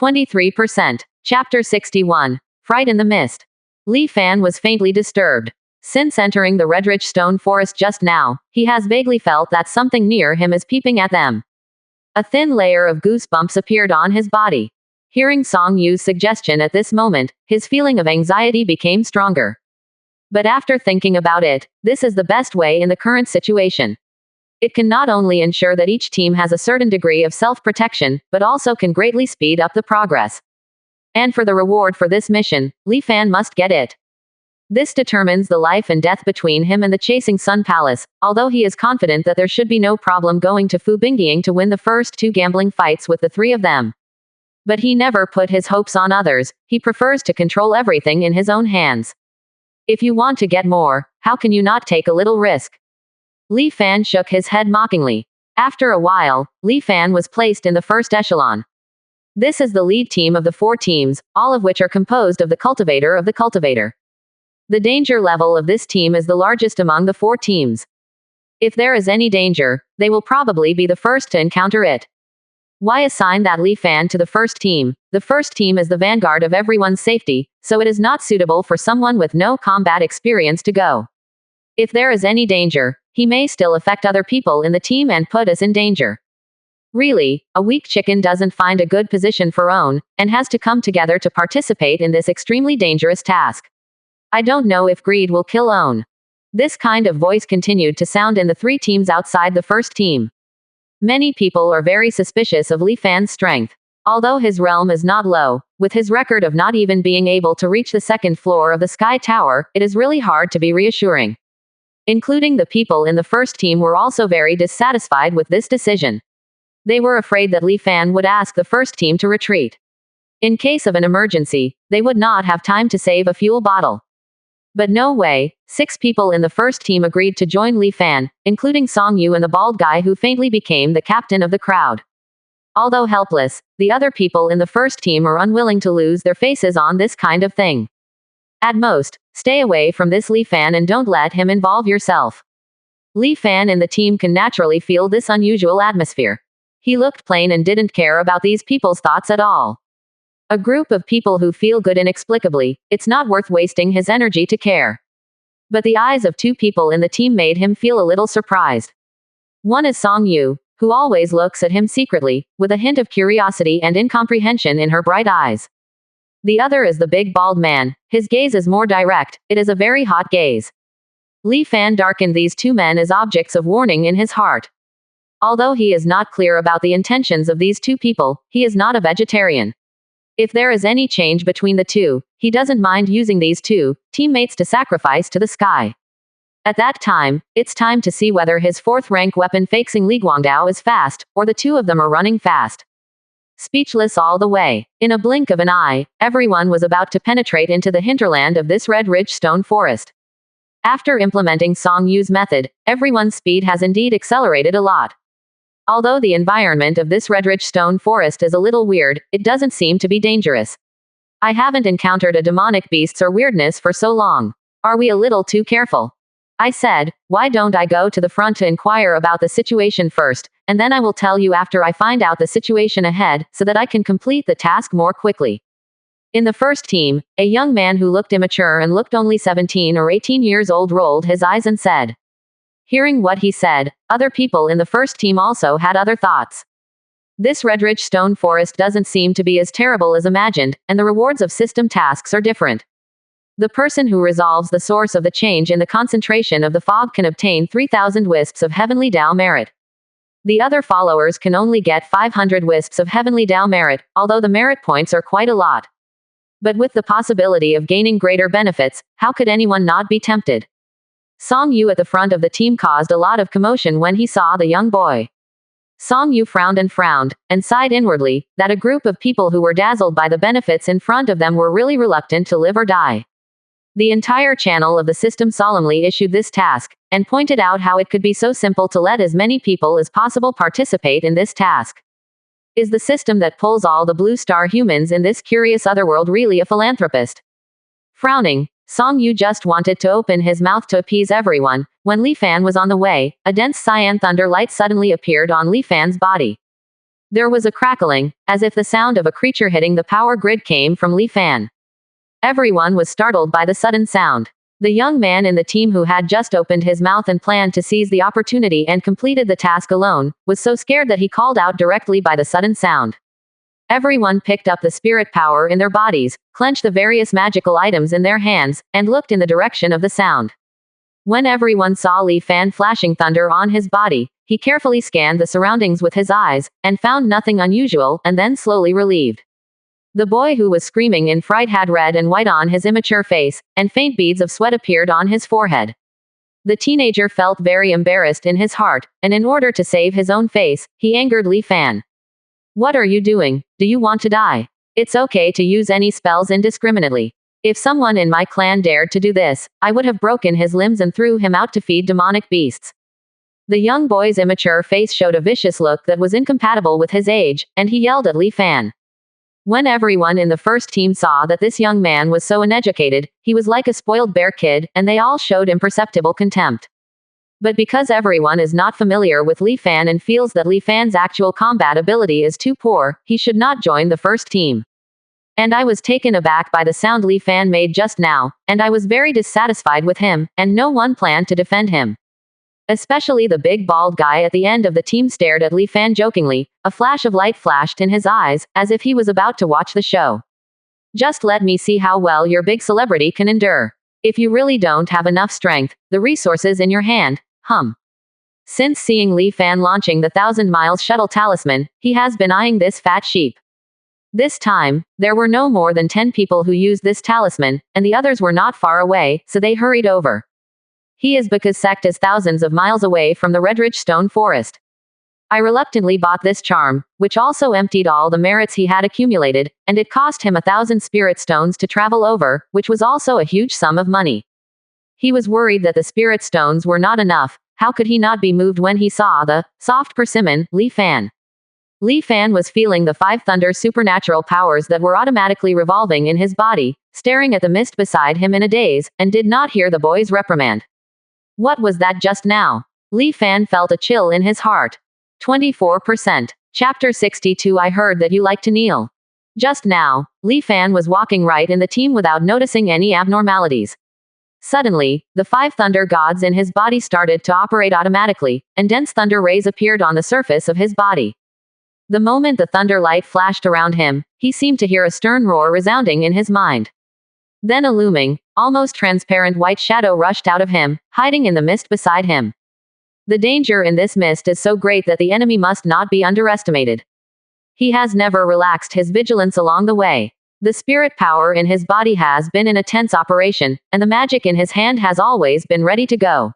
23%. Chapter 61. Fright in the Mist. Li Fan was faintly disturbed. Since entering the Redrich Stone Forest just now, he has vaguely felt that something near him is peeping at them. A thin layer of goosebumps appeared on his body. Hearing Song Yu's suggestion at this moment, his feeling of anxiety became stronger. But after thinking about it, this is the best way in the current situation. It can not only ensure that each team has a certain degree of self-protection, but also can greatly speed up the progress. And for the reward for this mission, Li Fan must get it. This determines the life and death between him and the Chasing Sun Palace, although he is confident that there should be no problem going to Fu Bingying to win the first 2 gambling fights with the 3 of them. But he never put his hopes on others, he prefers to control everything in his own hands. If you want to get more, how can you not take a little risk? Li Fan shook his head mockingly. After a while, Li Fan was placed in the first echelon. This is the lead team of the 4 teams, all of which are composed of the cultivator of the cultivator. The danger level of this team is the largest among the 4 teams. If there is any danger, they will probably be the first to encounter it. Why assign that Li Fan to the first team? The first team is the vanguard of everyone's safety, so it is not suitable for someone with no combat experience to go. If there is any danger, he may still affect other people in the team and put us in danger. Really, a weak chicken doesn't find a good position for own, and has to come together to participate in this extremely dangerous task. I don't know if greed will kill own. This kind of voice continued to sound in the 3 teams outside the first team. Many people are very suspicious of Li Fan's strength. Although his realm is not low, with his record of not even being able to reach the 2nd floor of the Sky Tower, it is really hard to be reassuring. Including the people in the first team were also very dissatisfied with this decision. They were afraid that Li Fan would ask the first team to retreat. In case of an emergency, they would not have time to save a fuel bottle. But no way, 6 people in the first team agreed to join Li Fan, including Song Yu and the bald guy who faintly became the captain of the crowd. Although helpless, the other people in the first team are unwilling to lose their faces on this kind of thing. At most, stay away from this Li Fan and don't let him involve yourself. Li Fan and the team can naturally feel this unusual atmosphere. He looked plain and didn't care about these people's thoughts at all. A group of people who feel good inexplicably, it's not worth wasting his energy to care. But the eyes of 2 people in the team made him feel a little surprised. One is Song Yu, who always looks at him secretly, with a hint of curiosity and incomprehension in her bright eyes. The other is the big bald man. His gaze is more direct, it is a very hot gaze. Li Fan darkened these 2 men as objects of warning in his heart. Although he is not clear about the intentions of these 2 people, he is not a vegetarian. If there is any change between the 2, he doesn't mind using these 2 teammates to sacrifice to the sky. At that time, it's time to see whether his 4th rank weapon Faxing Li Guangdao is fast, or the 2 of them are running fast. Speechless all the way. In a blink of an eye, everyone was about to penetrate into the hinterland of this Red Ridge Stone Forest. After implementing Song Yu's method, everyone's speed has indeed accelerated a lot. Although the environment of this Redrich Stone Forest is a little weird, it doesn't seem to be dangerous. I haven't encountered a demonic beasts or weirdness for so long. Are we a little too careful? I said, why don't I go to the front to inquire about the situation first, and then I will tell you after I find out the situation ahead, so that I can complete the task more quickly. In the first team, a young man who looked immature and looked only 17 or 18 years old rolled his eyes and said. Hearing what he said, other people in the first team also had other thoughts. This Redrich Stone Forest doesn't seem to be as terrible as imagined, and the rewards of system tasks are different. The person who resolves the source of the change in the concentration of the fog can obtain 3,000 wisps of Heavenly Dao merit. The other followers can only get 500 wisps of Heavenly Dao merit, although the merit points are quite a lot. But with the possibility of gaining greater benefits, how could anyone not be tempted? Song Yu at the front of the team caused a lot of commotion when he saw the young boy. Song Yu frowned, and sighed inwardly, that a group of people who were dazzled by the benefits in front of them were really reluctant to live or die. The entire channel of the system solemnly issued this task, and pointed out how it could be so simple to let as many people as possible participate in this task. Is the system that pulls all the blue star humans in this curious otherworld really a philanthropist? Frowning, Song Yu just wanted to open his mouth to appease everyone. When Li Fan was on the way, a dense cyan thunder light suddenly appeared on Li Fan's body. There was a crackling, as if the sound of a creature hitting the power grid came from Li Fan. Everyone was startled by the sudden sound. The young man in the team who had just opened his mouth and planned to seize the opportunity and completed the task alone, was so scared that he called out directly by the sudden sound. Everyone picked up the spirit power in their bodies, clenched the various magical items in their hands, and looked in the direction of the sound. When everyone saw Li Fan flashing thunder on his body, he carefully scanned the surroundings with his eyes, and found nothing unusual, and then slowly relieved. The boy who was screaming in fright had red and white on his immature face, and faint beads of sweat appeared on his forehead. The teenager felt very embarrassed in his heart, and in order to save his own face, he angered Li Fan. What are you doing? Do you want to die? It's okay to use any spells indiscriminately. If someone in my clan dared to do this, I would have broken his limbs and threw him out to feed demonic beasts. The young boy's immature face showed a vicious look that was incompatible with his age, and he yelled at Li Fan. When everyone in the first team saw that this young man was so uneducated, he was like a spoiled bear kid, and they all showed imperceptible contempt. But because everyone is not familiar with Li Fan and feels that Li Fan's actual combat ability is too poor, he should not join the first team. And I was taken aback by the sound Li Fan made just now, and I was very dissatisfied with him, and no one planned to defend him. Especially the big bald guy at the end of the team stared at Li Fan jokingly. A flash of light flashed in his eyes, as if he was about to watch the show. Just let me see how well your big celebrity can endure. If you really don't have enough strength, the resources in your hand, Since seeing Li Fan launching the 1,000 miles shuttle talisman, he has been eyeing this fat sheep. This time, there were no more than 10 people who used this talisman, and the others were not far away, so they hurried over. He is because Sect is thousands of miles away from the Redridge Stone Forest. I reluctantly bought this charm, which also emptied all the merits he had accumulated, and it cost him 1,000 spirit stones to travel over, which was also a huge sum of money. He was worried that the spirit stones were not enough. How could he not be moved when he saw the soft persimmon, Li Fan? Li Fan was feeling the five thunder supernatural powers that were automatically revolving in his body, staring at the mist beside him in a daze, and did not hear the boy's reprimand. What was that just now? Li Fan felt a chill in his heart. 24%. Chapter 62. I heard that you like to kneel. Just now, Li Fan was walking right in the team without noticing any abnormalities. Suddenly, the five thunder gods in his body started to operate automatically, and dense thunder rays appeared on the surface of his body. The moment the thunder light flashed around him, he seemed to hear a stern roar resounding in his mind. Then a looming, almost transparent white shadow rushed out of him, hiding in the mist beside him. The danger in this mist is so great that the enemy must not be underestimated. He has never relaxed his vigilance along the way. The spirit power in his body has been in a tense operation, and the magic in his hand has always been ready to go.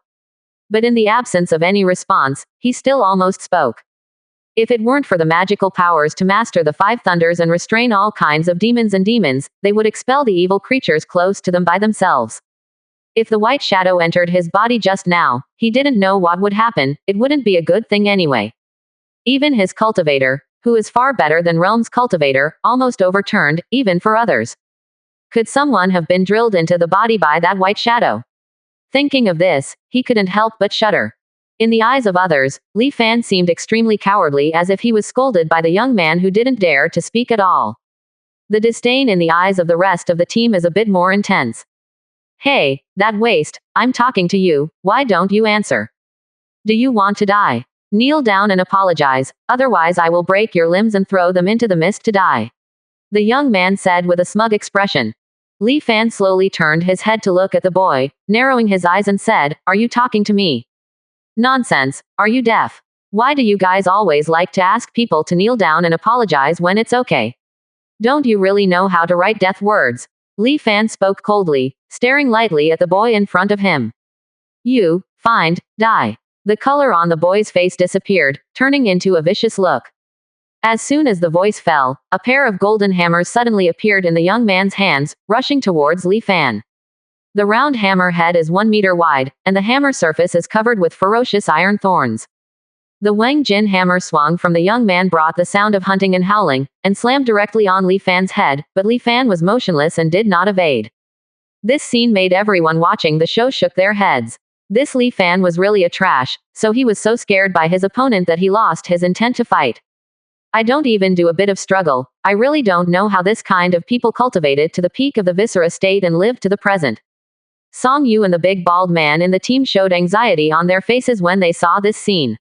But in the absence of any response, he still almost spoke. If it weren't for the magical powers to master the five thunders and restrain all kinds of demons, they would expel the evil creatures close to them by themselves. If the white shadow entered his body just now, he didn't know what would happen. It wouldn't be a good thing anyway. Even his cultivator, who is far better than Realm's cultivator, almost overturned, even for others. Could someone have been drilled into the body by that white shadow? Thinking of this, he couldn't help but shudder. In the eyes of others, Li Fan seemed extremely cowardly, as if he was scolded by the young man who didn't dare to speak at all. The disdain in the eyes of the rest of the team is a bit more intense. Hey, that waste, I'm talking to you, why don't you answer? Do you want to die? Kneel down and apologize, otherwise I will break your limbs and throw them into the mist to die. The young man said with a smug expression. Li Fan slowly turned his head to look at the boy, narrowing his eyes and said, "Are you talking to me?" Nonsense, are you deaf? Why do you guys always like to ask people to kneel down and apologize when it's okay? Don't you really know how to write death words? Li Fan spoke coldly, staring lightly at the boy in front of him. You, find, die. The color on the boy's face disappeared, turning into a vicious look. As soon as the voice fell, a pair of golden hammers suddenly appeared in the young man's hands, rushing towards Li Fan. The round hammer head is 1 meter wide, and the hammer surface is covered with ferocious iron thorns. The Wang Jin hammer swung from the young man brought the sound of hunting and howling, and slammed directly on Li Fan's head, but Li Fan was motionless and did not evade. This scene made everyone watching the show shook their heads. This Li Fan was really a trash, so he was so scared by his opponent that he lost his intent to fight. I don't even do a bit of struggle. I really don't know how this kind of people cultivated to the peak of the viscera state and lived to the present. Song Yu and the big bald man in the team showed anxiety on their faces when they saw this scene.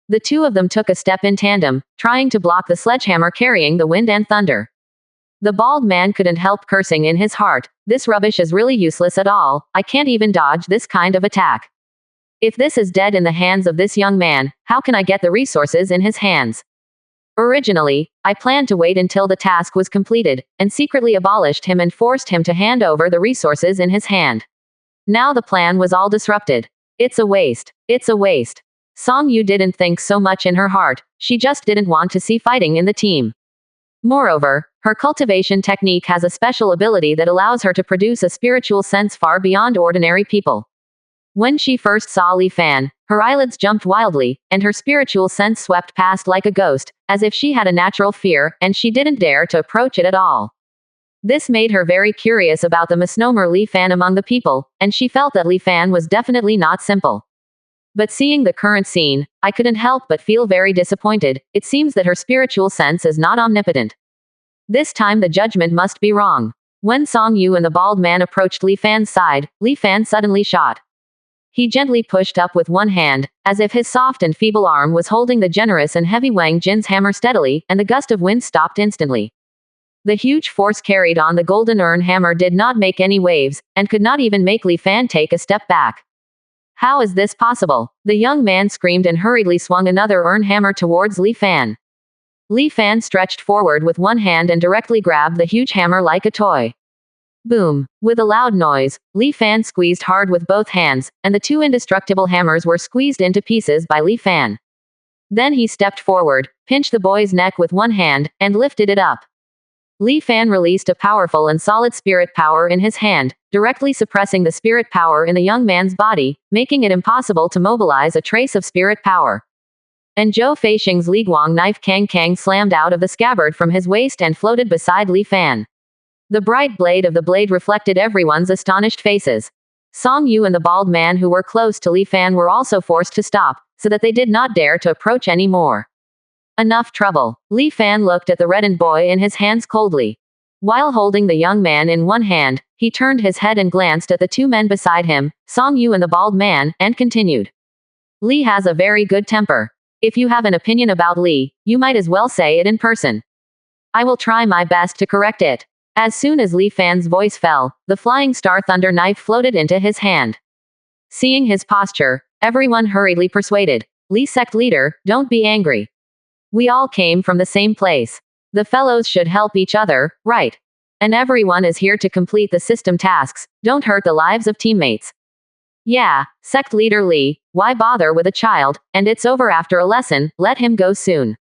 The two of them took a step in tandem, trying to block the sledgehammer carrying the wind and thunder. The bald man couldn't help cursing in his heart. This rubbish is really useless at all. I can't even dodge this kind of attack. If this is dead in the hands of this young man, how can I get the resources in his hands? Originally, I planned to wait until the task was completed, and secretly abolished him and forced him to hand over the resources in his hand. Now the plan was all disrupted. It's a waste. It's a waste. Song Yu didn't think so much in her heart, she just didn't want to see fighting in the team. Moreover, her cultivation technique has a special ability that allows her to produce a spiritual sense far beyond ordinary people. When she first saw Li Fan, her eyelids jumped wildly, and her spiritual sense swept past like a ghost, as if she had a natural fear, and she didn't dare to approach it at all. This made her very curious about the misnomer Li Fan among the people, and she felt that Li Fan was definitely not simple. But seeing the current scene, I couldn't help but feel very disappointed. It seems that her spiritual sense is not omnipotent. This time the judgment must be wrong. When Song Yu and the bald man approached Li Fan's side, Li Fan suddenly shot. He gently pushed up with one hand, as if his soft and feeble arm was holding the generous and heavy Wang Jin's hammer steadily, and the gust of wind stopped instantly. The huge force carried on the golden urn hammer did not make any waves, and could not even make Li Fan take a step back. How is this possible? The young man screamed and hurriedly swung another urn hammer towards Li Fan. Li Fan stretched forward with one hand and directly grabbed the huge hammer like a toy. Boom! With a loud noise, Li Fan squeezed hard with both hands, and the two indestructible hammers were squeezed into pieces by Li Fan. Then he stepped forward, pinched the boy's neck with one hand, and lifted it up. Li Fan released a powerful and solid spirit power in his hand, directly suppressing the spirit power in the young man's body, making it impossible to mobilize a trace of spirit power. And Zhou Feixing's Liguang knife Kang Kang slammed out of the scabbard from his waist and floated beside Li Fan. The bright blade of the blade reflected everyone's astonished faces. Song Yu and the bald man who were close to Li Fan were also forced to stop, so that they did not dare to approach any more. Enough trouble. Li Fan looked at the reddened boy in his hands coldly. While holding the young man in one hand, he turned his head and glanced at the two men beside him, Song Yu and the bald man, and continued. Li has a very good temper. If you have an opinion about Li, you might as well say it in person. I will try my best to correct it. As soon as Li Fan's voice fell, the flying star thunder knife floated into his hand. Seeing his posture, everyone hurriedly persuaded, Li Sect leader, don't be angry. We all came from the same place. The fellows should help each other, right? And everyone is here to complete the system tasks, don't hurt the lives of teammates. Yeah, Sect leader Li, why bother with a child, and it's over after a lesson, let him go soon.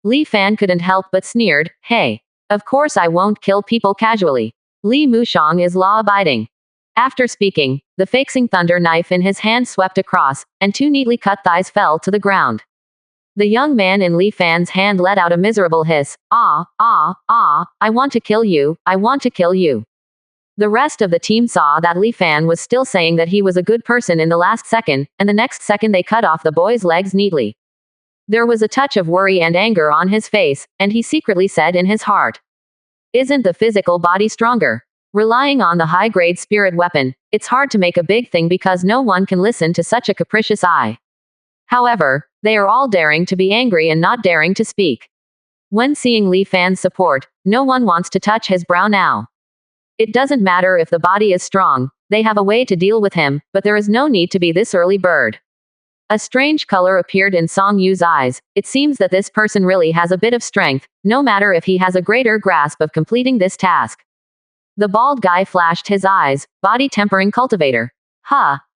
Li Fan couldn't help but sneered, hey. Of course I won't kill people casually. Li Mushong is law-abiding. After speaking, the Feixing thunder knife in his hand swept across, and two neatly cut thighs fell to the ground. The young man in Li Fan's hand let out a miserable hiss, ah, I want to kill you, I want to kill you. The rest of the team saw that Li Fan was still saying that he was a good person in the last second, and the next second they cut off the boy's legs neatly. There was a touch of worry and anger on his face, and he secretly said in his heart, isn't the physical body stronger? Relying on the high-grade spirit weapon, it's hard to make a big thing because no one can listen to such a capricious eye. However, they are all daring to be angry and not daring to speak. When seeing Li Fan's support, no one wants to touch his brow now. It doesn't matter if the body is strong, they have a way to deal with him, but there is no need to be this early bird. A strange color appeared in Song Yu's eyes. It seems that this person really has a bit of strength, no matter if he has a greater grasp of completing this task. The bald guy flashed his eyes, body tempering cultivator.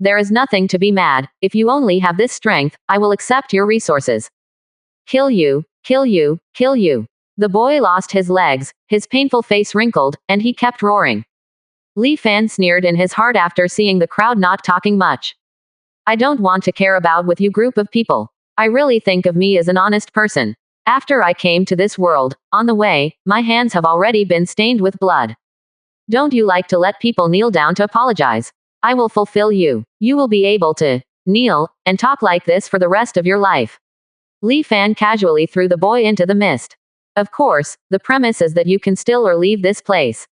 There is nothing to be mad, if you only have this strength, I will accept your resources. Kill you, kill you, kill you. The boy lost his legs, his painful face wrinkled, and he kept roaring. Li Fan sneered in his heart after seeing the crowd not talking much. I don't want to care about with you group of people. I really think of me as an honest person. After I came to this world, on the way, my hands have already been stained with blood. Don't you like to let people kneel down to apologize? I will fulfill you. You will be able to kneel and talk like this for the rest of your life. Li Fan casually threw the boy into the mist. Of course, the premise is that you can still or leave this place.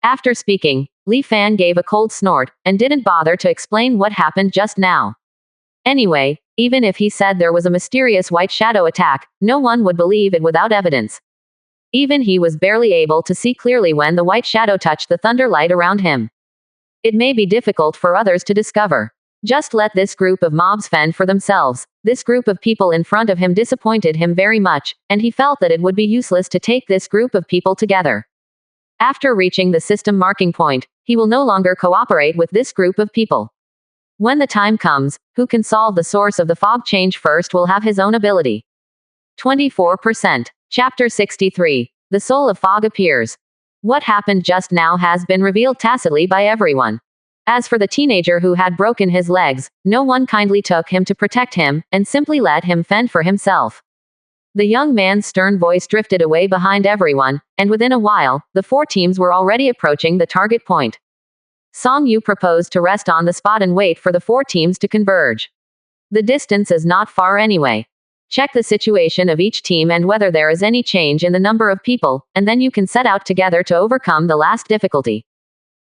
After speaking, Li Fan gave a cold snort, and didn't bother to explain what happened just now. Anyway, even if he said there was a mysterious white shadow attack, no one would believe it without evidence. Even he was barely able to see clearly when the white shadow touched the thunder light around him. It may be difficult for others to discover. Just let this group of mobs fend for themselves. This group of people in front of him disappointed him very much, and he felt that it would be useless to take this group of people together. After reaching the system marking point, he will no longer cooperate with this group of people. When the time comes, who can solve the source of the fog change first will have his own ability. 24%. Chapter 63. The Soul of Fog appears. What happened just now has been revealed tacitly by everyone. As for the teenager who had broken his legs, no one kindly took him to protect him, and simply let him fend for himself. The young man's stern voice drifted away behind everyone, and within a while, the 4 teams were already approaching the target point. Song Yu proposed to rest on the spot and wait for the 4 teams to converge. The distance is not far anyway. Check the situation of each team and whether there is any change in the number of people, and then you can set out together to overcome the last difficulty.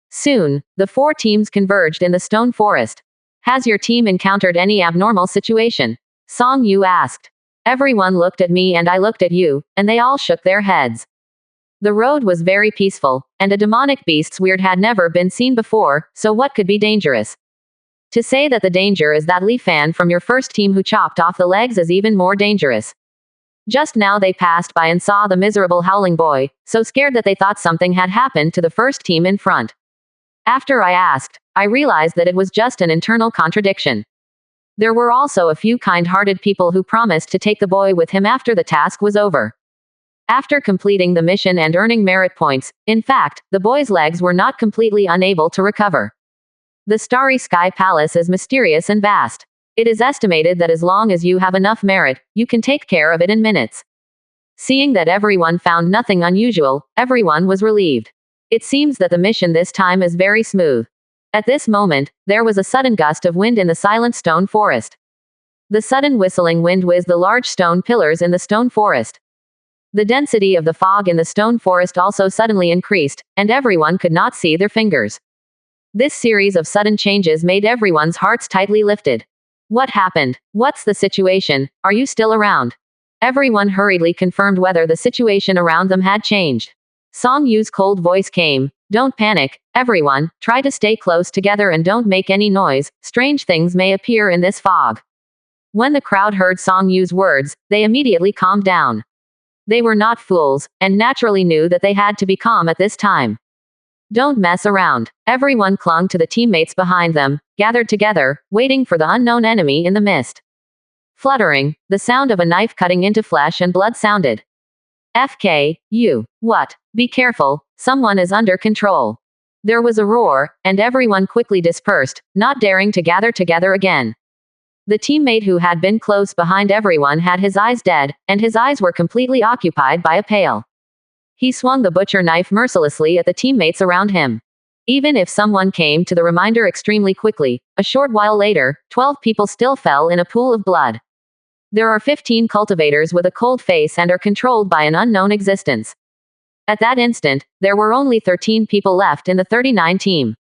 Soon, the 4 teams converged in the stone forest. Has your team encountered any abnormal situation? Song Yu asked. Everyone looked at me and I looked at you, and they all shook their heads. The road was very peaceful, and a demonic beast's weird had never been seen before, so what could be dangerous? To say that the danger is that Li Fan from your first team who chopped off the legs is even more dangerous. Just now they passed by and saw the miserable howling boy, so scared that they thought something had happened to the first team in front. After I asked, I realized that it was just an internal contradiction. There were also a few kind-hearted people who promised to take the boy with him after the task was over. After completing the mission and earning merit points, in fact, the boy's legs were not completely unable to recover. The Starry Sky Palace is mysterious and vast. It is estimated that as long as you have enough merit, you can take care of it in minutes. Seeing that everyone found nothing unusual, everyone was relieved. It seems that the mission this time is very smooth. At this moment, there was a sudden gust of wind in the silent stone forest. The sudden whistling wind whizzed the large stone pillars in the stone forest. The density of the fog in the stone forest also suddenly increased, and everyone could not see their fingers. This series of sudden changes made everyone's hearts tightly lifted. What happened? What's the situation? Are you still around? Everyone hurriedly confirmed whether the situation around them had changed. Song Yu's cold voice came. Don't panic, everyone, try to stay close together and don't make any noise, strange things may appear in this fog. When the crowd heard Song Yu's words, they immediately calmed down. They were not fools, and naturally knew that they had to be calm at this time. Don't mess around. Everyone clung to the teammates behind them, gathered together, waiting for the unknown enemy in the mist. Fluttering, the sound of a knife cutting into flesh and blood sounded. FK, you. What? Be careful, someone is under control. There was a roar, and everyone quickly dispersed, not daring to gather together again. The teammate who had been close behind everyone had his eyes dead, and his eyes were completely occupied by a pail. He swung the butcher knife mercilessly at the teammates around him. Even if someone came to the reminder extremely quickly, a short while later, 12 people still fell in a pool of blood. There are 15 cultivators with a cold face and are controlled by an unknown existence. At that instant, there were only 13 people left in the 39 team.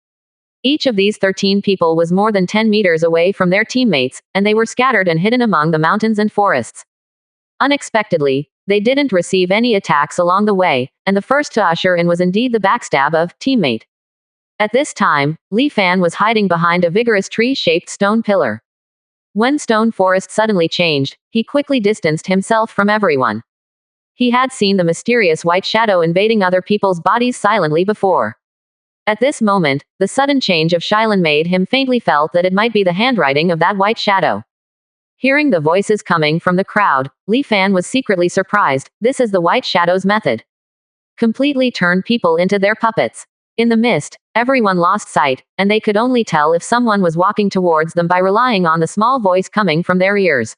Each of these 13 people was more than 10 meters away from their teammates, and they were scattered and hidden among the mountains and forests. Unexpectedly, they didn't receive any attacks along the way, and the first to usher in was indeed the backstab of teammate. At this time, Li Fan was hiding behind a vigorous tree-shaped stone pillar. When stone forest suddenly changed, he quickly distanced himself from everyone. He had seen the mysterious white shadow invading other people's bodies silently before. At this moment, the sudden change of Shylin made him faintly felt that it might be the handwriting of that white shadow. Hearing the voices coming from the crowd, Li Fan was secretly surprised. This is the white shadow's method. Completely turn people into their puppets. In the mist, everyone lost sight, and they could only tell if someone was walking towards them by relying on the small voice coming from their ears.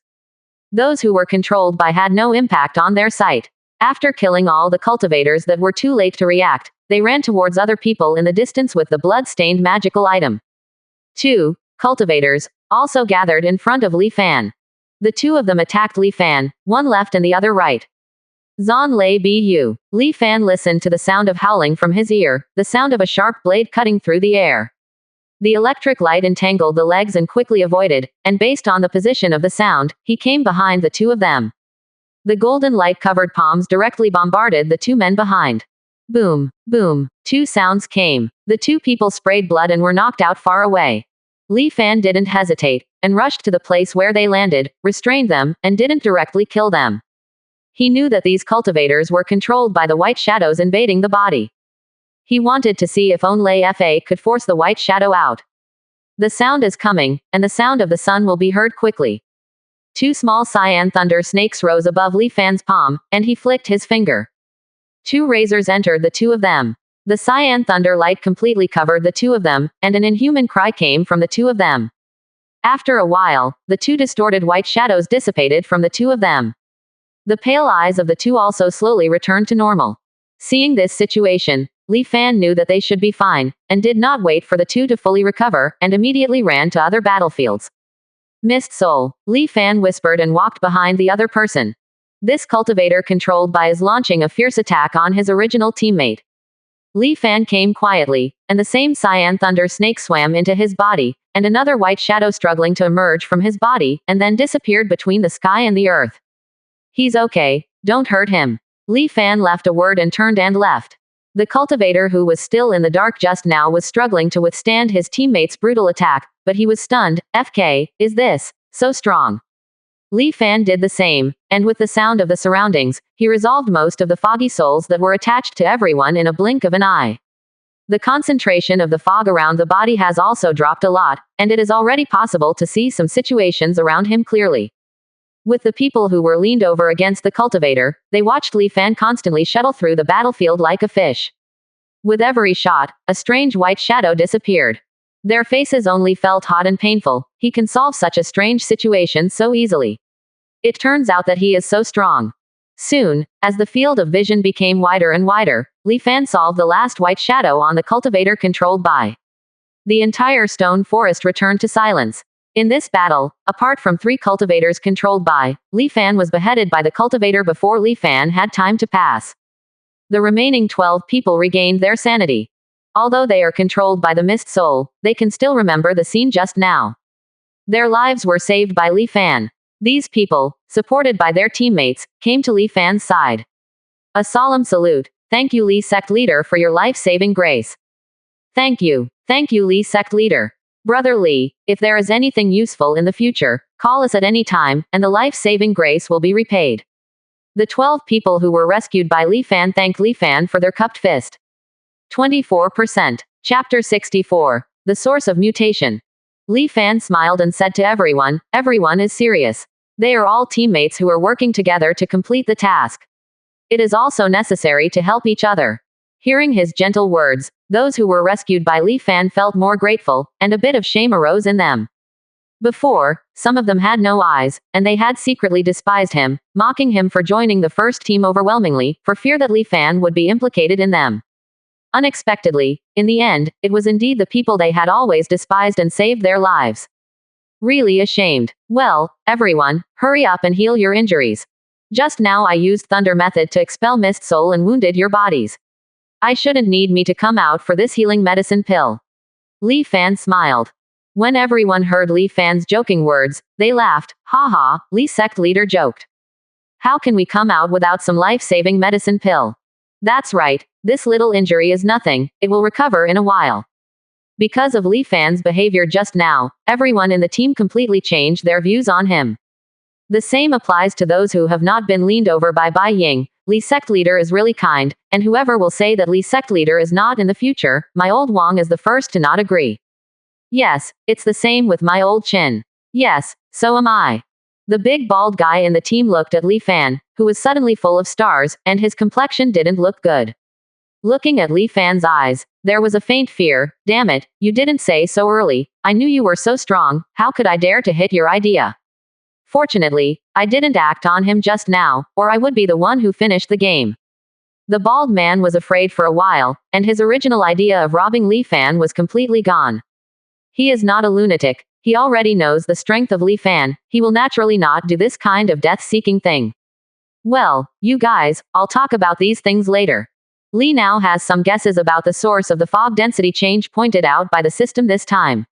Those who were controlled by had no impact on their sight. After killing all the cultivators that were too late to react, they ran towards other people in the distance with the blood-stained magical item. 2 cultivators also gathered in front of Li Fan. The two of them attacked Li Fan, one left and the other right. Zon Lei Bu. Li Fan listened to the sound of howling from his ear, the sound of a sharp blade cutting through the air. The electric light entangled the legs and quickly avoided, and based on the position of the sound, he came behind the two of them. The golden light-covered palms directly bombarded the two men behind. Boom, boom, two sounds came. The two people sprayed blood and were knocked out far away. Li Fan didn't hesitate, and rushed to the place where they landed, restrained them, and didn't directly kill them. He knew that these cultivators were controlled by the white shadows invading the body. He wanted to see if only Fa could force the white shadow out. The sound is coming, and the sound of the sun will be heard quickly. Two small cyan thunder snakes rose above Li Fan's palm, and he flicked his finger. Two razors entered the two of them. The cyan thunder light completely covered the two of them, and an inhuman cry came from the two of them. After a while, the two distorted white shadows dissipated from the two of them. The pale eyes of the two also slowly returned to normal. Seeing this situation, Li Fan knew that they should be fine, and did not wait for the two to fully recover, and immediately ran to other battlefields. Mist Soul, Li Fan whispered and walked behind the other person. This cultivator controlled by is launching a fierce attack on his original teammate. Li Fan came quietly, and the same cyan thunder snake swam into his body, and another white shadow struggling to emerge from his body, and then disappeared between the sky and the earth. He's okay, don't hurt him. Li Fan left a word and turned and left. The cultivator who was still in the dark just now was struggling to withstand his teammate's brutal attack, but he was stunned. FK, is this so strong? Li Fan did the same, and with the sound of the surroundings, he resolved most of the foggy souls that were attached to everyone in a blink of an eye. The concentration of the fog around the body has also dropped a lot, and it is already possible to see some situations around him clearly. With the people who were leaned over against the cultivator, they watched Li Fan constantly shuttle through the battlefield like a fish. With every shot, a strange white shadow disappeared. Their faces only felt hot and painful. He can solve such a strange situation so easily. It turns out that he is so strong. Soon, as the field of vision became wider and wider, Li Fan solved the last white shadow on the cultivator controlled by. The entire stone forest returned to silence. In this battle, apart from 3 cultivators controlled by, Li Fan was beheaded by the cultivator before Li Fan had time to pass. The remaining 12 people regained their sanity. Although they are controlled by the Mist Soul, they can still remember the scene just now. Their lives were saved by Li Fan. These people, supported by their teammates, came to Li Fan's side. A solemn salute. Thank you, Li Sect leader, for your life-saving grace. Thank you, Li Sect leader. Brother Li, if there is anything useful in the future, call us at any time, and the life-saving grace will be repaid. The 12 people who were rescued by Li Fan thanked Li Fan for their cupped fist. 24%. Chapter 64. The Source of Mutation. Li Fan smiled and said to everyone is serious. They are all teammates who are working together to complete the task. It is also necessary to help each other. Hearing his gentle words, those who were rescued by Li Fan felt more grateful, and a bit of shame arose in them. Before, some of them had no eyes, and they had secretly despised him, mocking him for joining the first team overwhelmingly, for fear that Li Fan would be implicated in them. Unexpectedly, in the end, it was indeed the people they had always despised and saved their lives. Really ashamed. Well, everyone, hurry up and heal your injuries. Just now I used Thunder Method to expel Mist Soul and wounded your bodies. I shouldn't need me to come out for this healing medicine pill. Li Fan smiled. When everyone heard Li Fan's joking words, they laughed. Haha, Li Sect leader joked. How can we come out without some life-saving medicine pill? That's right, this little injury is nothing, it will recover in a while. Because of Li Fan's behavior just now, everyone in the team completely changed their views on him. The same applies to those who have not been leaned over by Bai Ying. Li Sect leader is really kind, and whoever will say that Li Sect leader is not in the future, my old Wang is the first to not agree. Yes, it's the same with my old Chin. Yes, so am I. The big bald guy in the team looked at Li Fan, who was suddenly full of stars, and his complexion didn't look good. Looking at Li Fan's eyes, there was a faint fear. Damn it, you didn't say so early. I knew you were so strong, how could I dare to hit your idea? Fortunately, I didn't act on him just now, or I would be the one who finished the game. The bald man was afraid for a while, and his original idea of robbing Li Fan was completely gone. He is not a lunatic, He already knows the strength of Li Fan, he will naturally not do this kind of death-seeking thing. Well, you guys, I'll talk about these things later. Li now has some guesses about the source of the fog density change pointed out by the system this time.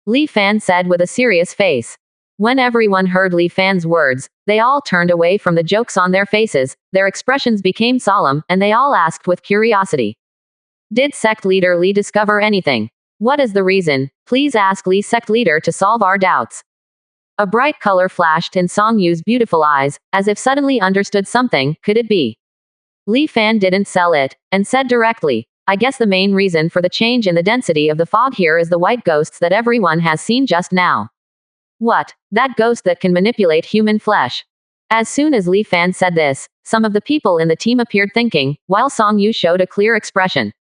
Li Fan said with a serious face. When everyone heard Li Fan's words, they all turned away from the jokes on their faces, their expressions became solemn, and they all asked with curiosity. Did sect leader Li discover anything? What is the reason? Please ask Li sect leader to solve our doubts. A bright color flashed in Song Yu's beautiful eyes, as if suddenly understood something. Could it be? Li Fan didn't sell it, and said directly, I guess the main reason for the change in the density of the fog here is the white ghosts that everyone has seen just now. What? That ghost that can manipulate human flesh? As soon as Li Fan said this, some of the people in the team appeared thinking, while Song Yu showed a clear expression.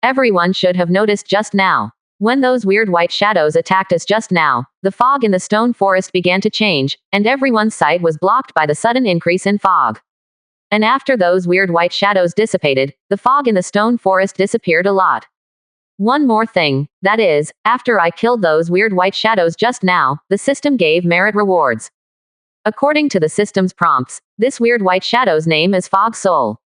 Everyone should have noticed just now. When those weird white shadows attacked us just now, the fog in the stone forest began to change, and everyone's sight was blocked by the sudden increase in fog. And after those weird white shadows dissipated, the fog in the stone forest disappeared a lot. One more thing, that is, after I killed those weird white shadows just now, the system gave merit rewards. According to the system's prompts, this weird white shadow's name is Fog Soul.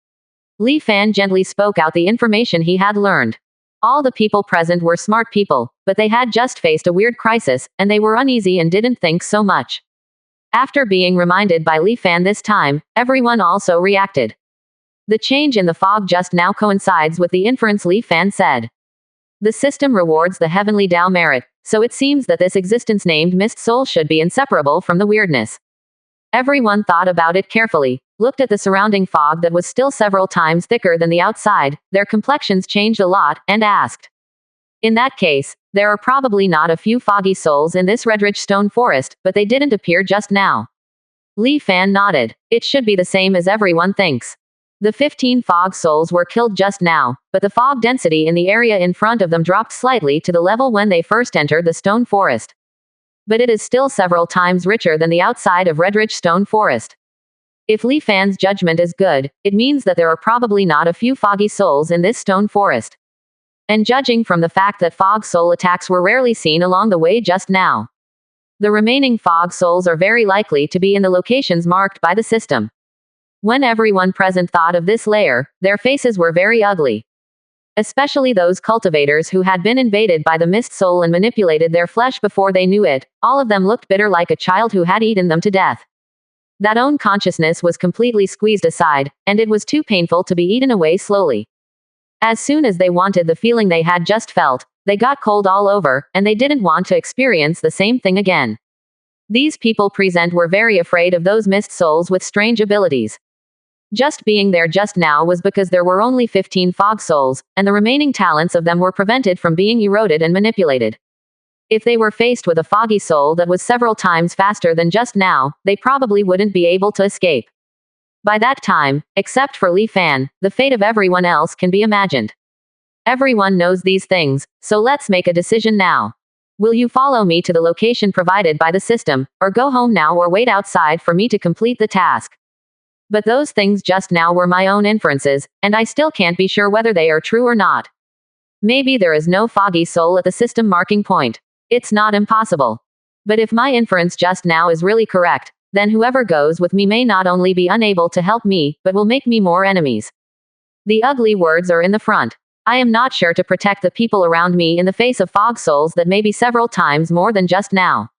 Li Fan gently spoke out the information he had learned. All the people present were smart people, but they had just faced a weird crisis, and they were uneasy and didn't think so much. After being reminded by Li Fan this time, everyone also reacted. The change in the fog just now coincides with the inference Li Fan said. The system rewards the heavenly Tao merit, so it seems that this existence named Mist Soul should be inseparable from the weirdness. Everyone thought about it carefully, looked at the surrounding fog that was still several times thicker than the outside, their complexions changed a lot, and asked. In that case, there are probably not a few foggy souls in this redrich stone forest, but they didn't appear just now. Li Fan nodded. It should be the same as everyone thinks. The 15 fog souls were killed just now, but the fog density in the area in front of them dropped slightly to the level when they first entered the stone forest. But it is still several times richer than the outside of Redrich Stone Forest. If Li Fan's judgment is good, it means that there are probably not a few foggy souls in this stone forest. And judging from the fact that fog soul attacks were rarely seen along the way just now, the remaining fog souls are very likely to be in the locations marked by the system. When everyone present thought of this layer, their faces were very ugly. Especially those cultivators who had been invaded by the mist soul and manipulated their flesh before they knew it, all of them looked bitter like a child who had eaten them to death. That own consciousness was completely squeezed aside, and it was too painful to be eaten away slowly. As soon as they wanted the feeling they had just felt, they got cold all over, and they didn't want to experience the same thing again. These people present were very afraid of those mist souls with strange abilities. Just being there just now was because there were only 15 fog souls, and the remaining talents of them were prevented from being eroded and manipulated. If they were faced with a foggy soul that was several times faster than just now, they probably wouldn't be able to escape. By that time, except for Li Fan, the fate of everyone else can be imagined. Everyone knows these things, so let's make a decision now. Will you follow me to the location provided by the system, or go home now or wait outside for me to complete the task? But those things just now were my own inferences, and I still can't be sure whether they are true or not. Maybe there is no foggy soul at the system marking point. It's not impossible. But if my inference just now is really correct, then whoever goes with me may not only be unable to help me, but will make me more enemies. The ugly words are in the front. I am not sure to protect the people around me in the face of fog souls that may be several times more than just now.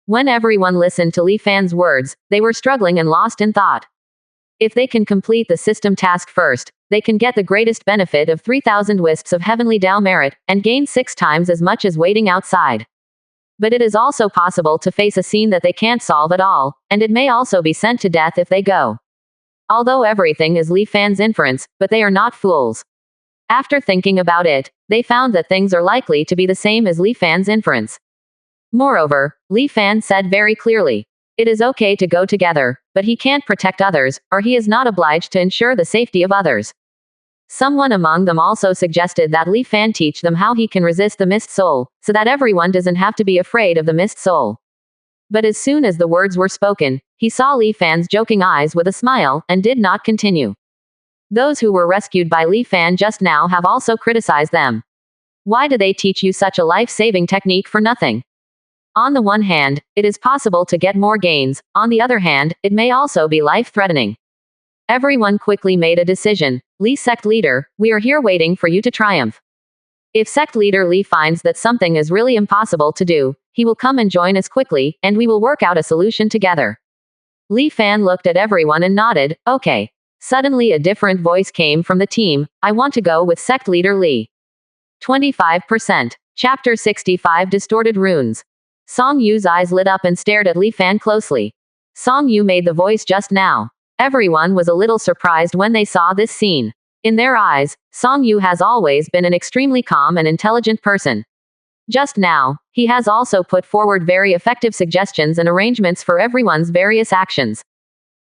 When everyone listened to Li Fan's words, they were struggling and lost in thought. If they can complete the system task first, they can get the greatest benefit of 3,000 wisps of heavenly Tao merit, and gain 6 times as much as waiting outside. But it is also possible to face a scene that they can't solve at all, and it may also be sent to death if they go. Although everything is Li Fan's inference, but they are not fools. After thinking about it, they found that things are likely to be the same as Li Fan's inference. Moreover, Li Fan said very clearly, it is okay to go together, but he can't protect others, or he is not obliged to ensure the safety of others. Someone among them also suggested that Li Fan teach them how he can resist the mist soul, so that everyone doesn't have to be afraid of the mist soul. But as soon as the words were spoken, he saw Li Fan's joking eyes with a smile, and did not continue. Those who were rescued by Li Fan just now have also criticized them. Why do they teach you such a life-saving technique for nothing? On the one hand, it is possible to get more gains, on the other hand, it may also be life-threatening. Everyone quickly made a decision. Lee, Sect leader, we are here waiting for you to triumph. If Sect leader Lee finds that something is really impossible to do, he will come and join us quickly, and we will work out a solution together. Lee Fan looked at everyone and nodded, okay. Suddenly a different voice came from the team, I want to go with Sect leader Lee. 25%. Chapter 65 Distorted Runes. Song Yu's eyes lit up and stared at Lee Fan closely. Song Yu made the voice just now. Everyone was a little surprised when they saw this scene. In their eyes, Song Yu has always been an extremely calm and intelligent person. Just now, he has also put forward very effective suggestions and arrangements for everyone's various actions.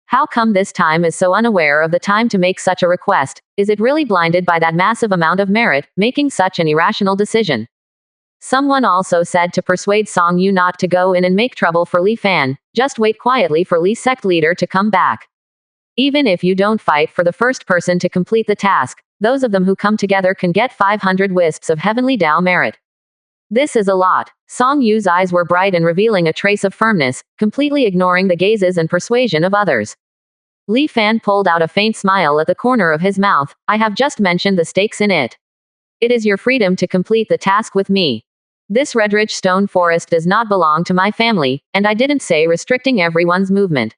How come this time is so unaware of the time to make such a request? Is it really blinded by that massive amount of merit, making such an irrational decision? Someone also said to persuade Song Yu not to go in and make trouble for Lee Fan, just wait quietly for Lee Sect leader to come back. Even if you don't fight for the first person to complete the task, those of them who come together can get 500 wisps of heavenly Dao merit. This is a lot. Song Yu's eyes were bright and revealing a trace of firmness, completely ignoring the gazes and persuasion of others. Lee Fan pulled out a faint smile at the corner of his mouth, I have just mentioned the stakes in it. It is your freedom to complete the task with me. This Redridge Stone Forest does not belong to my family, and I didn't say restricting everyone's movement.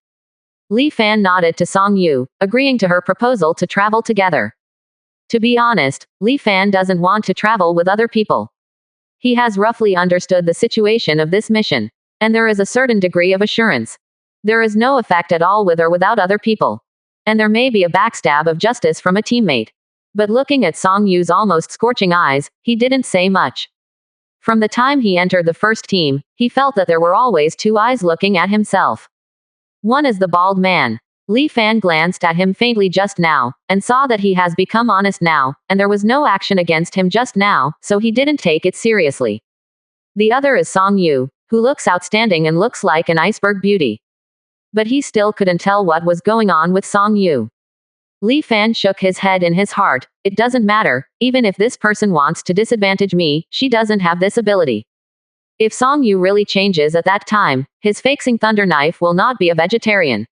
Lee Fan nodded to Song Yu, agreeing to her proposal to travel together. To be honest, Lee Fan doesn't want to travel with other people. He has roughly understood the situation of this mission. And there is a certain degree of assurance. There is no effect at all with or without other people. And there may be a backstab of justice from a teammate. But looking at Song Yu's almost scorching eyes, he didn't say much. From the time he entered the first team, he felt that there were always two eyes looking at himself. One is the bald man. Lee Fan glanced at him faintly just now, and saw that he has become honest now, and there was no action against him just now, so he didn't take it seriously. The other is Song Yu, who looks outstanding and looks like an iceberg beauty. But he still couldn't tell what was going on with Song Yu. Lee Fan shook his head in his heart, it doesn't matter, even if this person wants to disadvantage me, she doesn't have this ability. If Song Yu really changes at that time, his fixing thunder knife will not be a vegetarian.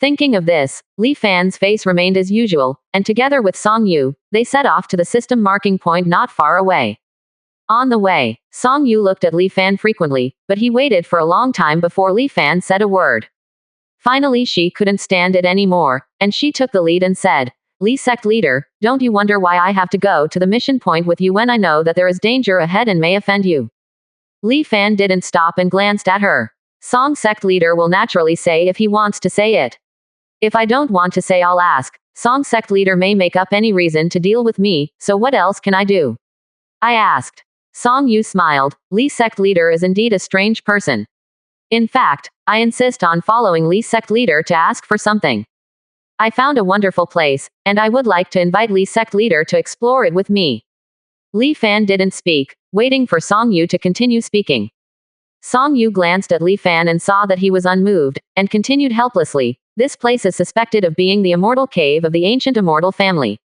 Thinking of this, Lee Fan's face remained as usual, and together with Song Yu, they set off to the system marking point not far away. On the way, Song Yu looked at Lee Fan frequently, but he waited for a long time before Lee Fan said a word. Finally she couldn't stand it anymore, and she took the lead and said, Lee Sect leader, don't you wonder why I have to go to the mission point with you when I know that there is danger ahead and may offend you? Lee Fan didn't stop and glanced at her. Song Sect leader will naturally say if he wants to say it. If I don't want to say I'll ask. Song Sect leader may make up any reason to deal with me, so what else can I do? I asked. Song Yu smiled, Lee Sect leader is indeed a strange person. In fact, I insist on following Lee Sect leader to ask for something. I found a wonderful place, and I would like to invite Lee Sect leader to explore it with me. Lee Fan didn't speak, waiting for Song Yu to continue speaking. Song Yu glanced at Lee Fan and saw that he was unmoved, and continued helplessly, this place is suspected of being the immortal cave of the ancient immortal family.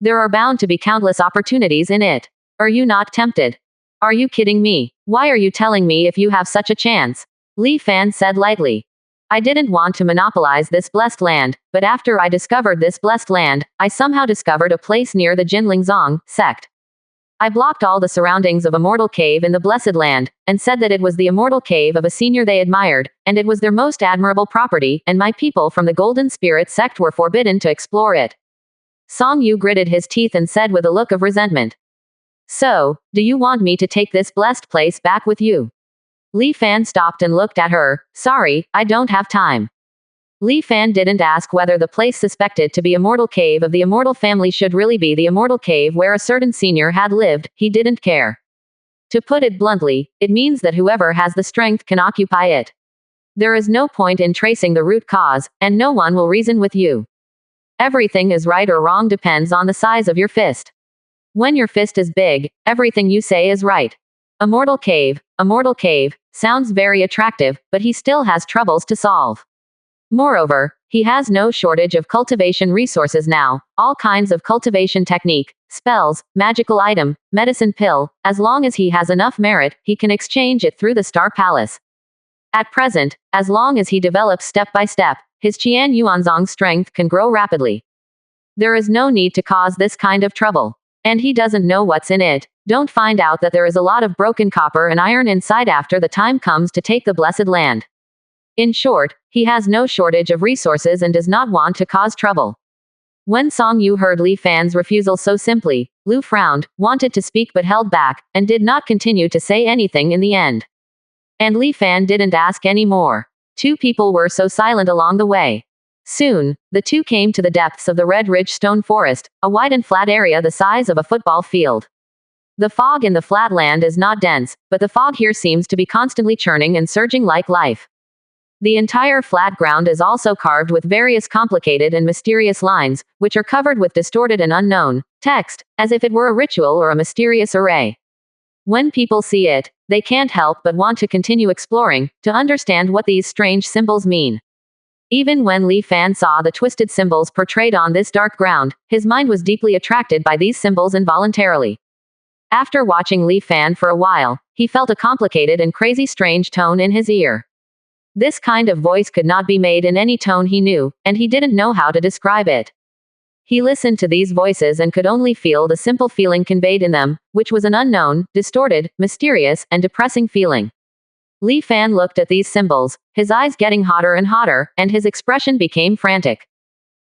There are bound to be countless opportunities in it. Are you not tempted? Are you kidding me? Why are you telling me if you have such a chance? Lee Fan said lightly. I didn't want to monopolize this blessed land, but after I discovered this blessed land, I somehow discovered a place near the Jinlingzong sect. I blocked all the surroundings of Immortal Cave in the Blessed Land, and said that it was the immortal cave of a senior they admired, and it was their most admirable property, and my people from the Golden Spirit sect were forbidden to explore it. Song Yu gritted his teeth and said with a look of resentment. So, do you want me to take this blessed place back with you? Lee Fan stopped and looked at her, sorry, I don't have time. Lee Fan didn't ask whether the place suspected to be Immortal Cave of the immortal family should really be the immortal cave where a certain senior had lived, he didn't care. To put it bluntly, it means that whoever has the strength can occupy it. There is no point in tracing the root cause, and no one will reason with you. Everything is right or wrong depends on the size of your fist. When your fist is big, everything you say is right. Immortal Cave, sounds very attractive, but he still has troubles to solve. Moreover, he has no shortage of cultivation resources now, all kinds of cultivation technique, spells, magical item, medicine pill, as long as he has enough merit, he can exchange it through the Star Palace. At present, as long as he develops step by step, his Qian Yuanzong strength can grow rapidly. There is no need to cause this kind of trouble. And he doesn't know what's in it. Don't find out that there is a lot of broken copper and iron inside after the time comes to take the blessed land. In short, he has no shortage of resources and does not want to cause trouble. When Song Yu heard Li Fan's refusal so simply, Lu frowned, wanted to speak but held back, and did not continue to say anything in the end. And Li Fan didn't ask any more. Two people were so silent along the way. Soon, the two came to the depths of the Red Ridge Stone Forest, a wide and flat area the size of a football field. The fog in the flat land is not dense, but the fog here seems to be constantly churning and surging like life. The entire flat ground is also carved with various complicated and mysterious lines, which are covered with distorted and unknown text, as if it were a ritual or a mysterious array. When people see it, they can't help but want to continue exploring, to understand what these strange symbols mean. Even when Li Fan saw the twisted symbols portrayed on this dark ground, his mind was deeply attracted by these symbols involuntarily. After watching Li Fan for a while, he felt a complicated and crazy strange tone in his ear. This kind of voice could not be made in any tone he knew, and he didn't know how to describe it. He listened to these voices and could only feel the simple feeling conveyed in them, which was an unknown, distorted, mysterious, and depressing feeling. Li Fan looked at these symbols, his eyes getting hotter and hotter, and his expression became frantic.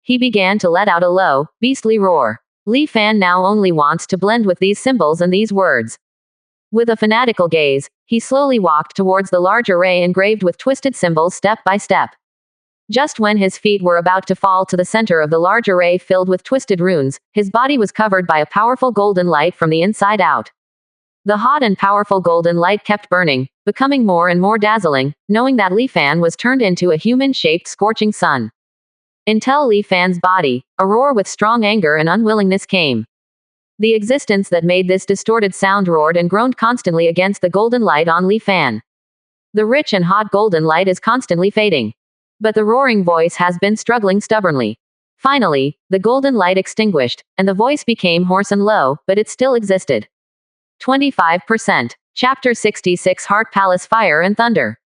He began to let out a low, beastly roar. Li Fan now only wants to blend with these symbols and these words. With a fanatical gaze, he slowly walked towards the large array engraved with twisted symbols step by step. Just when his feet were about to fall to the center of the large array filled with twisted runes, his body was covered by a powerful golden light from the inside out. The hot and powerful golden light kept burning, becoming more and more dazzling, knowing that Li Fan was turned into a human-shaped scorching sun. Until Li Fan's body, a roar with strong anger and unwillingness came. The existence that made this distorted sound roared and groaned constantly against the golden light on Li Fan. The rich and hot golden light is constantly fading. But the roaring voice has been struggling stubbornly. Finally, the golden light extinguished, and the voice became hoarse and low, but it still existed. 25%. Chapter 66 Heart Palace Fire and Thunder.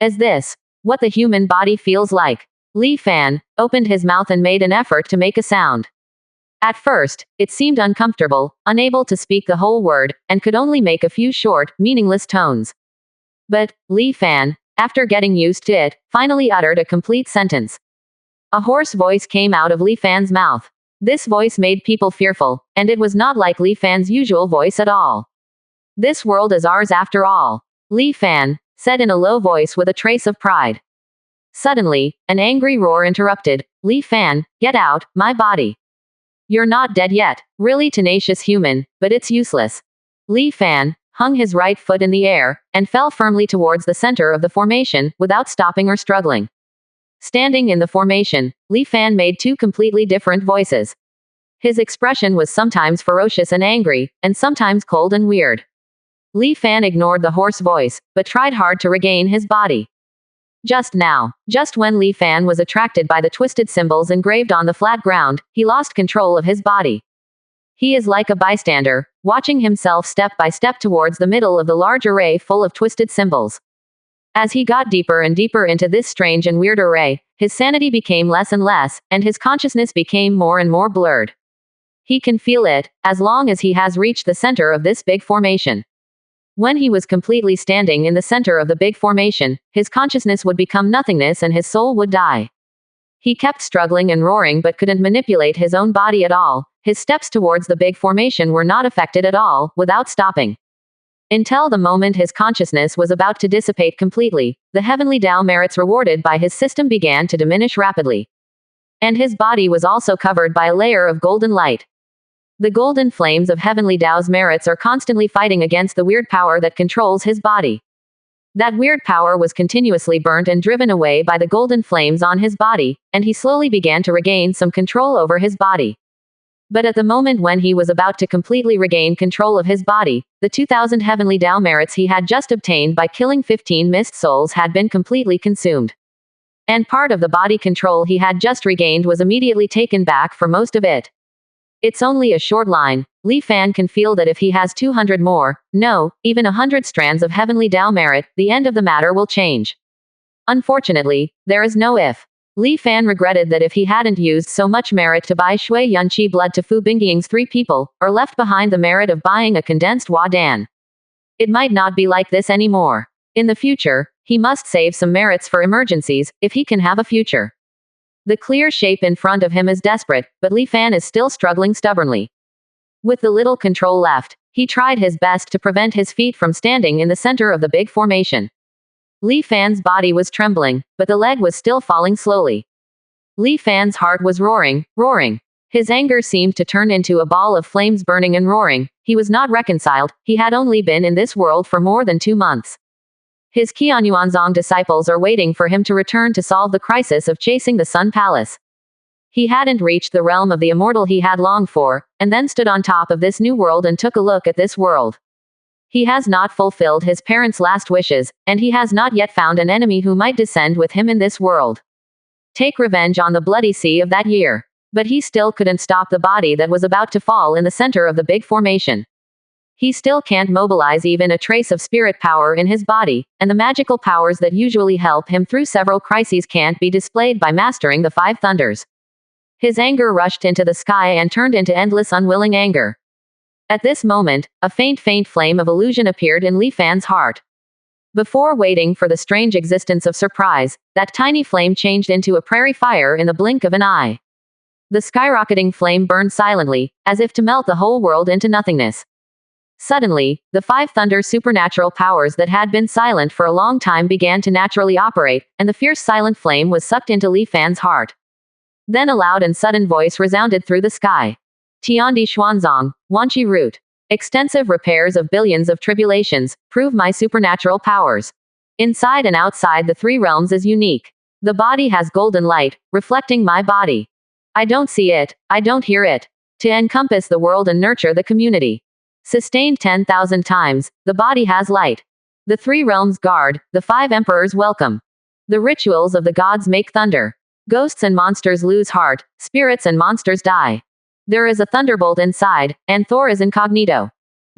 Is this what the human body feels like? Li Fan opened his mouth and made an effort to make a sound. At first, it seemed uncomfortable, unable to speak the whole word, and could only make a few short, meaningless tones. But Li Fan, after getting used to it, finally uttered a complete sentence. A hoarse voice came out of Li Fan's mouth. This voice made people fearful, and it was not like Li Fan's usual voice at all. This world is ours after all, Li Fan said in a low voice with a trace of pride. Suddenly, an angry roar interrupted. Li Fan, get out, my body. You're not dead yet, really tenacious human, but it's useless. Li Fan hung his right foot in the air, and fell firmly towards the center of the formation, without stopping or struggling. Standing in the formation, Li Fan made two completely different voices. His expression was sometimes ferocious and angry, and sometimes cold and weird. Li Fan ignored the hoarse voice, but tried hard to regain his body. Just when Li Fan was attracted by the twisted symbols engraved on the flat ground, he lost control of his body. He is like a bystander, watching himself step by step towards the middle of the large array full of twisted symbols. As he got deeper and deeper into this strange and weird array, his sanity became less and less, and his consciousness became more and more blurred. He can feel it, as long as he has reached the center of this big formation. When he was completely standing in the center of the big formation, his consciousness would become nothingness and his soul would die. He kept struggling and roaring but couldn't manipulate his own body at all. His steps towards the big formation were not affected at all, without stopping. Until the moment his consciousness was about to dissipate completely, the heavenly Tao merits rewarded by his system began to diminish rapidly. And his body was also covered by a layer of golden light. The golden flames of heavenly Tao's merits are constantly fighting against the weird power that controls his body. That weird power was continuously burnt and driven away by the golden flames on his body, and he slowly began to regain some control over his body. But at the moment when he was about to completely regain control of his body, the 2000 heavenly Tao merits he had just obtained by killing 15 mist souls had been completely consumed. And part of the body control he had just regained was immediately taken back for most of it. It's only a short line. Li Fan can feel that if he has 200 more, no, even 100 strands of heavenly Tao merit, the end of the matter will change. Unfortunately, there is no if. Li Fan regretted that if he hadn't used so much merit to buy Shui Yunqi blood to Fu Bingying's 3 people, or left behind the merit of buying a condensed Hua Dan. It might not be like this anymore. In the future, he must save some merits for emergencies, if he can have a future. The clear shape in front of him is desperate, but Li Fan is still struggling stubbornly. With the little control left, he tried his best to prevent his feet from standing in the center of the big formation. Li Fan's body was trembling, but the leg was still falling slowly. Li Fan's heart was roaring, roaring. His anger seemed to turn into a ball of flames burning and roaring. He was not reconciled, he had only been in this world for more than 2 months. His Qianyuanzong disciples are waiting for him to return to solve the crisis of chasing the Sun Palace. He hadn't reached the realm of the immortal he had longed for, and then stood on top of this new world and took a look at this world. He has not fulfilled his parents' last wishes, and he has not yet found an enemy who might descend with him in this world. Take revenge on the bloody sea of that year. But he still couldn't stop the body that was about to fall in the center of the big formation. He still can't mobilize even a trace of spirit power in his body, and the magical powers that usually help him through several crises can't be displayed by mastering the 5 thunders. His anger rushed into the sky and turned into endless unwilling anger. At this moment, a faint flame of illusion appeared in Li Fan's heart. Before waiting for the strange existence of surprise, that tiny flame changed into a prairie fire in the blink of an eye. The skyrocketing flame burned silently, as if to melt the whole world into nothingness. Suddenly, the 5 thunder supernatural powers that had been silent for a long time began to naturally operate, and the fierce silent flame was sucked into Li Fan's heart. Then a loud and sudden voice resounded through the sky. Tiandi Xuanzong, Wanqi root. Extensive repairs of billions of tribulations, prove my supernatural powers. Inside and outside the 3 realms is unique. The body has golden light, reflecting my body. I don't see it, I don't hear it. To encompass the world and nurture the community. Sustained 10,000 times, the body has light. The 3 realms guard, the 5 emperors welcome. The rituals of the gods make thunder. Ghosts and monsters lose heart, spirits and monsters die. There is a thunderbolt inside, and Thor is incognito.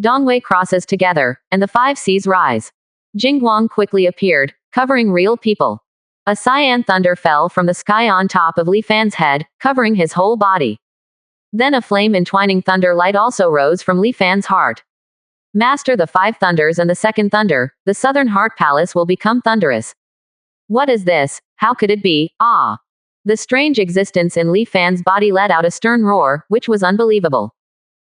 Dongwei crosses together, and the 5 seas rise. Jingguang quickly appeared, covering real people. A cyan thunder fell from the sky on top of Li Fan's head, covering his whole body. Then a flame-entwining thunder light also rose from Li Fan's heart. Master the 5 thunders and the 2nd thunder, the southern heart palace will become thunderous. What is this? How could it be? Ah! The strange existence in Li Fan's body let out a stern roar, which was unbelievable.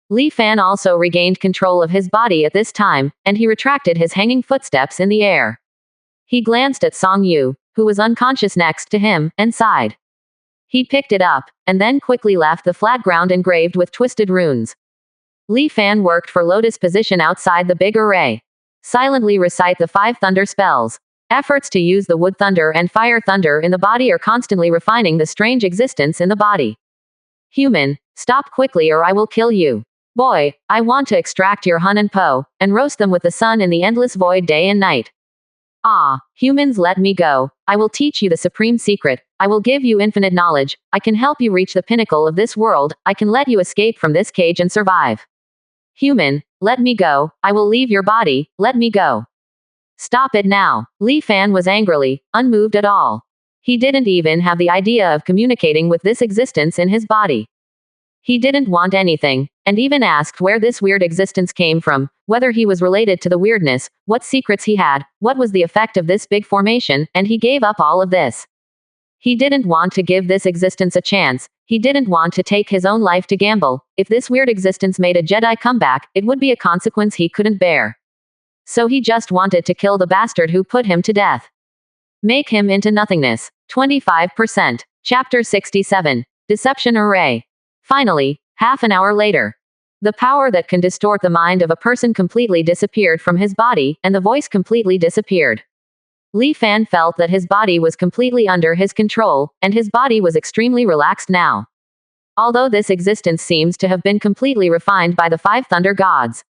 Li Fan also regained control of his body at this time, and he retracted his hanging footsteps in the air. He glanced at Song Yu, who was unconscious next to him, and sighed. He picked it up, and then quickly left the flat ground engraved with twisted runes. Li Fan worked for lotus position outside the big array. Silently recite the 5 thunder spells. Efforts to use the wood thunder and fire thunder in the body are constantly refining the strange existence in the body. Human, stop quickly or I will kill you. Boy, I want to extract your hun and po, and roast them with the sun in the endless void day and night. Ah, humans, let me go. I will teach you the supreme secret. I will give you infinite knowledge. I can help you reach the pinnacle of this world. I can let you escape from this cage and survive. Human, let me go. I will leave your body. Let me go. Stop it now. Li Fan was angrily, unmoved at all. He didn't even have the idea of communicating with this existence in his body. He didn't want anything, and even asked where this weird existence came from, whether he was related to the weirdness, what secrets he had, what was the effect of this big formation, and he gave up all of this. He didn't want to give this existence a chance. He didn't want to take his own life to gamble. If this weird existence made a Jedi comeback, it would be a consequence he couldn't bear. So he just wanted to kill the bastard who put him to death. Make him into nothingness. 25%. Chapter 67. Deception Array. Finally, half an hour later. The power that can distort the mind of a person completely disappeared from his body, and the voice completely disappeared. Li Fan felt that his body was completely under his control, and his body was extremely relaxed now. Although this existence seems to have been completely refined by the 5 thunder gods.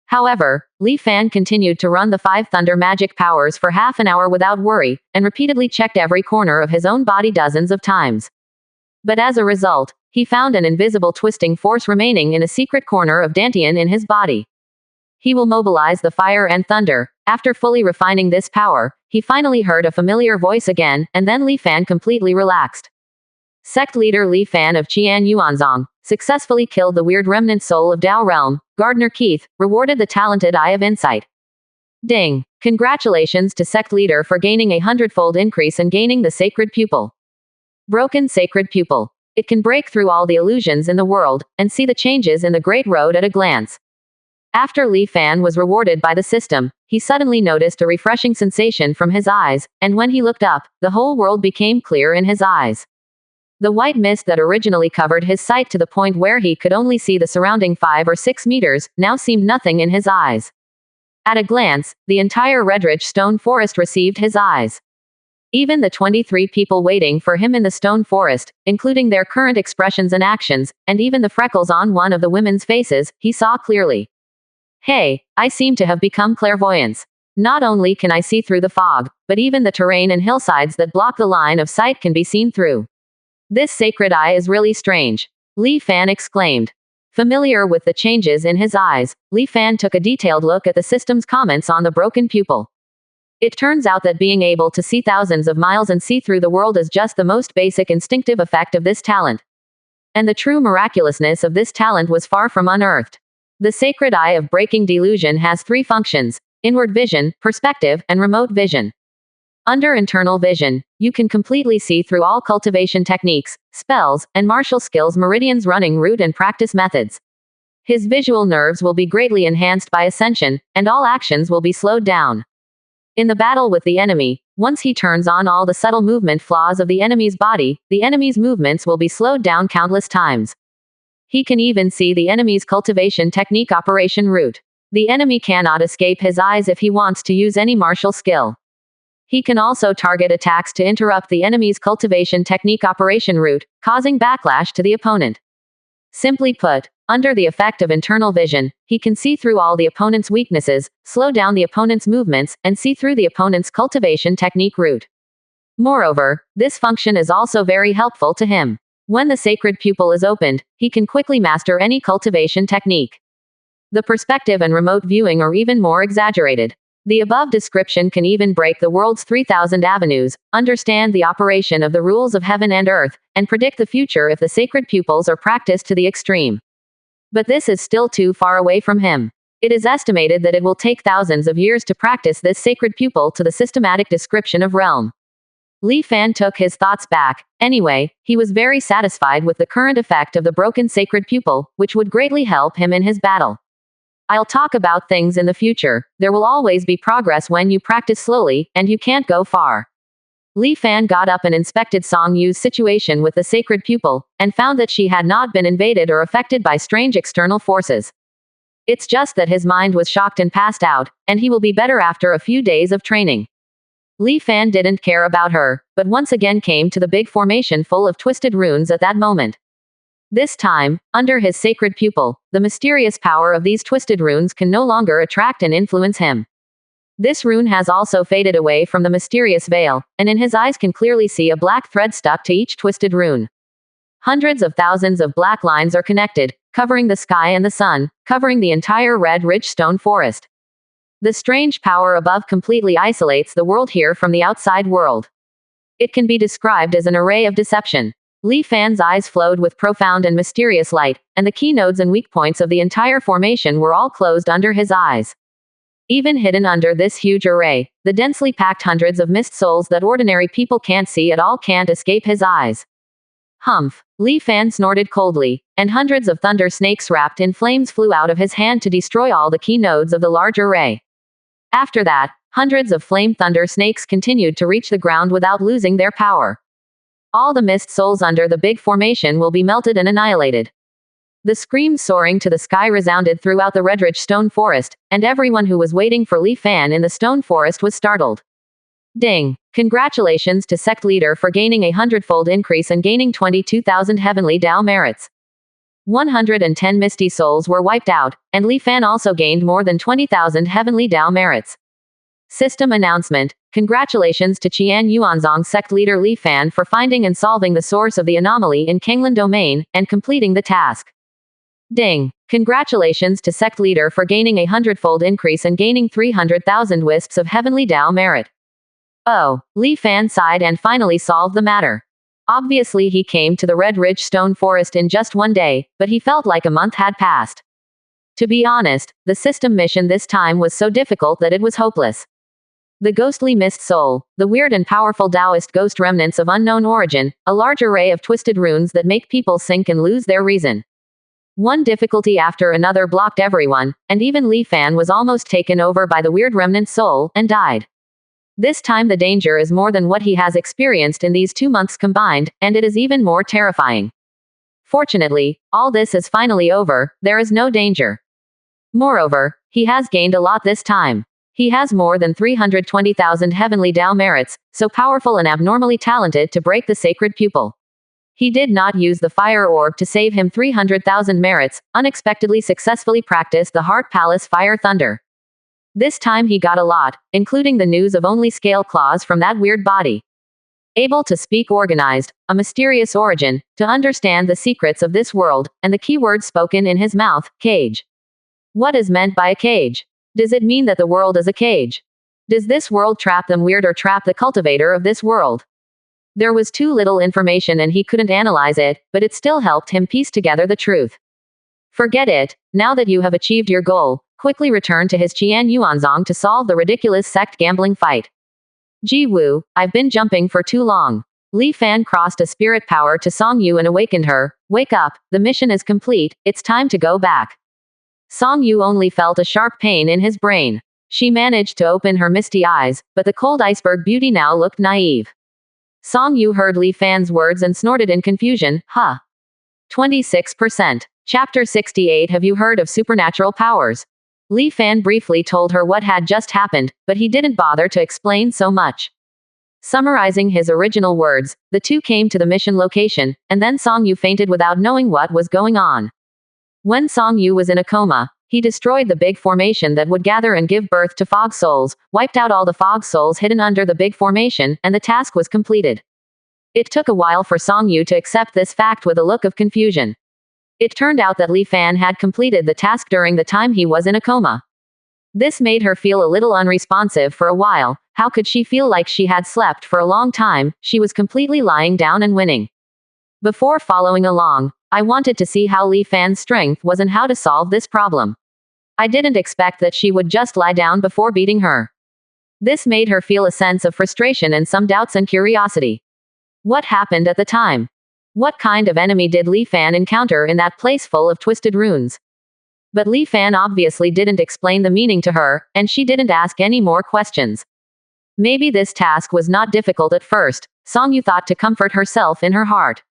However, Li Fan continued to run the 5 thunder magic powers for half an hour without worry, and repeatedly checked every corner of his own body dozens of times. But as a result, he found an invisible twisting force remaining in a secret corner of Dantian in his body. He will mobilize the fire and thunder. After fully refining this power, he finally heard a familiar voice again, and then Li Fan completely relaxed. Sect leader Li Fan of Qian Yuanzong successfully killed the weird remnant soul of Dao realm. Gardner Keith rewarded the talented Eye of Insight. Ding! Congratulations to Sect leader for gaining a 100-fold increase and gaining the Sacred Pupil. Broken Sacred Pupil. It can break through all the illusions in the world, and see the changes in the Great Road at a glance. After Li Fan was rewarded by the system, he suddenly noticed a refreshing sensation from his eyes, and when he looked up, the whole world became clear in his eyes. The white mist that originally covered his sight to the point where he could only see the surrounding 5 or 6 meters, now seemed nothing in his eyes. At a glance, the entire Redrich stone forest received his eyes. Even the 23 people waiting for him in the stone forest, including their current expressions and actions, and even the freckles on one of the women's faces, he saw clearly. Hey, I seem to have become clairvoyant. Not only can I see through the fog, but even the terrain and hillsides that block the line of sight can be seen through. This sacred eye is really strange. Li Fan exclaimed. Familiar with the changes in his eyes, Li Fan took a detailed look at the system's comments on the broken pupil. It turns out that being able to see thousands of miles and see through the world is just the most basic instinctive effect of this talent. And the true miraculousness of this talent was far from unearthed. The sacred eye of breaking delusion has 3 functions: inward vision, perspective, and remote vision. Under internal vision, you can completely see through all cultivation techniques, spells, and martial skills, meridians, running route, and practice methods. His visual nerves will be greatly enhanced by ascension, and all actions will be slowed down. In the battle with the enemy, once he turns on all the subtle movement flaws of the enemy's body, the enemy's movements will be slowed down countless times. He can even see the enemy's cultivation technique operation route. The enemy cannot escape his eyes if he wants to use any martial skill. He can also target attacks to interrupt the enemy's cultivation technique operation route, causing backlash to the opponent. Simply put, under the effect of internal vision, he can see through all the opponent's weaknesses, slow down the opponent's movements, and see through the opponent's cultivation technique route. Moreover, this function is also very helpful to him. When the sacred pupil is opened, he can quickly master any cultivation technique. The perspective and remote viewing are even more exaggerated. The above description can even break the world's 3,000 avenues, understand the operation of the rules of heaven and earth, and predict the future if the sacred pupils are practiced to the extreme. But this is still too far away from him. It is estimated that it will take thousands of years to practice this sacred pupil to the systematic description of realm. Li Fan took his thoughts back. Anyway, he was very satisfied with the current effect of the broken sacred pupil, which would greatly help him in his battle. I'll talk about things in the future. There will always be progress when you practice slowly, and you can't go far. Li Fan got up and inspected Song Yu's situation with the sacred pupil, and found that she had not been invaded or affected by strange external forces. It's just that his mind was shocked and passed out, and he will be better after a few days of training. Li Fan didn't care about her, but once again came to the big formation full of twisted runes at that moment. This time, under his sacred pupil, the mysterious power of these twisted runes can no longer attract and influence him. This rune has also faded away from the mysterious veil, and in his eyes can clearly see a black thread stuck to each twisted rune. Hundreds of thousands of black lines are connected, covering the sky and the sun, covering the entire red rich stone forest. The strange power above completely isolates the world here from the outside world. It can be described as an array of deception. Li Fan's eyes flowed with profound and mysterious light, and the key nodes and weak points of the entire formation were all closed under his eyes. Even hidden under this huge array, the densely packed hundreds of mist souls that ordinary people can't see at all can't escape his eyes. Humph! Li Fan snorted coldly, and hundreds of thunder snakes wrapped in flames flew out of his hand to destroy all the key nodes of the large array. After that, hundreds of flame thunder snakes continued to reach the ground without losing their power. All the mist souls under the big formation will be melted and annihilated. The screams soaring to the sky resounded throughout the Redrich stone forest, and everyone who was waiting for Li Fan in the stone forest was startled. Ding! Congratulations to Sect leader for gaining a 100-fold increase and gaining 22,000 heavenly Dao merits. 110 misty souls were wiped out, and Li Fan also gained more than 20,000 heavenly Dao merits. System announcement. Congratulations to Qian Yuanzong sect leader Li Fan for finding and solving the source of the anomaly in Kanglan domain, and completing the task. Ding. Congratulations to sect leader for gaining a hundredfold increase and gaining 300,000 wisps of heavenly Dao merit. Oh, Li Fan sighed and finally solved the matter. Obviously he came to the Red Ridge Stone Forest in just one day, but he felt like a month had passed. To be honest, the system mission this time was so difficult that it was hopeless. The ghostly mist soul, the weird and powerful Taoist ghost remnants of unknown origin, a large array of twisted runes that make people sink and lose their reason. One difficulty after another blocked everyone, and even Li Fan was almost taken over by the weird remnant soul, and died. This time the danger is more than what he has experienced in these 2 months combined, and it is even more terrifying. Fortunately, all this is finally over, there is no danger. Moreover, he has gained a lot this time. He has more than 320,000 heavenly Dao merits, so powerful and abnormally talented to break the sacred pupil. He did not use the fire orb to save him 300,000 merits, unexpectedly successfully practiced the Heart Palace Fire Thunder. This time he got a lot, including the news of only scale claws from that weird body. Able to speak organized, a mysterious origin, to understand the secrets of this world, and the key word spoken in his mouth, cage. What is meant by a cage? Does it mean that the world is a cage? Does this world trap them weird or trap the cultivator of this world? There was too little information and he couldn't analyze it, but it still helped him piece together the truth. Forget it, now that you have achieved your goal, quickly return to his Qian Yuanzong to solve the ridiculous sect gambling fight. Ji Wu, I've been jumping for too long. Li Fan crossed a spirit power to Song Yu and awakened her. Wake up, the mission is complete, it's time to go back. Song Yu only felt a sharp pain in his brain. She managed to open her misty eyes, but the cold iceberg beauty now looked naive. Song Yu heard Li Fan's words and snorted in confusion, huh? 26%. Chapter 68. Have you heard of supernatural powers? Li Fan briefly told her what had just happened, but he didn't bother to explain so much. Summarizing his original words, the two came to the mission location, and then Song Yu fainted without knowing what was going on. When Song Yu was in a coma, he destroyed the big formation that would gather and give birth to fog souls, wiped out all the fog souls hidden under the big formation, and the task was completed. It took a while for Song Yu to accept this fact with a look of confusion. It turned out that Li Fan had completed the task during the time he was in a coma. This made her feel a little unresponsive for a while. How could she feel like she had slept for a long time? She was completely lying down and winning. Before following along, I wanted to see how Li Fan's strength was and how to solve this problem. I didn't expect that she would just lie down before beating her. This made her feel a sense of frustration and some doubts and curiosity. What happened at the time? What kind of enemy did Li Fan encounter in that place full of twisted runes? But Li Fan obviously didn't explain the meaning to her, and she didn't ask any more questions. Maybe this task was not difficult at first, Song Yu thought to comfort herself in her heart.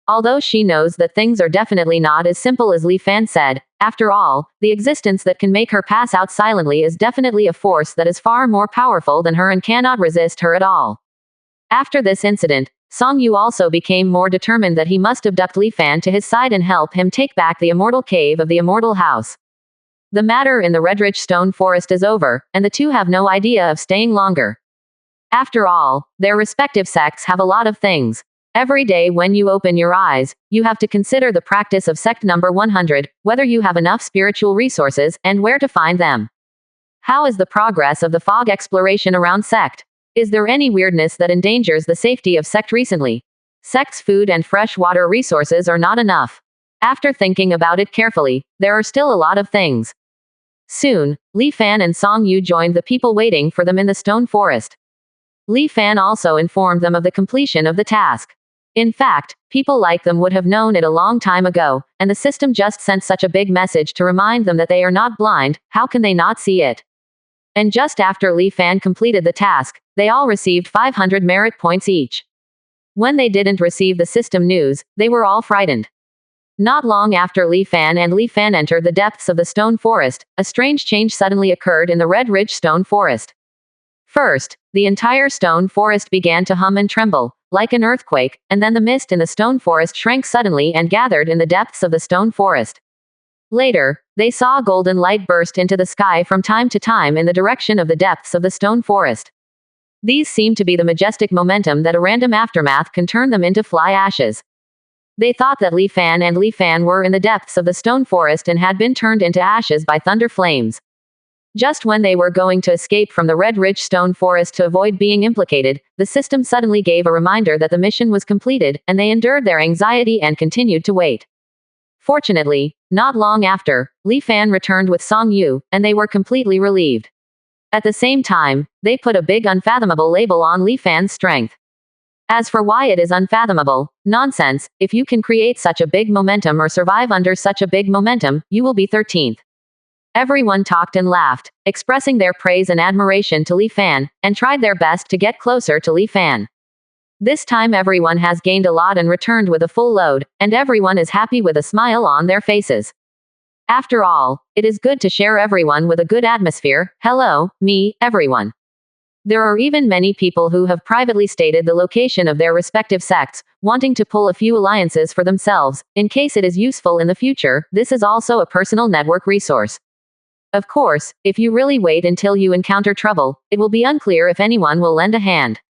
Although she knows that things are definitely not as simple as Li Fan said, after all, the existence that can make her pass out silently is definitely a force that is far more powerful than her and cannot resist her at all. After this incident, Song Yu also became more determined that he must abduct Li Fan to his side and help him take back the immortal cave of the immortal house. The matter in the Redridge Stone Forest is over, and the two have no idea of staying longer. After all, their respective sects have a lot of things. Every day when you open your eyes, you have to consider the practice of sect number 100, whether you have enough spiritual resources, and where to find them. How is the progress of the fog exploration around sect? Is there any weirdness that endangers the safety of sect recently? Sect's food and fresh water resources are not enough. After thinking about it carefully, there are still a lot of things. Soon, Li Fan and Song Yu joined the people waiting for them in the stone forest. Li Fan also informed them of the completion of the task. In fact, people like them would have known it a long time ago, and the system just sent such a big message to remind them that they are not blind. How can they not see it? And just after Li Fan completed the task, they all received 500 merit points each. When they didn't receive the system news, they were all frightened. Not long after Li Fan entered the depths of the stone forest, a strange change suddenly occurred in the Red Ridge Stone Forest. First, the entire stone forest began to hum and tremble, like an earthquake, and then the mist in the stone forest shrank suddenly and gathered in the depths of the stone forest. Later, they saw golden light burst into the sky from time to time in the direction of the depths of the stone forest. These seem to be the majestic momentum that a random aftermath can turn them into fly ashes. They thought that Li Fan and Li Fan were in the depths of the stone forest and had been turned into ashes by thunder flames. Just when they were going to escape from the Red Ridge Stone Forest to avoid being implicated, the system suddenly gave a reminder that the mission was completed, and they endured their anxiety and continued to wait. Fortunately, not long after, Li Fan returned with Song Yu, and they were completely relieved. At the same time, they put a big unfathomable label on Li Fan's strength. As for why it is unfathomable, nonsense, if you can create such a big momentum or survive under such a big momentum, you will be 13th. Everyone talked and laughed, expressing their praise and admiration to Li Fan, and tried their best to get closer to Li Fan. This time everyone has gained a lot and returned with a full load, and everyone is happy with a smile on their faces. After all, it is good to share everyone with a good atmosphere. Hello, me, everyone. There are even many people who have privately stated the location of their respective sects, wanting to pull a few alliances for themselves, in case it is useful in the future. This is also a personal network resource. Of course, if you really wait until you encounter trouble, it will be unclear if anyone will lend a hand.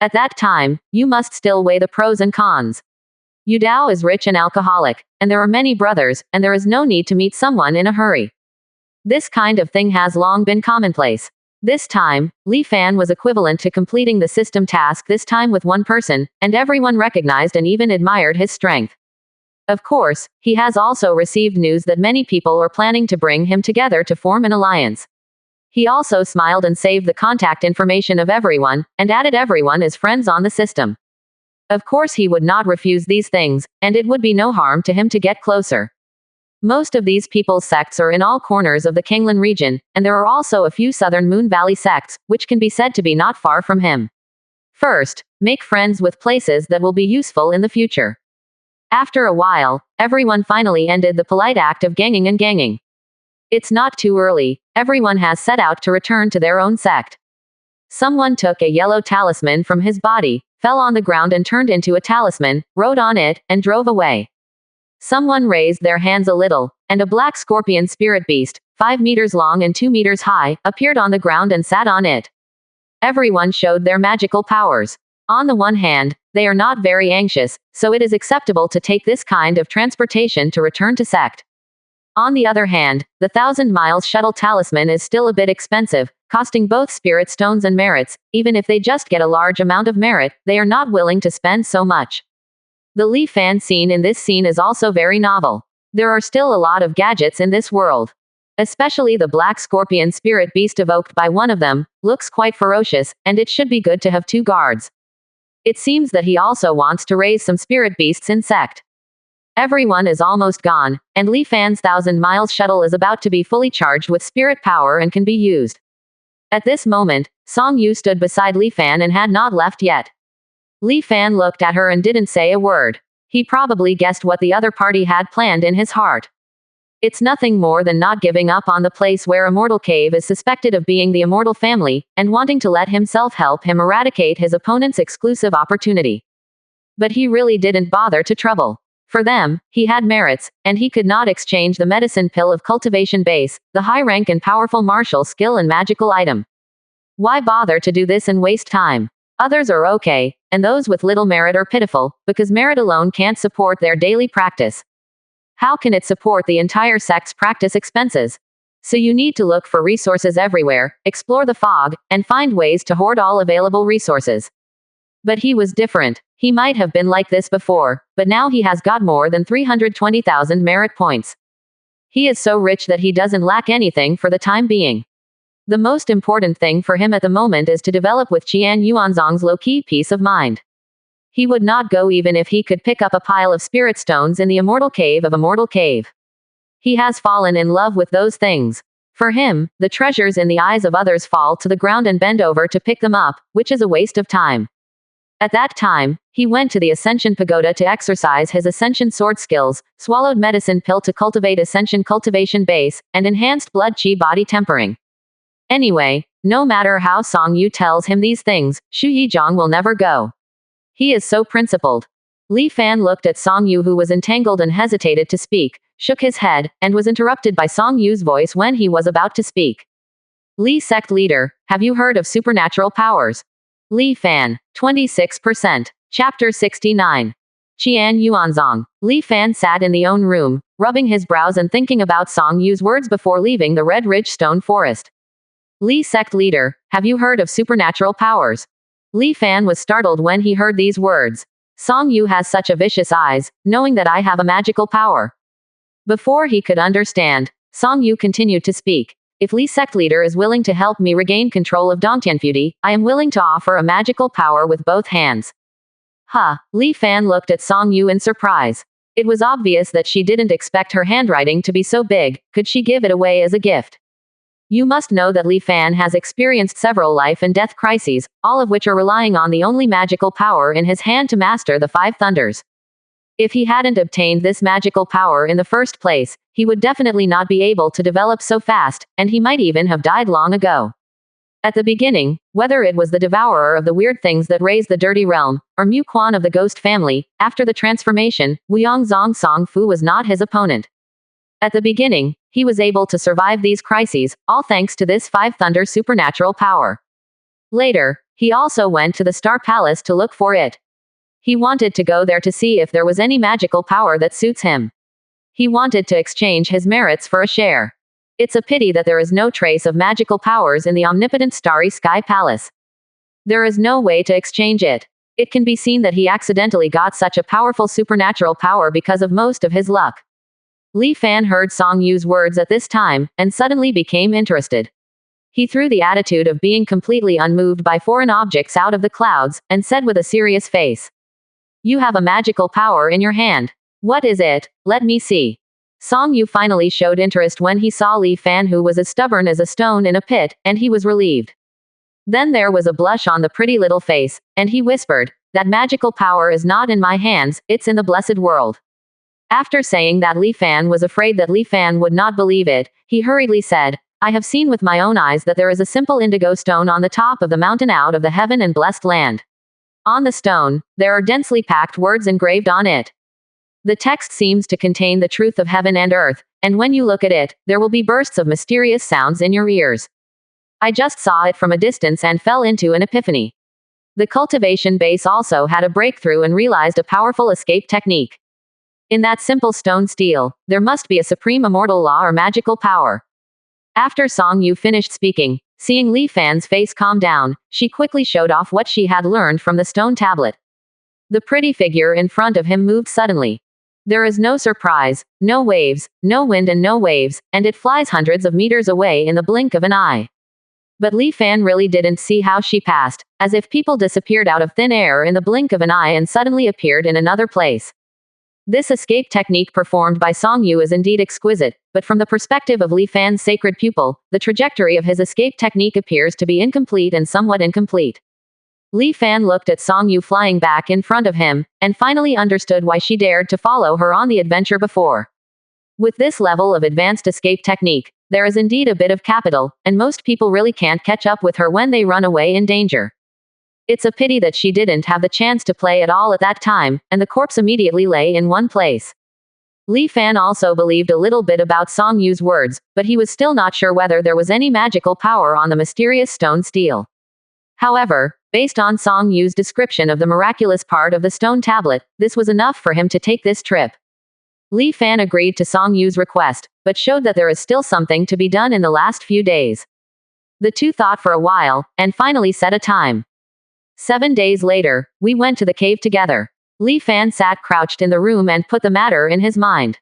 At that time, you must still weigh the pros and cons. Yu Dao is rich and alcoholic, and there are many brothers, and there is no need to meet someone in a hurry. This kind of thing has long been commonplace. This time, Li Fan was equivalent to completing the system task, this time with one person, and everyone recognized and even admired his strength. Of course, he has also received news that many people are planning to bring him together to form an alliance. He also smiled and saved the contact information of everyone, and added everyone as friends on the system. Of course he would not refuse these things, and it would be no harm to him to get closer. Most of these people's sects are in all corners of the Kanglan region, and there are also a few southern Moon Valley sects, which can be said to be not far from him. First, make friends with places that will be useful in the future. After a while, everyone finally ended the polite act of ganging and ganging. It's not too early, everyone has set out to return to their own sect. Someone took a yellow talisman from his body, fell on the ground and turned into a talisman, rode on it, and drove away. Someone raised their hands a little, and a black scorpion spirit beast, 5 meters long and 2 meters high, appeared on the ground and sat on it. Everyone showed their magical powers. On the one hand, they are not very anxious, so it is acceptable to take this kind of transportation to return to sect. On the other hand, the 1,000 miles shuttle talisman is still a bit expensive, costing both spirit stones and merits. Even if they just get a large amount of merit, they are not willing to spend so much. The Li Fan scene in this scene is also very novel. There are still a lot of gadgets in this world. Especially the black scorpion spirit beast evoked by one of them, looks quite ferocious, and it should be good to have 2 guards. It seems that he also wants to raise some spirit beasts in sect. Everyone is almost gone, and Li Fan's 1,000 miles shuttle is about to be fully charged with spirit power and can be used. At this moment, Song Yu stood beside Li Fan and had not left yet. Li Fan looked at her and didn't say a word. He probably guessed what the other party had planned in his heart. It's nothing more than not giving up on the place where Immortal Cave is suspected of being the Immortal family, and wanting to let himself help him eradicate his opponent's exclusive opportunity. But he really didn't bother to trouble. For them, he had merits, and he could not exchange the medicine pill of cultivation base, the high rank and powerful martial skill and magical item. Why bother to do this and waste time? Others are okay, and those with little merit are pitiful, because merit alone can't support their daily practice. How can it support the entire sect's practice expenses? So you need to look for resources everywhere, explore the fog, and find ways to hoard all available resources. But he was different. He might have been like this before, but now he has got more than 320,000 merit points. He is so rich that he doesn't lack anything for the time being. The most important thing for him at the moment is to develop with Qian Yuanzong's low-key peace of mind. He would not go even if he could pick up a pile of spirit stones in the Immortal Cave of Immortal Cave. He has fallen in love with those things. For him, the treasures in the eyes of others fall to the ground and bend over to pick them up, which is a waste of time. At that time, he went to the Ascension Pagoda to exercise his Ascension sword skills, swallowed medicine pill to cultivate Ascension cultivation base, and enhanced blood chi body tempering. Anyway, no matter how Song Yu tells him these things, Shu Yizhong will never go. He is so principled. Li Fan looked at Song Yu, who was entangled and hesitated to speak, shook his head, and was interrupted by Song Yu's voice when he was about to speak. Li Sect leader, have you heard of supernatural powers? Li Fan, 26%. Chapter 69. Qian Yuanzong. Li Fan sat in the own room, rubbing his brows and thinking about Song Yu's words before leaving the Red Ridge Stone Forest. Li Sect leader, have you heard of supernatural powers? Li Fan was startled when he heard these words. Song Yu has such a vicious eyes, knowing that I have a magical power. Before he could understand, Song Yu continued to speak. If Li Sect leader is willing to help me regain control of Dongtianfudi, I am willing to offer a magical power with both hands. Li Fan looked at Song Yu in surprise. It was obvious that she didn't expect her handwriting to be so big. Could she give it away as a gift? You must know that Li Fan has experienced several life and death crises, all of which are relying on the only magical power in his hand to master the Five Thunders. If he hadn't obtained this magical power in the first place, he would definitely not be able to develop so fast, and he might even have died long ago. At the beginning, whether it was the devourer of the weird things that raised the dirty realm, or Mu Quan of the ghost family, after the transformation, Wuyong Zong Song Fu was not his opponent. At the beginning, he was able to survive these crises, all thanks to this Five Thunder supernatural power. Later, he also went to the Star Palace to look for it. He wanted to go there to see if there was any magical power that suits him. He wanted to exchange his merits for a share. It's a pity that there is no trace of magical powers in the omnipotent Starry Sky Palace. There is no way to exchange it. It can be seen that he accidentally got such a powerful supernatural power because of most of his luck. Li Fan heard Song Yu's words at this time, and suddenly became interested. He threw the attitude of being completely unmoved by foreign objects out of the clouds, and said with a serious face. You have a magical power in your hand. What is it? Let me see. Song Yu finally showed interest when he saw Li Fan, who was as stubborn as a stone in a pit, and he was relieved. Then there was a blush on the pretty little face, and he whispered, that magical power is not in my hands, it's in the blessed world. After saying that, Li Fan was afraid that Li Fan would not believe it. He hurriedly said, I have seen with my own eyes that there is a simple indigo stone on the top of the mountain out of the heaven and blessed land. On the stone, there are densely packed words engraved on it. The text seems to contain the truth of heaven and earth, and when you look at it, there will be bursts of mysterious sounds in your ears. I just saw it from a distance and fell into an epiphany. The cultivation base also had a breakthrough and realized a powerful escape technique. In that simple stone steel, there must be a supreme immortal law or magical power. After Song Yu finished speaking, seeing Li Fan's face calm down, she quickly showed off what she had learned from the stone tablet. The pretty figure in front of him moved suddenly. There is no surprise, no waves, no wind and no waves, and it flies hundreds of meters away in the blink of an eye. But Li Fan really didn't see how she passed, as if people disappeared out of thin air in the blink of an eye and suddenly appeared in another place. This escape technique performed by Song Yu is indeed exquisite, but from the perspective of Li Fan's sacred pupil, the trajectory of his escape technique appears to be incomplete and somewhat incomplete. Li Fan looked at Song Yu flying back in front of him, and finally understood why she dared to follow her on the adventure before. With this level of advanced escape technique, there is indeed a bit of capital, and most people really can't catch up with her when they run away in danger. It's a pity that she didn't have the chance to play at all at that time, and the corpse immediately lay in one place. Li Fan also believed a little bit about Song Yu's words, but he was still not sure whether there was any magical power on the mysterious stone steel. However, based on Song Yu's description of the miraculous part of the stone tablet, this was enough for him to take this trip. Li Fan agreed to Song Yu's request, but showed that there is still something to be done in the last few days. The two thought for a while, and finally set a time. 7 days later, we went to the cave together. Li Fan sat crouched in the room and put the matter in his mind.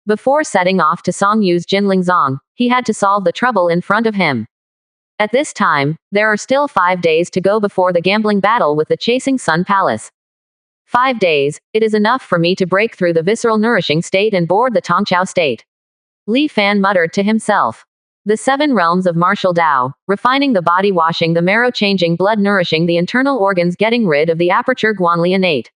Before setting off to Song Yu's Jinlingzong, he had to solve the trouble in front of him. At this time, there are still 5 days to go before the gambling battle with the Chasing Sun Palace. 5 days, it is enough for me to break through the visceral nourishing state and board the Tongqiao state. Li Fan muttered to himself. The 7 realms of martial Tao, refining the body, washing the marrow, changing blood, nourishing the internal organs, getting rid of the aperture Guanli innate.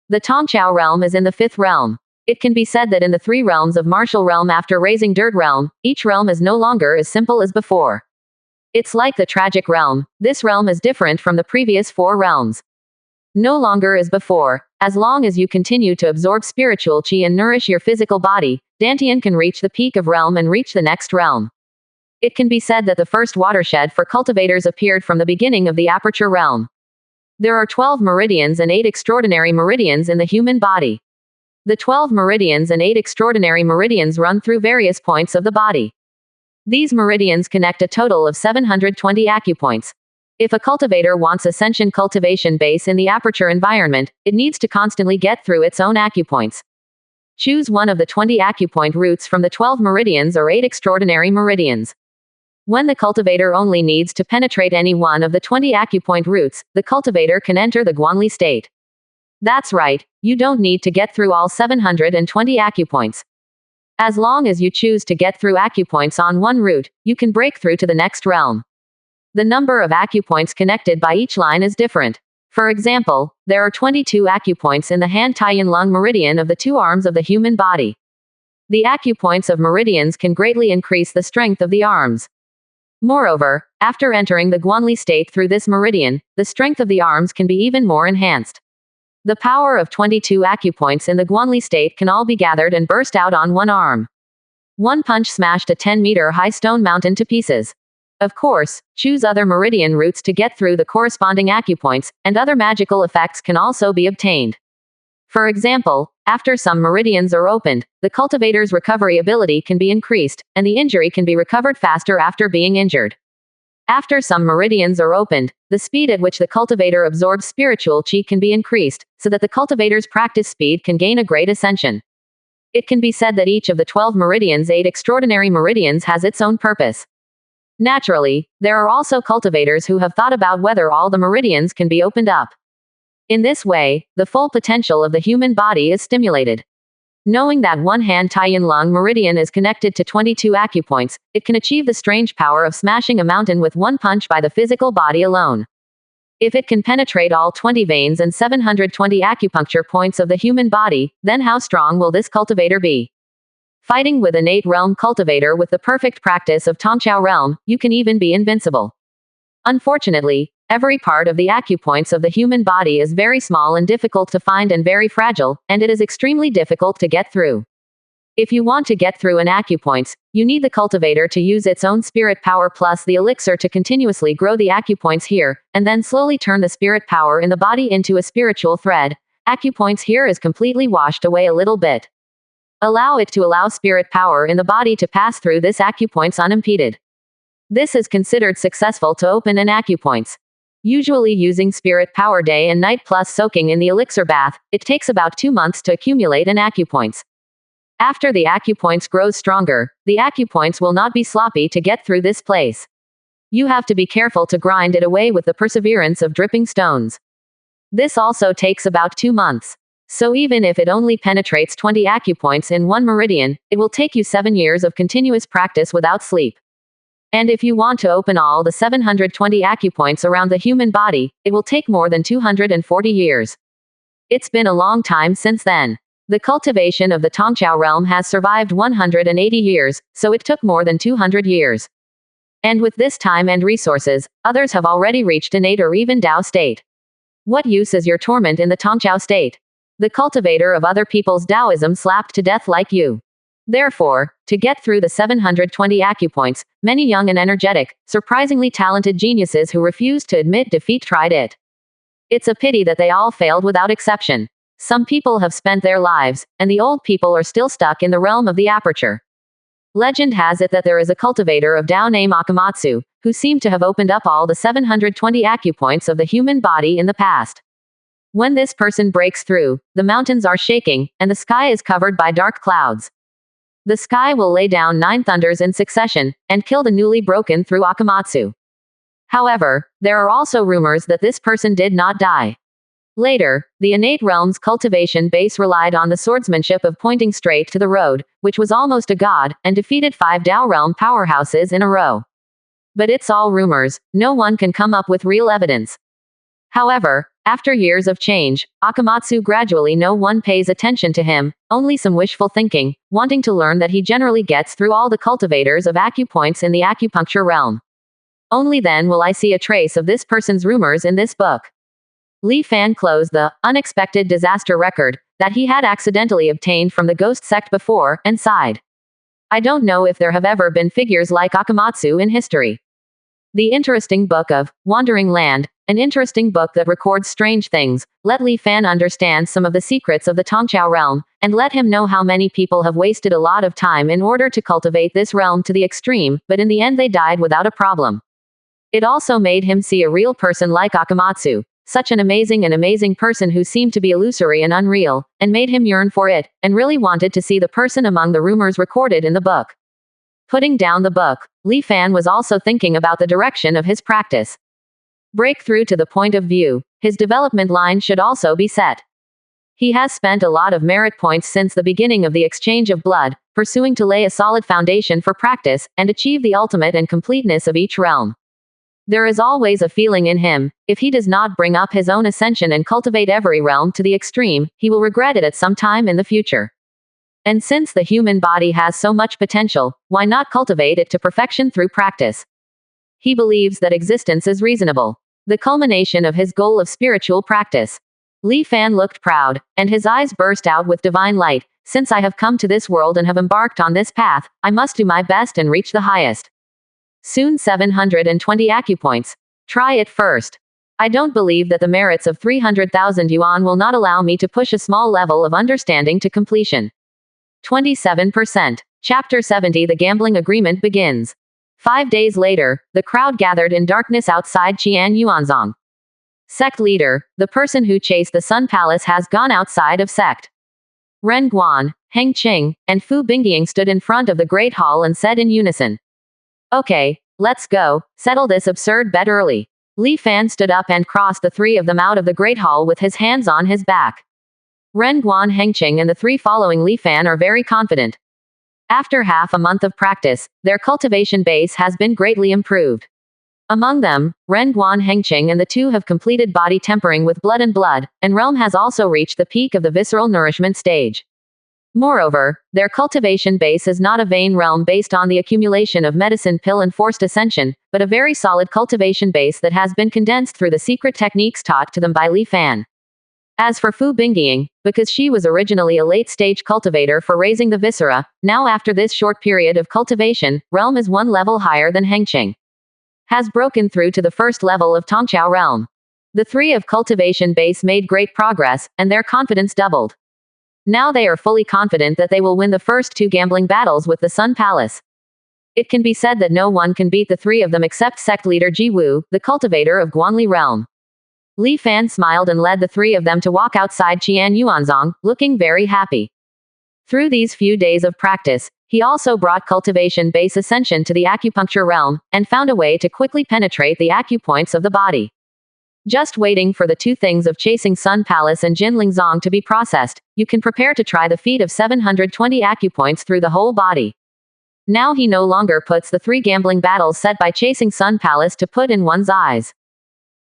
The Tongqiao realm is in the 5th realm. It can be said that in the 3 realms of martial realm after raising dirt realm, each realm is no longer as simple as before. It's like the tragic realm. This realm is different from the previous 4 realms. No longer as before. As long as you continue to absorb spiritual chi and nourish your physical body, Dantian can reach the peak of realm and reach the next realm. It can be said that the first watershed for cultivators appeared from the beginning of the aperture realm. There are 12 meridians and 8 extraordinary meridians in the human body. The 12 meridians and 8 extraordinary meridians run through various points of the body. These meridians connect a total of 720 acupoints. If a cultivator wants ascension cultivation base in the aperture environment, it needs to constantly get through its own acupoints. Choose one of the 20 acupoint routes from the 12 meridians or 8 extraordinary meridians. When the cultivator only needs to penetrate any one of the 20 acupoint routes, the cultivator can enter the Guanli state. That's right, you don't need to get through all 720 acupoints. As long as you choose to get through acupoints on one route, you can break through to the next realm. The number of acupoints connected by each line is different. For example, there are 22 acupoints in the hand Taiyan lung meridian of the two arms of the human body. The acupoints of meridians can greatly increase the strength of the arms. Moreover, after entering the Guanli state through this meridian, the strength of the arms can be even more enhanced. The power of 22 acupoints in the Guanli state can all be gathered and burst out on one arm. One punch smashed a 10-meter-high stone mountain to pieces. Of course, choose other meridian routes to get through the corresponding acupoints, and other magical effects can also be obtained. For example, after some meridians are opened, the cultivator's recovery ability can be increased, and the injury can be recovered faster after being injured. After some meridians are opened, the speed at which the cultivator absorbs spiritual chi can be increased, so that the cultivator's practice speed can gain a great ascension. It can be said that each of the 12 meridians, 8 extraordinary meridians, has its own purpose. Naturally, there are also cultivators who have thought about whether all the meridians can be opened up. In this way, the full potential of the human body is stimulated. Knowing that one hand Taiyan lung meridian is connected to 22 acupoints, it can achieve the strange power of smashing a mountain with one punch by the physical body alone. If it can penetrate all 20 veins and 720 acupuncture points of the human body, then how strong will this cultivator be? Fighting with an 8-realm cultivator with the perfect practice of Tongqiao realm, you can even be invincible. Unfortunately, every part of the acupoints of the human body is very small and difficult to find and very fragile, and it is extremely difficult to get through. If you want to get through an acupoints, you need the cultivator to use its own spirit power plus the elixir to continuously grow the acupoints here, and then slowly turn the spirit power in the body into a spiritual thread. Acupoints here is completely washed away a little bit. Allow it to allow spirit power in the body to pass through this acupoints unimpeded. This is considered successful to open an acupoints. Usually using spirit power day and night plus soaking in the elixir bath, it takes about 2 months to accumulate an acupoints. After the acupoints grows stronger, the acupoints will not be sloppy to get through this place. You have to be careful to grind it away with the perseverance of dripping stones. This also takes about 2 months. So even if it only penetrates 20 acupoints in one meridian, it will take you 7 years of continuous practice without sleep. And if you want to open all the 720 acupoints around the human body, it will take more than 240 years. It's been a long time since then. The cultivation of the Tongqiao realm has survived 180 years, so it took more than 200 years. And with this time and resources, others have already reached innate or even Dao state. What use is your torment in the Tongqiao state? The cultivator of other people's Taoism slapped to death like you. Therefore, to get through the 720 acupoints, many young and energetic, surprisingly talented geniuses who refused to admit defeat tried it. It's a pity that they all failed without exception. Some people have spent their lives, and the old people are still stuck in the realm of the aperture. Legend has it that there is a cultivator of Tao named Akamatsu, who seemed to have opened up all the 720 acupoints of the human body in the past. When this person breaks through, the mountains are shaking, and the sky is covered by dark clouds. The sky will lay down 9 thunders in succession, and kill the newly broken through Akamatsu. However, there are also rumors that this person did not die. Later, the innate realm's cultivation base relied on the swordsmanship of pointing straight to the road, which was almost a god, and defeated 5 Dao realm powerhouses in a row. But it's all rumors, no one can come up with real evidence. However, after years of change, Akamatsu gradually no one pays attention to him, only some wishful thinking, wanting to learn that he generally gets through all the cultivators of acupoints in the acupuncture realm. Only then will I see a trace of this person's rumors in this book. Li Fan closed the unexpected disaster record that he had accidentally obtained from the ghost sect before, and sighed. I don't know if there have ever been figures like Akamatsu in history. The interesting book of Wandering Land, an interesting book that records strange things, let Li Fan understand some of the secrets of the Tongqiao realm, and let him know how many people have wasted a lot of time in order to cultivate this realm to the extreme, but in the end they died without a problem. It also made him see a real person like Akamatsu, such an amazing person who seemed to be illusory and unreal, and made him yearn for it, and really wanted to see the person among the rumors recorded in the book. Putting down the book, Li Fan was also thinking about the direction of his practice. Breakthrough to the point of view, his development line should also be set. He has spent a lot of merit points since the beginning of the exchange of blood, pursuing to lay a solid foundation for practice, and achieve the ultimate and completeness of each realm. There is always a feeling in him, if he does not bring up his own ascension and cultivate every realm to the extreme, he will regret it at some time in the future. And since the human body has so much potential, why not cultivate it to perfection through practice? He believes that existence is reasonable. The culmination of his goal of spiritual practice. Li Fan looked proud, and his eyes burst out with divine light. Since I have come to this world and have embarked on this path, I must do my best and reach the highest. Soon 720 acupoints. Try it first. I don't believe that the merits of 300,000 yuan will not allow me to push a small level of understanding to completion. 27%. Chapter 70. The gambling agreement begins. 5 days later, the crowd gathered in darkness outside Qian Yuanzong. Sect leader, the person who chased the Sun Palace, has gone outside of Sect. Ren Guan, Heng Qing, and Fu Bingying stood in front of the Great Hall and said in unison, "Okay, let's go, settle this absurd bet early." Li Fan stood up and crossed the three of them out of the Great Hall with his hands on his back. Ren Guan, Hengqing and the three following Li Fan are very confident. After half a month of practice, their cultivation base has been greatly improved. Among them, Ren Guan, Hengqing and the two have completed body tempering with blood, and realm has also reached the peak of the visceral nourishment stage. Moreover, their cultivation base is not a vain realm based on the accumulation of medicine pill and forced ascension, but a very solid cultivation base that has been condensed through the secret techniques taught to them by Li Fan. As for Fu Bingying, because she was originally a late-stage cultivator for raising the viscera, now after this short period of cultivation, realm is one level higher than Hengqing. Has broken through to the first level of Tongqiao realm. The three of cultivation base made great progress, and their confidence doubled. Now they are fully confident that they will win the first two gambling battles with the Sun Palace. It can be said that no one can beat the three of them except sect leader Ji Wu, the cultivator of Guanli realm. Li Fan smiled and led the three of them to walk outside Qian Yuanzong, looking very happy. Through these few days of practice, he also brought cultivation base ascension to the acupuncture realm, and found a way to quickly penetrate the acupoints of the body. Just waiting for the two things of chasing Sun Palace and Jin Lingzong to be processed, you can prepare to try the feat of 720 acupoints through the whole body. Now he no longer puts the three gambling battles set by chasing Sun Palace to put in one's eyes.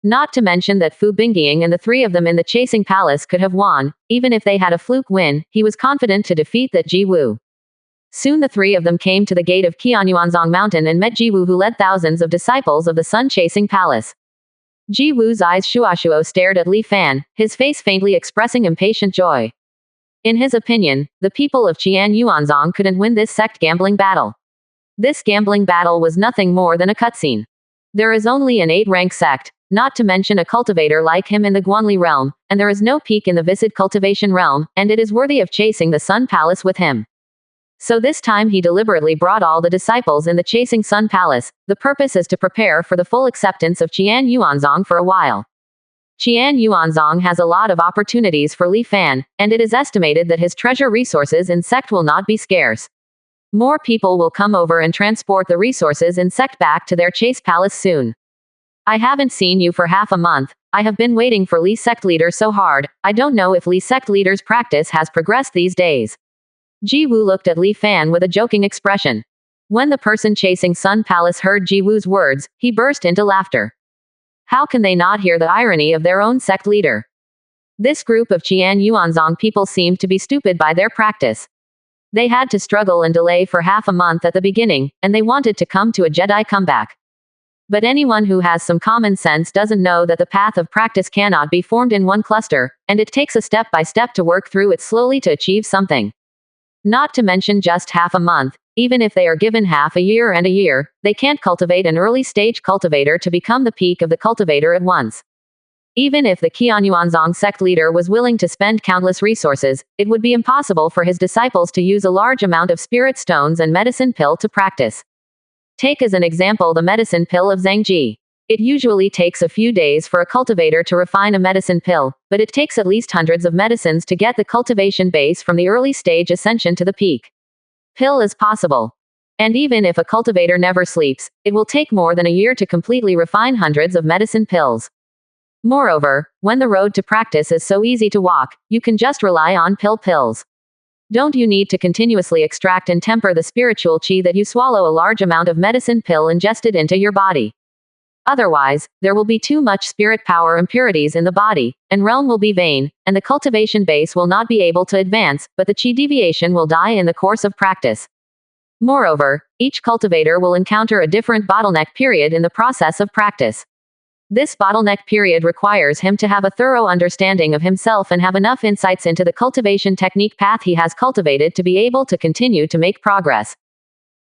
Not to mention that Fu Bingying and the three of them in the chasing palace could have won, even if they had a fluke win. He was confident to defeat that Ji Wu. Soon the three of them came to the gate of Qianyuanzong Mountain and met Ji Wu, who led thousands of disciples of the sun chasing palace. Ji Wu's eyes shuoshuo stared at Li Fan, his face faintly expressing impatient joy. In his opinion, the people of Qian Yuanzong couldn't win this sect gambling battle. This gambling battle was nothing more than a cutscene. There is only an 8-rank sect, not to mention a cultivator like him in the Guanli realm, and there is no peak in the Visid cultivation realm, and it is worthy of chasing the Sun Palace with him. So this time he deliberately brought all the disciples in the chasing Sun Palace. The purpose is to prepare for the full acceptance of Qian Yuanzong for a while. Qian Yuanzong has a lot of opportunities for Li Fan, and it is estimated that his treasure resources in Sect will not be scarce. More people will come over and transport the resources in Sect back to their chase palace soon. I haven't seen you for half a month. I have been waiting for Li Sect leader so hard. I don't know if Li Sect leader's practice has progressed these days. Ji Wu looked at Li Fan with a joking expression. When the person chasing Sun Palace heard Ji Wu's words, he burst into laughter. How can they not hear the irony of their own sect leader? This group of Qian Yuanzong people seemed to be stupid by their practice. They had to struggle and delay for half a month at the beginning, and they wanted to come to a Jedi comeback. But anyone who has some common sense doesn't know that the path of practice cannot be formed in one cluster, and it takes a step by step to work through it slowly to achieve something. Not to mention just half a month, even if they are given half a year and a year, they can't cultivate an early stage cultivator to become the peak of the cultivator at once. Even if the Qianyuanzong sect leader was willing to spend countless resources, it would be impossible for his disciples to use a large amount of spirit stones and medicine pill to practice. Take as an example the medicine pill of Zhangji. It usually takes a few days for a cultivator to refine a medicine pill, but it takes at least hundreds of medicines to get the cultivation base from the early stage ascension to the peak. Pill is possible. And even if a cultivator never sleeps, it will take more than a year to completely refine hundreds of medicine pills. Moreover, when the road to practice is so easy to walk, you can just rely on pills. Don't you need to continuously extract and temper the spiritual qi that you swallow a large amount of medicine pill ingested into your body? Otherwise, there will be too much spirit power impurities in the body, and realm will be vain, and the cultivation base will not be able to advance, but the qi deviation will die in the course of practice. Moreover, each cultivator will encounter a different bottleneck period in the process of practice. This bottleneck period requires him to have a thorough understanding of himself and have enough insights into the cultivation technique path he has cultivated to be able to continue to make progress.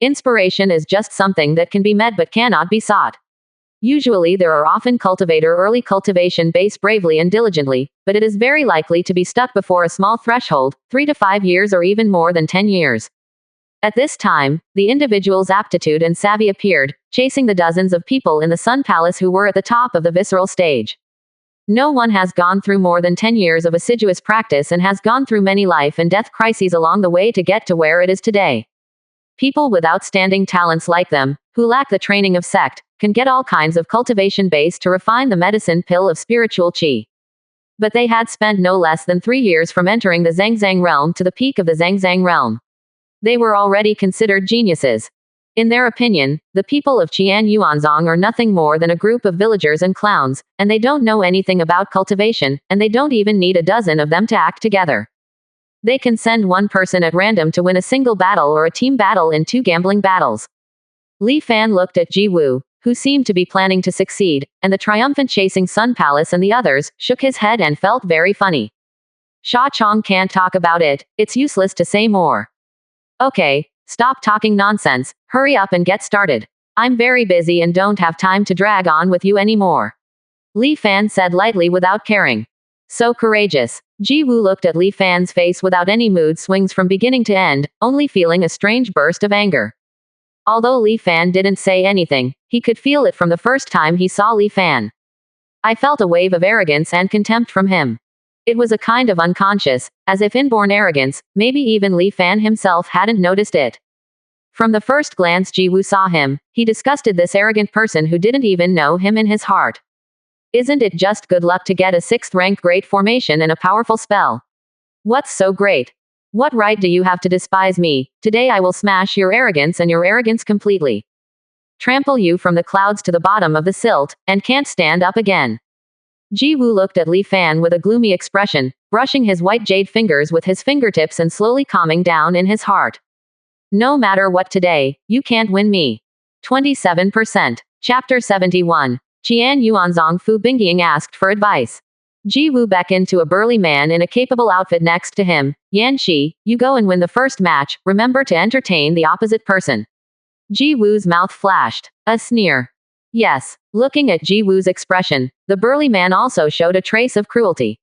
Inspiration is just something that can be met but cannot be sought. Usually there are often cultivator early cultivation base bravely and diligently, but it is very likely to be stuck before a small threshold, 3 to 5 years or even more than 10 years. At this time, the individual's aptitude and savvy appeared, chasing the dozens of people in the Sun Palace who were at the top of the visceral stage. No one has gone through more than 10 years of assiduous practice and has gone through many life and death crises along the way to get to where it is today. People with outstanding talents like them, who lack the training of Sect, can get all kinds of cultivation base to refine the medicine pill of spiritual qi. But they had spent no less than 3 years from entering the Zhangzang realm to the peak of the Zhangzang realm. They were already considered geniuses. In their opinion, the people of Qianyuanzong are nothing more than a group of villagers and clowns, and they don't know anything about cultivation, and they don't even need a dozen of them to act together. They can send one person at random to win a single battle or a team battle in 2 gambling battles. Li Fan looked at Ji Wu, who seemed to be planning to succeed, and the triumphant chasing Sun Palace and the others, shook his head and felt very funny. Sha Chong can't talk about it, it's useless to say more. Okay, stop talking nonsense, hurry up and get started. I'm very busy and don't have time to drag on with you anymore. Li Fan said lightly without caring. So courageous. Ji Wu looked at Li Fan's face without any mood swings from beginning to end, only feeling a strange burst of anger. Although Li Fan didn't say anything, he could feel it from the first time he saw Li Fan. I felt a wave of arrogance and contempt from him. It was a kind of unconscious, as if inborn arrogance, maybe even Li Fan himself hadn't noticed it. From the first glance Ji Wu saw him, he disgusted this arrogant person who didn't even know him in his heart. Isn't it just good luck to get a 6th rank great formation and a powerful spell? What's so great? What right do you have to despise me? Today I will smash your arrogance and your arrogance completely. Trample you from the clouds to the bottom of the silt, and can't stand up again. Ji Wu looked at Li Fan with a gloomy expression, brushing his white jade fingers with his fingertips and slowly calming down in his heart. No matter what today, you can't win me. 27%. Chapter 71. Qianyuanzong Fu Bingying asked for advice. Ji Wu beckoned to a burly man in a capable outfit next to him. Yan Shi, you go and win the first match, remember to entertain the opposite person. Ji Wu's mouth flashed. A sneer. Yes. Looking at Ji Wu's expression, the burly man also showed a trace of cruelty.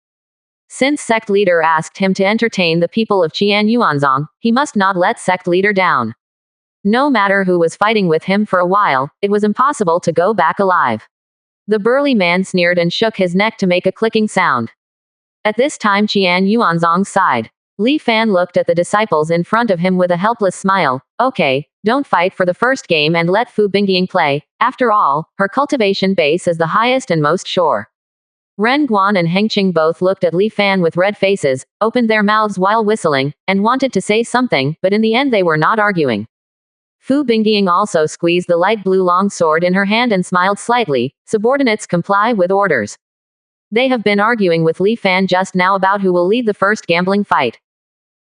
Since sect leader asked him to entertain the people of Qianyuanzong, he must not let sect leader down. No matter who was fighting with him for a while, it was impossible to go back alive. The burly man sneered and shook his neck to make a clicking sound. At this time Qianyuanzong sighed. Li Fan looked at the disciples in front of him with a helpless smile. Okay, don't fight for the first game and let Fu Bingying play. After all, her cultivation base is the highest and most sure. Ren Guan and Hengqing both looked at Li Fan with red faces, opened their mouths while whistling, and wanted to say something, but in the end they were not arguing. Fu Bingying also squeezed the light blue long sword in her hand and smiled slightly. Subordinates comply with orders. They have been arguing with Li Fan just now about who will lead the first gambling fight.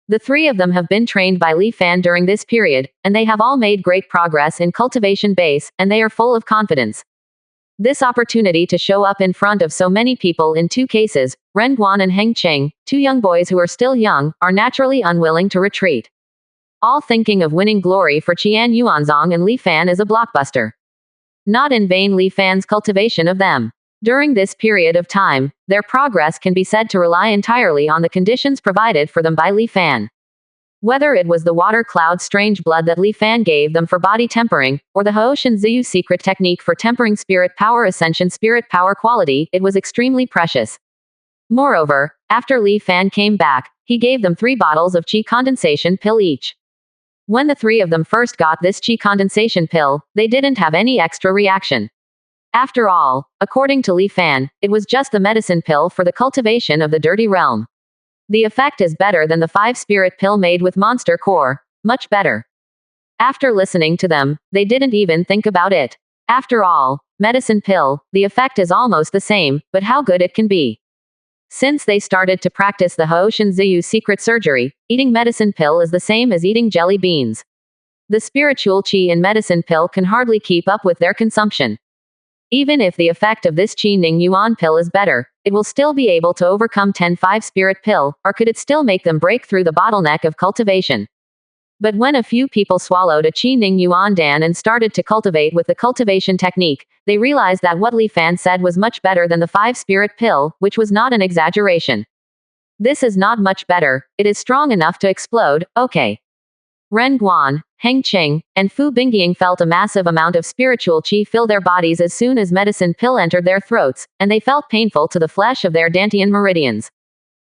The 3 of them have been trained by Li Fan during this period, and they have all made great progress in cultivation base, and they are full of confidence. This opportunity to show up in front of so many people in two cases, Ren Guan and Heng Qing, two young boys who are still young, are naturally unwilling to retreat. All thinking of winning glory for Qian Yuanzong and Li Fan is a blockbuster. Not in vain Li Fan's cultivation of them. During this period of time, their progress can be said to rely entirely on the conditions provided for them by Li Fan. Whether it was the water cloud strange blood that Li Fan gave them for body tempering, or the Houshan Ziyu secret technique for tempering spirit power ascension spirit power quality, it was extremely precious. Moreover, after Li Fan came back, he gave them 3 bottles of qi condensation pill each. When the 3 of them first got this qi condensation pill, they didn't have any extra reaction. After all, according to Li Fan, it was just the medicine pill for the cultivation of the dirty realm. The effect is better than the 5-spirit pill made with monster core, much better. After listening to them, they didn't even think about it. After all, medicine pill, the effect is almost the same, but how good it can be. Since they started to practice the Houshan Ziyu secret surgery, eating medicine pill is the same as eating jelly beans. The spiritual qi in medicine pill can hardly keep up with their consumption. Even if the effect of this Qi Ning Yuan pill is better, it will still be able to overcome 10-5 spirit pill, or could it still make them break through the bottleneck of cultivation? But when a few people swallowed a Qi Ning Yuan Dan and started to cultivate with the cultivation technique, they realized that what Li Fan said was much better than the 5-spirit pill, which was not an exaggeration. This is not much better, it is strong enough to explode, okay. Ren Guan, Heng Qing, and Fu Bingying felt a massive amount of spiritual qi fill their bodies as soon as medicine pill entered their throats, and they felt painful to the flesh of their Dantian meridians.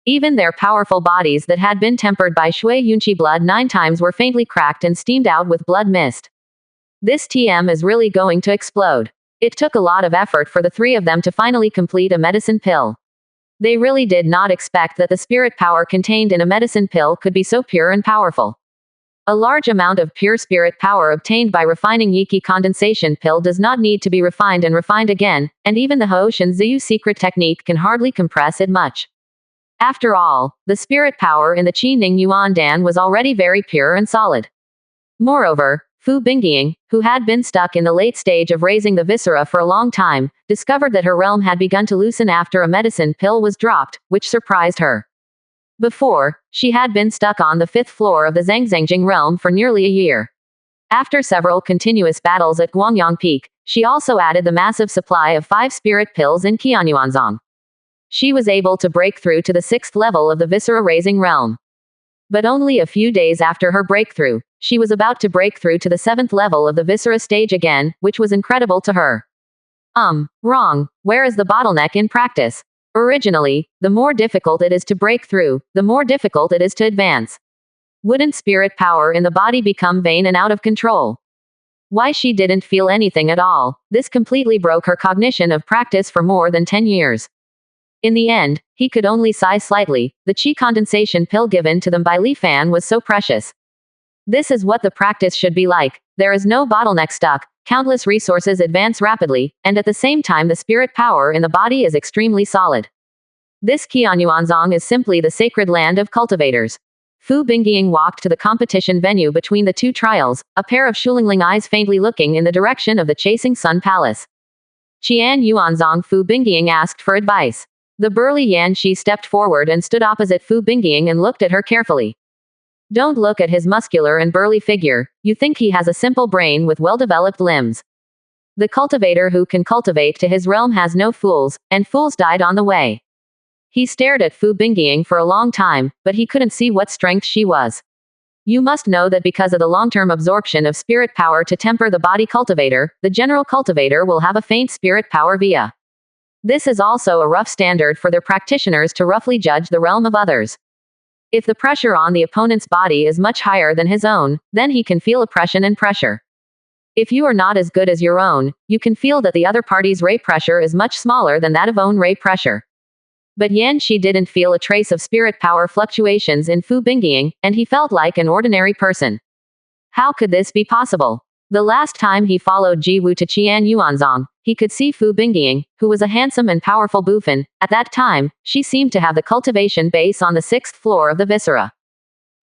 Even their powerful bodies that had been tempered by Shui Yunqi blood 9 times were faintly cracked and steamed out with blood mist. This TM is really going to explode. It took a lot of effort for the 3 of them to finally complete a medicine pill. They really did not expect that the spirit power contained in a medicine pill could be so pure and powerful. A large amount of pure spirit power obtained by refining Yiki condensation pill does not need to be refined and refined again, and even the Houshan Ziyu secret technique can hardly compress it much. After all, the spirit power in the Qi Ning Yuan Dan was already very pure and solid. Moreover, Fu Bingying, who had been stuck in the late stage of raising the viscera for a long time, discovered that her realm had begun to loosen after a medicine pill was dropped, which surprised her. Before, she had been stuck on the 5th floor of the Zhangzhangjing realm for nearly a year. After several continuous battles at Guangyang Peak, she also added the massive supply of 5 spirit pills in Qianyuanzong. She was able to break through to the 6th level of the viscera-raising realm. But only a few days after her breakthrough, she was about to break through to the 7th level of the viscera stage again, which was incredible to her. Wrong. Where is the bottleneck in practice? Originally, the more difficult it is to break through, the more difficult it is to advance. Wouldn't spirit power in the body become vain and out of control? Why she didn't feel anything at all, this completely broke her cognition of practice for more than 10 years. In the end, he could only sigh slightly. The qi condensation pill given to them by Li Fan was so precious. This is what the practice should be like. There is no bottleneck stuck, countless resources advance rapidly, and at the same time the spirit power in the body is extremely solid. This Qianyuanzong is simply the sacred land of cultivators. Fu Bingying walked to the competition venue between the 2 trials, a pair of Shulingling eyes faintly looking in the direction of the Chasing Sun Palace. Qian Yuanzong Fu Bingying asked for advice. The burly Yan Shi stepped forward and stood opposite Fu Bingying and looked at her carefully. Don't look at his muscular and burly figure, you think he has a simple brain with well-developed limbs. The cultivator who can cultivate to his realm has no fools, and fools died on the way. He stared at Fu Bingying for a long time, but he couldn't see what strength she was. You must know that because of the long-term absorption of spirit power to temper the body cultivator, the general cultivator will have a faint spirit power via. This is also a rough standard for their practitioners to roughly judge the realm of others. If the pressure on the opponent's body is much higher than his own, then he can feel oppression and pressure. If you are not as good as your own, you can feel that the other party's ray pressure is much smaller than that of own ray pressure. But Yan Shi didn't feel a trace of spirit power fluctuations in Fu Bingying, and he felt like an ordinary person. How could this be possible? The last time he followed Ji Wu to Qian Yuanzong, he could see Fu Bingying, who was a handsome and powerful bufin. At that time, she seemed to have the cultivation base on the 6th floor of the viscera.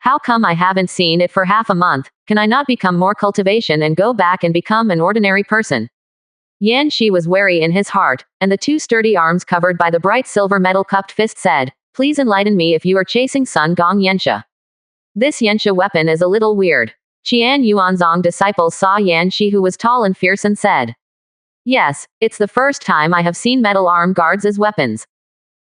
How come I haven't seen it for half a month? Can I not become more cultivation and go back and become an ordinary person? Yan Shi was wary in his heart, and the two sturdy arms covered by the bright silver metal cupped fist said, "Please enlighten me if you are chasing Sun Gong Yensha. This Yensha weapon is a little weird." Qian Yuanzong disciples saw Yan Shi, who was tall and fierce, and said, "Yes, it's the first time I have seen metal arm guards as weapons.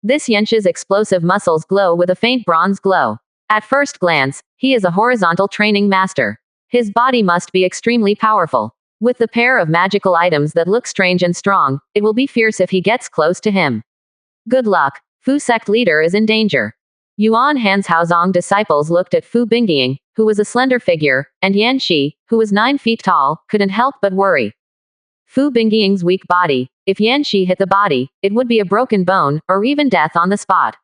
This Yensha's explosive muscles glow with a faint bronze glow. At first glance, he is a horizontal training master. His body must be extremely powerful. With the pair of magical items that look strange and strong, it will be fierce if he gets close to him. Good luck. Fu Sect leader is in danger." Yuan Han's Haozong disciples looked at Fu Bingying, who was a slender figure, and Yan Shi, who was 9 feet tall, couldn't help but worry. Fu Bingying's weak body, if Yan Shi hit the body, it would be a broken bone, or even death on the spot.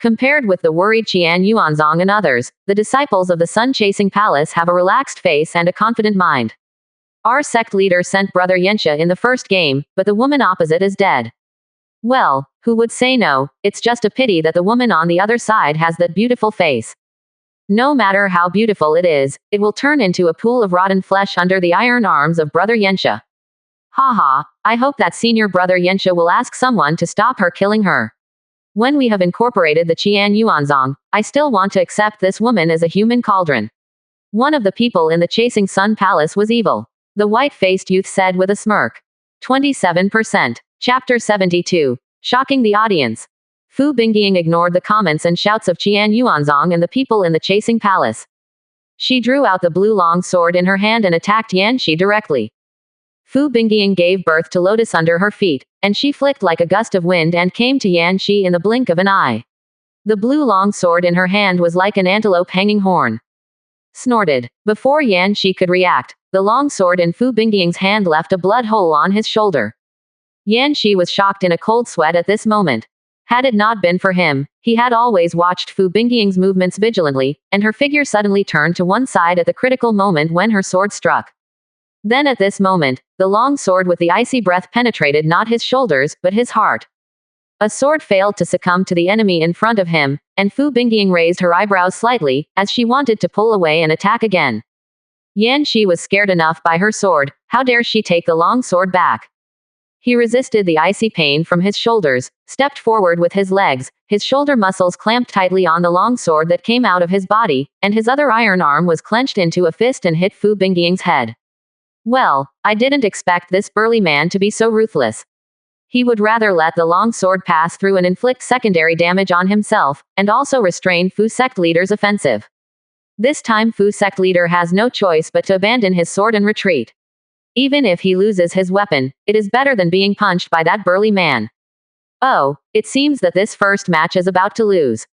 Compared with the worried Qian Yuanzong and others, the disciples of the sun-chasing palace have a relaxed face and a confident mind. Our sect leader sent Brother Yensha in the first game, but the woman opposite is dead. Well, who would say no? It's just a pity that the woman on the other side has that beautiful face. No matter how beautiful it is, it will turn into a pool of rotten flesh under the iron arms of Brother Yensha. Haha, I hope that senior Brother Yensha will ask someone to stop her killing her. When we have incorporated the Qian Yuanzong, I still want to accept this woman as a human cauldron. One of the people in the Chasing Sun Palace was evil. The white-faced youth said with a smirk. 27%. Chapter 72. Shocking the audience. Fu Bingying ignored the comments and shouts of Qian Yuanzong and the people in the Chasing Palace. She drew out the blue long sword in her hand and attacked Yan Shi directly. Fu Bingying gave birth to lotus under her feet, and she flicked like a gust of wind and came to Yan Shi in the blink of an eye. The blue long sword in her hand was like an antelope hanging horn. Snorted. Before Yan Shi could react, the long sword in Fu Bingying's hand left a blood hole on his shoulder. Yan Shi was shocked in a cold sweat at this moment. Had it not been for him, he had always watched Fu Bingying's movements vigilantly, and her figure suddenly turned to one side at the critical moment when her sword struck. Then at this moment, the long sword with the icy breath penetrated not his shoulders, but his heart. A sword failed to succumb to the enemy in front of him, and Fu Bingying raised her eyebrows slightly, as she wanted to pull away and attack again. Yan Shi was scared enough by her sword, how dare she take the long sword back? He resisted the icy pain from his shoulders, stepped forward with his legs, his shoulder muscles clamped tightly on the long sword that came out of his body, and his other iron arm was clenched into a fist and hit Fu Bingying's head. Well, I didn't expect this burly man to be so ruthless. He would rather let the long sword pass through and inflict secondary damage on himself, and also restrain Fu Sect leader's offensive. This time Fu Sect leader has no choice but to abandon his sword and retreat. Even if he loses his weapon, it is better than being punched by that burly man. Oh, it seems that this first match is about to lose.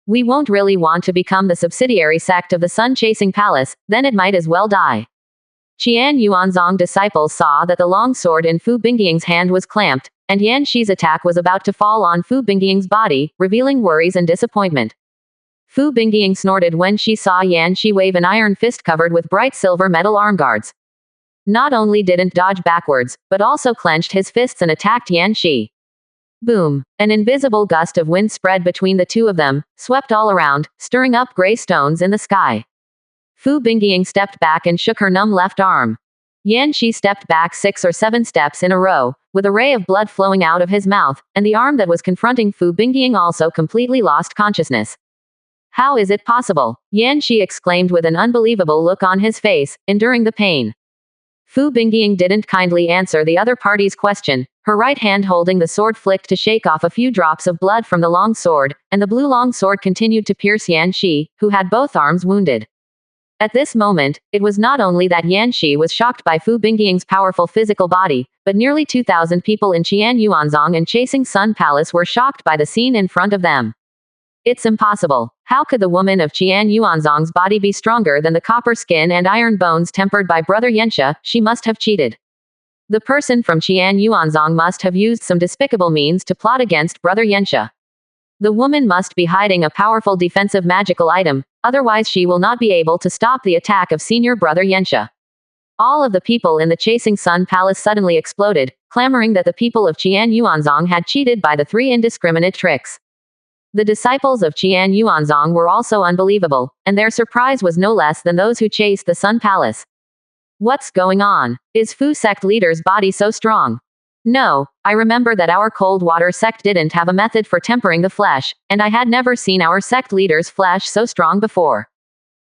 We won't really want to become the subsidiary sect of the sun-chasing palace, then it might as well die. Qian Yuanzong disciples saw that the long sword in Fu Bingying's hand was clamped, and Yan Shi's attack was about to fall on Fu Bingying's body, revealing worries and disappointment. Fu Bingying snorted when she saw Yan Shi wave an iron fist covered with bright silver metal arm guards. Not only didn't dodge backwards, but also clenched his fists and attacked Yan Shi. Boom! An invisible gust of wind spread between the two of them, swept all around, stirring up gray stones in the sky. Fu Bingying stepped back and shook her numb left arm. Yan Shi stepped back 6 or 7 steps in a row, with a ray of blood flowing out of his mouth, and the arm that was confronting Fu Bingying also completely lost consciousness. How is it possible? Yan Shi exclaimed with an unbelievable look on his face, enduring the pain. Fu Bingying didn't kindly answer the other party's question, her right hand holding the sword flicked to shake off a few drops of blood from the long sword, and the blue long sword continued to pierce Yan Shi, who had both arms wounded. At this moment, it was not only that Yan Shi was shocked by Fu Bingying's powerful physical body, but nearly 2,000 people in Qian Yuanzong and Chasing Sun Palace were shocked by the scene in front of them. It's impossible. How could the woman of Qian Yuanzong's body be stronger than the copper skin and iron bones tempered by Brother Yensha? She must have cheated. The person from Qian Yuanzong must have used some despicable means to plot against Brother Yensha. The woman must be hiding a powerful defensive magical item, otherwise she will not be able to stop the attack of senior Brother Yensha. All of the people in the Chasing Sun Palace suddenly exploded, clamoring that the people of Qian Yuanzong had cheated by the 3 indiscriminate tricks. The disciples of Qian Yuanzong were also unbelievable, and their surprise was no less than those who chased the Sun Palace. What's going on? Is Fu Sect leader's body so strong? No, I remember that our cold water sect didn't have a method for tempering the flesh, and I had never seen our sect leader's flesh so strong before.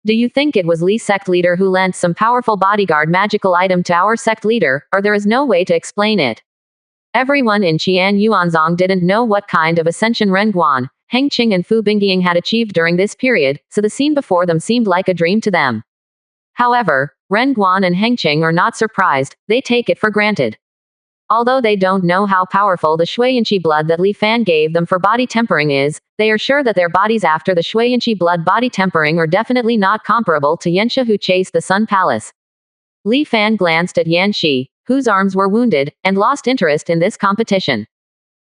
Do you think it was Lee's sect leader who lent some powerful bodyguard magical item to our sect leader, or there is no way to explain it? Everyone in Qian Yuanzong didn't know what kind of ascension Ren Guan, Heng Qing and Fu Bingying had achieved during this period, so the scene before them seemed like a dream to them. However, Ren Guan and Heng Qing are not surprised, they take it for granted. Although they don't know how powerful the Shuiyanqi blood that Li Fan gave them for body tempering is, they are sure that their bodies after the Shuiyanqi blood body tempering are definitely not comparable to Yanxia who chased the Sun Palace. Li Fan glanced at Yanxi, whose arms were wounded, and lost interest in this competition.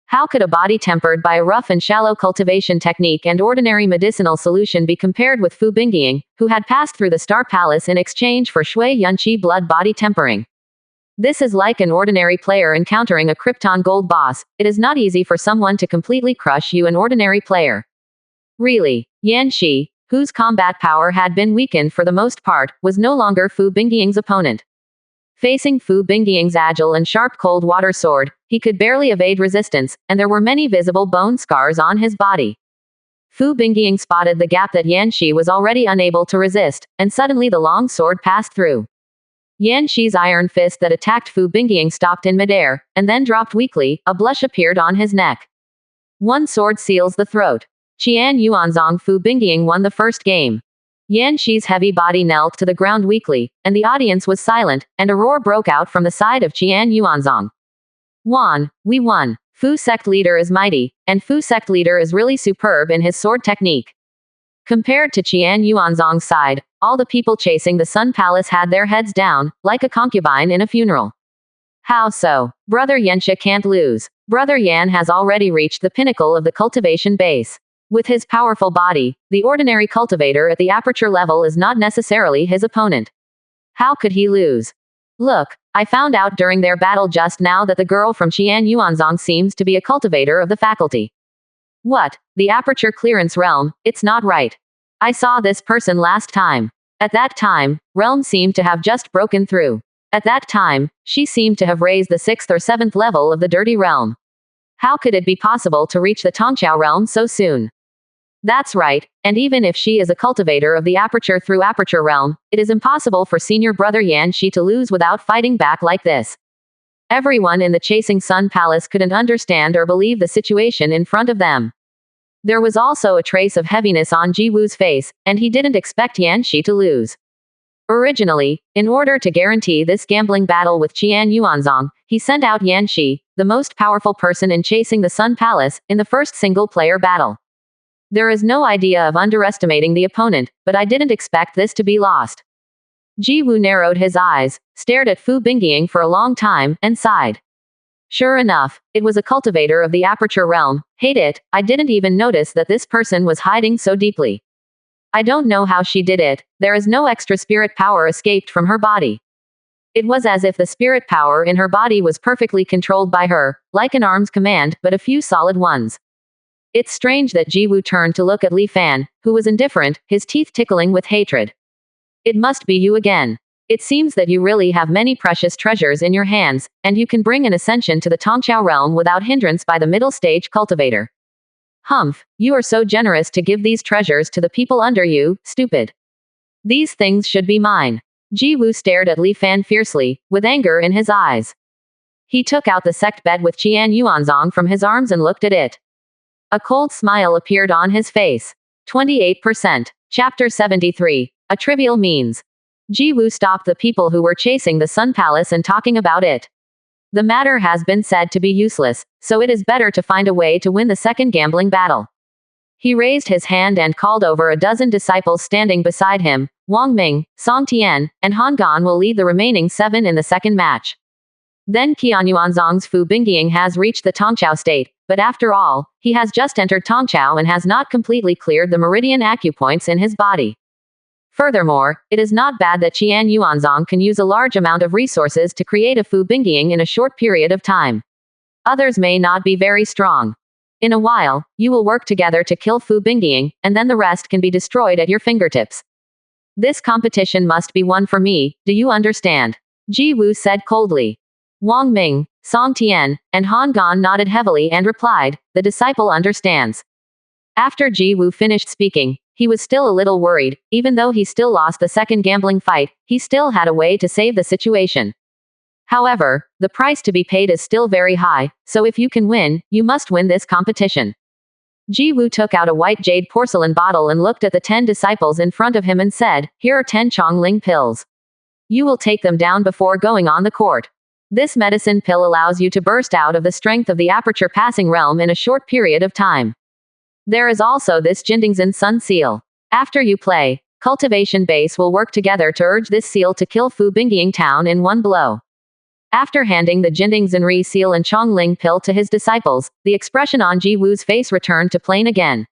How could a body tempered by a rough and shallow cultivation technique and ordinary medicinal solution be compared with Fu Bingying, who had passed through the Star Palace in exchange for Shuiyanqi blood body tempering? This is like an ordinary player encountering a Krypton Gold boss. It is not easy for someone to completely crush you, an ordinary player. Really, Yanxi, whose combat power had been weakened for the most part, was no longer Fu Bingying's opponent. Facing Fu Bingying's agile and sharp cold water sword, he could barely evade resistance, and there were many visible bone scars on his body. Fu Bingying spotted the gap that Yanxi was already unable to resist, and suddenly the long sword passed through. Yanxi's iron fist that attacked Fu Bingying stopped in midair, and then dropped weakly. A blush appeared on his neck. One sword seals the throat. Qian Yuanzong Fu Bingying won the first game. Yanxi's heavy body knelt to the ground weakly, and the audience was silent, and a roar broke out from the side of Qian Yuanzong. We won. Fu Sect leader is mighty, and Fu Sect leader is really superb in his sword technique. Compared to Qian Yuanzong's side, all the people chasing the Sun Palace had their heads down, like a concubine in a funeral. How so? Brother Yanxia can't lose. Brother Yan has already reached the pinnacle of the cultivation base. With his powerful body, the ordinary cultivator at the aperture level is not necessarily his opponent. How could he lose? Look, I found out during their battle just now that the girl from Qian Yuanzong seems to be a cultivator of the faculty. What? The aperture clearance realm? It's not right. I saw this person last time. At that time, realm seemed to have just broken through. At that time, she seemed to have raised the 6th or 7th level of the dirty realm. How could it be possible to reach the Tongqiao realm so soon? That's right, and even if she is a cultivator of the aperture through aperture realm, it is impossible for senior brother Yanxi to lose without fighting back like this. Everyone in the chasing Sun Palace couldn't understand or believe the situation in front of them. There was also a trace of heaviness on Ji Wu's face, and he didn't expect Yanxi to lose. Originally, in order to guarantee this gambling battle with Qian Yuanzong, he sent out Yanxi, the most powerful person in chasing the Sun Palace, in the first single-player battle. There is no idea of underestimating the opponent, but I didn't expect this to be lost. Ji Wu narrowed his eyes, stared at Fu Bingying for a long time, and sighed. Sure enough, it was a cultivator of the aperture realm. Hate it, I didn't even notice that this person was hiding so deeply. I don't know how she did it, there is no extra spirit power escaped from her body. It was as if the spirit power in her body was perfectly controlled by her, like an arm's command, but a few solid ones. It's strange that Ji Wu turned to look at Li Fan, who was indifferent, his teeth tickling with hatred. It must be you again. It seems that you really have many precious treasures in your hands, and you can bring an ascension to the Tongqiao realm without hindrance by the middle stage cultivator. Humph, you are so generous to give these treasures to the people under you, stupid. These things should be mine. Ji Wu stared at Li Fan fiercely, with anger in his eyes. He took out the sect bed with Qian Yuanzong from his arms and looked at it. A cold smile appeared on his face. 28%. Chapter 73. A trivial means. Ji Wu stopped the people who were chasing the Sun Palace and talking about it. The matter has been said to be useless, so it is better to find a way to win the second gambling battle. He raised his hand and called over a dozen disciples standing beside him. Wang Ming, Song Tian, and Han Gan will lead the remaining 7 in the second match. Then Qian Yuanzong's Fu Bingying has reached the Tongqiao state, but after all, he has just entered Tongqiao and has not completely cleared the meridian acupoints in his body. Furthermore, it is not bad that Qian Yuanzong can use a large amount of resources to create a Fu Bingying in a short period of time. Others may not be very strong. In a while, you will work together to kill Fu Bingying, and then the rest can be destroyed at your fingertips. This competition must be won for me, do you understand? Ji Wu said coldly. Wang Ming, Song Tian, and Han Gan nodded heavily and replied, the disciple understands. After Ji Wu finished speaking, he was still a little worried. Even though he still lost the second gambling fight, he still had a way to save the situation. However, the price to be paid is still very high, so if you can win, you must win this competition. Ji Wu took out a white jade porcelain bottle and looked at the 10 disciples in front of him and said, here are 10 Chongling pills. You will take them down before going on the court. This medicine pill allows you to burst out of the strength of the aperture passing realm in a short period of time. There is also this Jindingzhen Sun Seal. After you play, Cultivation Base will work together to urge this seal to kill Fu Bingying Town in one blow. After handing the Jindingzhen Ri seal and Chongling pill to his disciples, the expression on Ji Wu's face returned to plain again.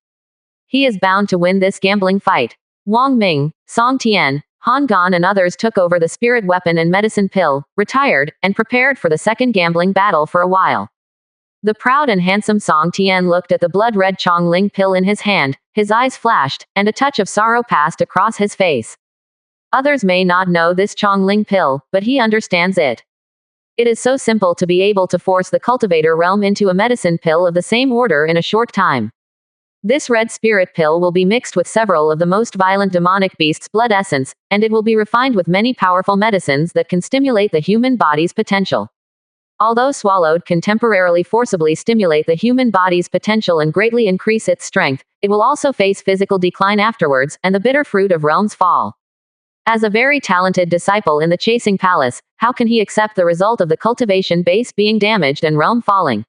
He is bound to win this gambling fight. Wang Ming, Song Tian, Han Gan and others took over the spirit weapon and medicine pill, retired, and prepared for the second gambling battle for a while. The proud and handsome Song Tian looked at the blood-red Chongling pill in his hand, his eyes flashed, and a touch of sorrow passed across his face. Others may not know this Chongling pill, but he understands it. It is so simple to be able to force the cultivator realm into a medicine pill of the same order in a short time. This red spirit pill will be mixed with several of the most violent demonic beasts' blood essence, and it will be refined with many powerful medicines that can stimulate the human body's potential. Although swallowed can temporarily forcibly stimulate the human body's potential and greatly increase its strength, it will also face physical decline afterwards, and the bitter fruit of realms fall. As a very talented disciple in the Chasing Palace, how can he accept the result of the cultivation base being damaged and realm falling?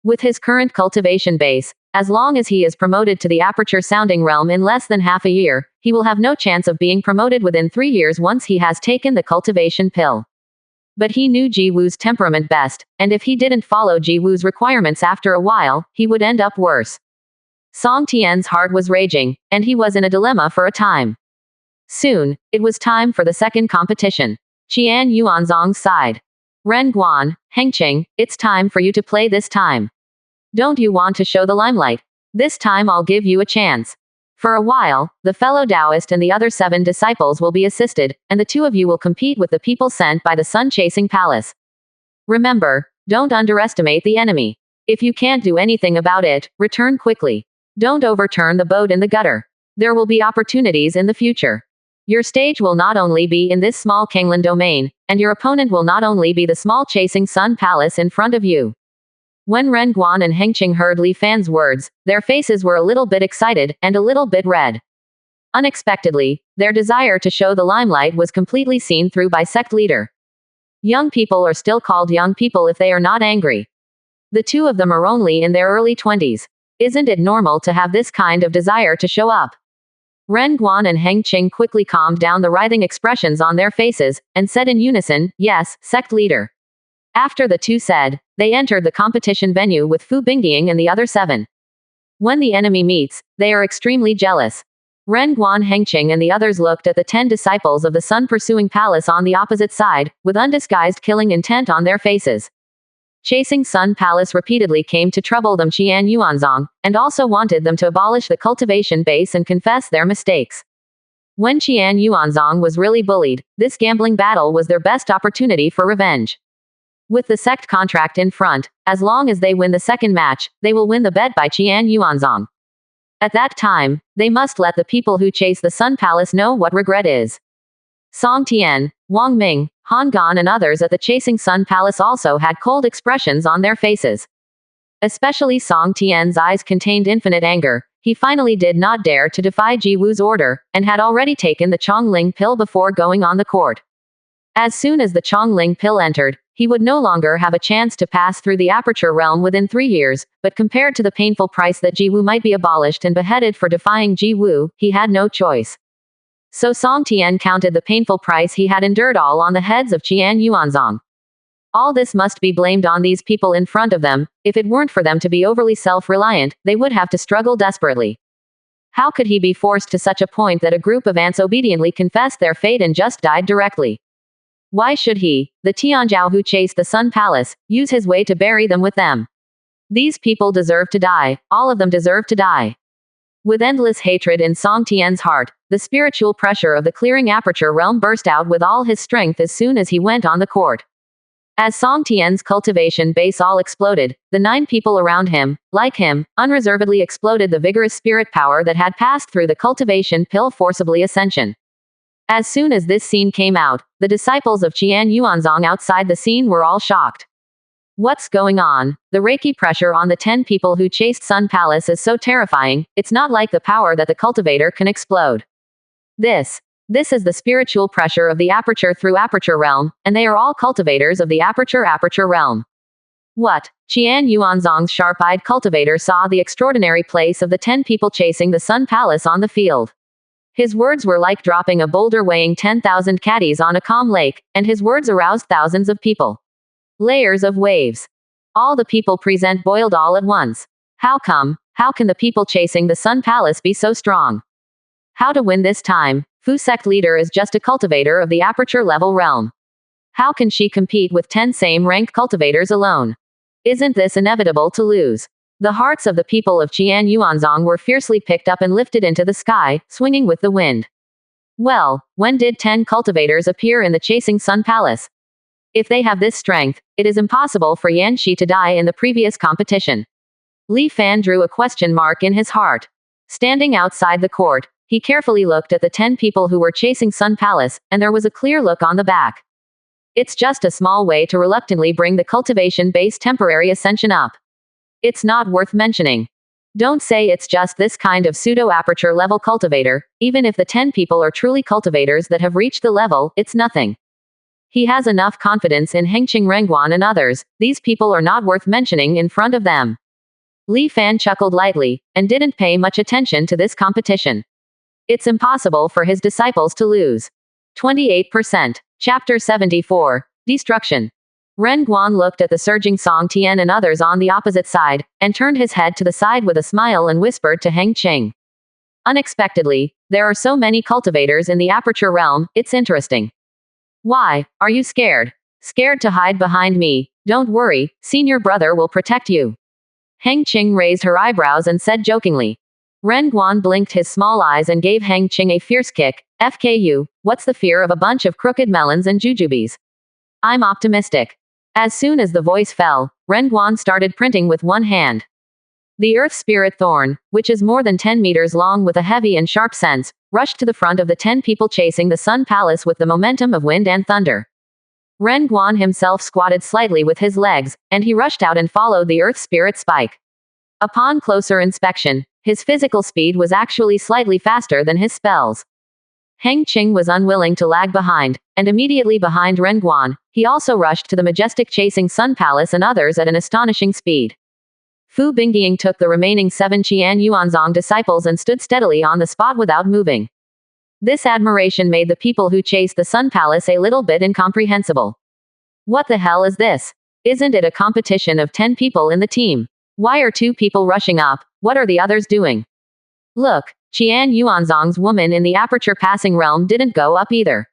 With his current cultivation base, as long as he is promoted to the aperture sounding realm in less than half a year, he will have no chance of being promoted within 3 years once he has taken the cultivation pill. But he knew Ji Wu's temperament best, and if he didn't follow Ji Wu's requirements after a while, he would end up worse. Song Tian's heart was raging, and he was in a dilemma for a time. Soon, it was time for the second competition. Qian Yuanzong sighed. Ren Guan, Hengqing, it's time for you to play this time. Don't you want to show the limelight? This time I'll give you a chance. For a while, the fellow Taoist and the other 7 disciples will be assisted, and the 2 of you will compete with the people sent by the Sun Chasing Palace. Remember, don't underestimate the enemy. If you can't do anything about it, return quickly. Don't overturn the boat in the gutter. There will be opportunities in the future. Your stage will not only be in this small Kanglan domain, and your opponent will not only be the small Chasing Sun Palace in front of you. When Ren Guan and Hengqing heard Li Fan's words, their faces were a little bit excited, and a little bit red. Unexpectedly, their desire to show the limelight was completely seen through by Sect leader. Young people are still called young people if they are not angry. The 2 of them are only in their early 20s. Isn't it normal to have this kind of desire to show up? Ren Guan and Hengqing quickly calmed down the writhing expressions on their faces, and said in unison, yes, Sect leader. After the 2 said, they entered the competition venue with Fu Bingying and the other 7. When the enemy meets, they are extremely jealous. Ren Guan, Hengqing and the others looked at the 10 disciples of the Sun Pursuing Palace on the opposite side, with undisguised killing intent on their faces. Chasing Sun Palace repeatedly came to trouble them Qian Yuanzong, and also wanted them to abolish the cultivation base and confess their mistakes. When Qian Yuanzong was really bullied, this gambling battle was their best opportunity for revenge. With the Sect contract in front, as long as they win the second match, they will win the bet by Qian Yuanzong. At that time, they must let the people who chase the Sun Palace know what regret is. Song Tian, Wang Ming, Han Gan and others at the Chasing Sun Palace also had cold expressions on their faces. Especially Song Tian's eyes contained infinite anger. He finally did not dare to defy Ji Wu's order, and had already taken the Chongling pill before going on the court. As soon as the Chongling pill entered, he would no longer have a chance to pass through the aperture realm within 3 years, but compared to the painful price that Ji Wu might be abolished and beheaded for defying Ji Wu, he had no choice. So Song Tian counted the painful price he had endured all on the heads of Qian Yuanzong. All this must be blamed on these people in front of them. If it weren't for them to be overly self-reliant, they would have to struggle desperately. How could he be forced to such a point that a group of ants obediently confessed their fate and just died directly? Why should he, the Tianzhao who chased the Sun Palace, use his way to bury them with them? These people deserve to die. All of them deserve to die. With endless hatred in Song Tian's heart, the spiritual pressure of the clearing aperture realm burst out with all his strength as soon as he went on the court. As Song Tian's cultivation base all exploded, the 9 people around him, like him, unreservedly exploded the vigorous spirit power that had passed through the cultivation pill forcibly ascension. As soon as this scene came out, the disciples of Qian Yuanzong outside the scene were all shocked. What's going on? The Reiki pressure on the 10 people who chased Sun Palace is so terrifying, it's not like the power that the cultivator can explode. This is the spiritual pressure of the aperture through aperture realm, and they are all cultivators of the aperture realm. What? Qian Yuanzong's sharp-eyed cultivator saw the extraordinary place of the 10 people chasing the Sun Palace on the field. His words were like dropping a boulder weighing 10,000 caddies on a calm lake, and his words aroused thousands of people. Layers of waves. All the people present boiled all at once. How come? How can the people chasing the Sun Palace be so strong? How to win this time? Fu Sect leader is just a cultivator of the aperture level realm. How can she compete with 10 same rank cultivators alone? Isn't this inevitable to lose? The hearts of the people of Qian Yuanzong were fiercely picked up and lifted into the sky, swinging with the wind. Well, when did 10 cultivators appear in the chasing Sun Palace? If they have this strength, it is impossible for Yan Shi to die in the previous competition. Li Fan drew a question mark in his heart. Standing outside the court, he carefully looked at the 10 people who were chasing Sun Palace, and there was a clear look on the back. It's just a small way to reluctantly bring the cultivation-based temporary ascension up. It's not worth mentioning. Don't say it's just this kind of pseudo-aperture level cultivator, even if the 10 people are truly cultivators that have reached the level, it's nothing. He has enough confidence in Hengqing Rengguan and others, these people are not worth mentioning in front of them. Li Fan chuckled lightly, and didn't pay much attention to this competition. It's impossible for his disciples to lose. 28%. Chapter 74. Destruction. Rengguan looked at the surging Song Tian and others on the opposite side, and turned his head to the side with a smile and whispered to Hengqing. Unexpectedly, there are so many cultivators in the aperture realm, it's interesting. Why, are you scared? Scared to hide behind me? Don't worry, senior brother will protect you. Hengqing raised her eyebrows and said jokingly. Rengguan blinked his small eyes and gave Hengqing a fierce kick. FKU, what's the fear of a bunch of crooked melons and jujubes? I'm optimistic. As soon as the voice fell, Rengguan started printing with one hand. The earth spirit thorn, which is more than 10 meters long with a heavy and sharp sense, rushed to the front of the 10 people chasing the Sun Palace with the momentum of wind and thunder. Rengguan himself squatted slightly with his legs, and he rushed out and followed the earth spirit spike. Upon closer inspection, his physical speed was actually slightly faster than his spells. Hengqing was unwilling to lag behind, and immediately behind Rengguan, he also rushed to the majestic chasing Sun Palace and others at an astonishing speed. Fu Bingyiang took the remaining 7 Qian Yuanzong disciples and stood steadily on the spot without moving. This admiration made the people who chased the Sun Palace a little bit incomprehensible. What the hell is this? Isn't it a competition of 10 people in the team? Why are 2 people rushing up? What are the others doing? Look, Qian Yuanzong's woman in the aperture passing realm didn't go up either.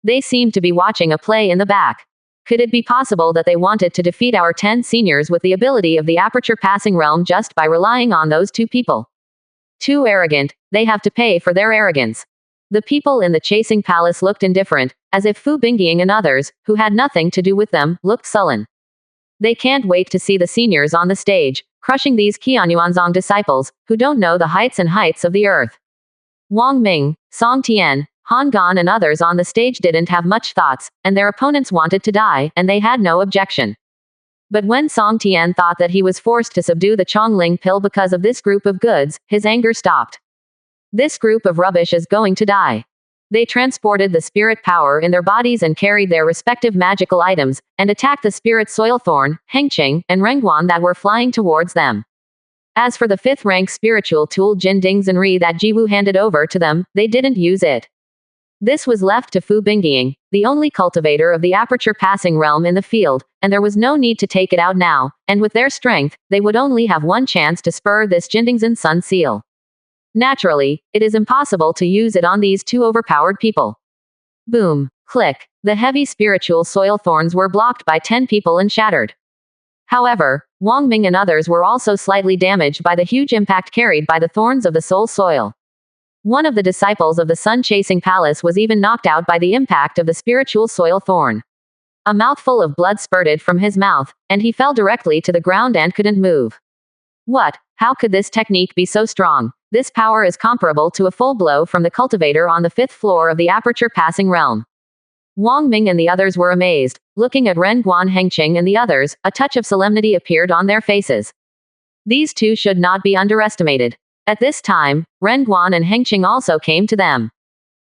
They seemed to be watching a play in the back. Could it be possible that they wanted to defeat our 10 seniors with the ability of the aperture passing realm just by relying on those 2 people? Too arrogant, they have to pay for their arrogance. The people in the chasing palace looked indifferent, as if Fu Bingyiang and others, who had nothing to do with them, looked sullen. They can't wait to see the seniors on the stage, crushing these Qian Yuanzong disciples, who don't know the heights and heights of the earth. Wang Ming, Song Tian, Han Gan and others on the stage didn't have much thoughts, and their opponents wanted to die, and they had no objection. But when Song Tian thought that he was forced to subdue the Chongling pill because of this group of goods, his anger stopped. This group of rubbish is going to die. They transported the spirit power in their bodies and carried their respective magical items, and attacked the spirit soil thorn, Hengqing, and Rengguan that were flying towards them. As for the 5th rank spiritual tool Jin Dingzhenri that Jiwu handed over to them, they didn't use it. This was left to Fu Bingyiang, the only cultivator of the aperture passing realm in the field, and there was no need to take it out now, and with their strength, they would only have one chance to spur this Jindingzhen Sun seal. Naturally, it is impossible to use it on these 2 overpowered people. Boom. Click. The heavy spiritual soil thorns were blocked by 10 people and shattered. However, Wang Ming and others were also slightly damaged by the huge impact carried by the thorns of the soul soil. One of the disciples of the sun-chasing palace was even knocked out by the impact of the spiritual soil thorn. A mouthful of blood spurted from his mouth, and he fell directly to the ground and couldn't move. What? How could this technique be so strong? This power is comparable to a full blow from the cultivator on the 5th floor of the aperture passing realm. Wang Ming and the others were amazed. Looking at Ren Guan, Hengqing and the others, a touch of solemnity appeared on their faces. These two should not be underestimated. At this time, Ren Guan and Hengqing also came to them.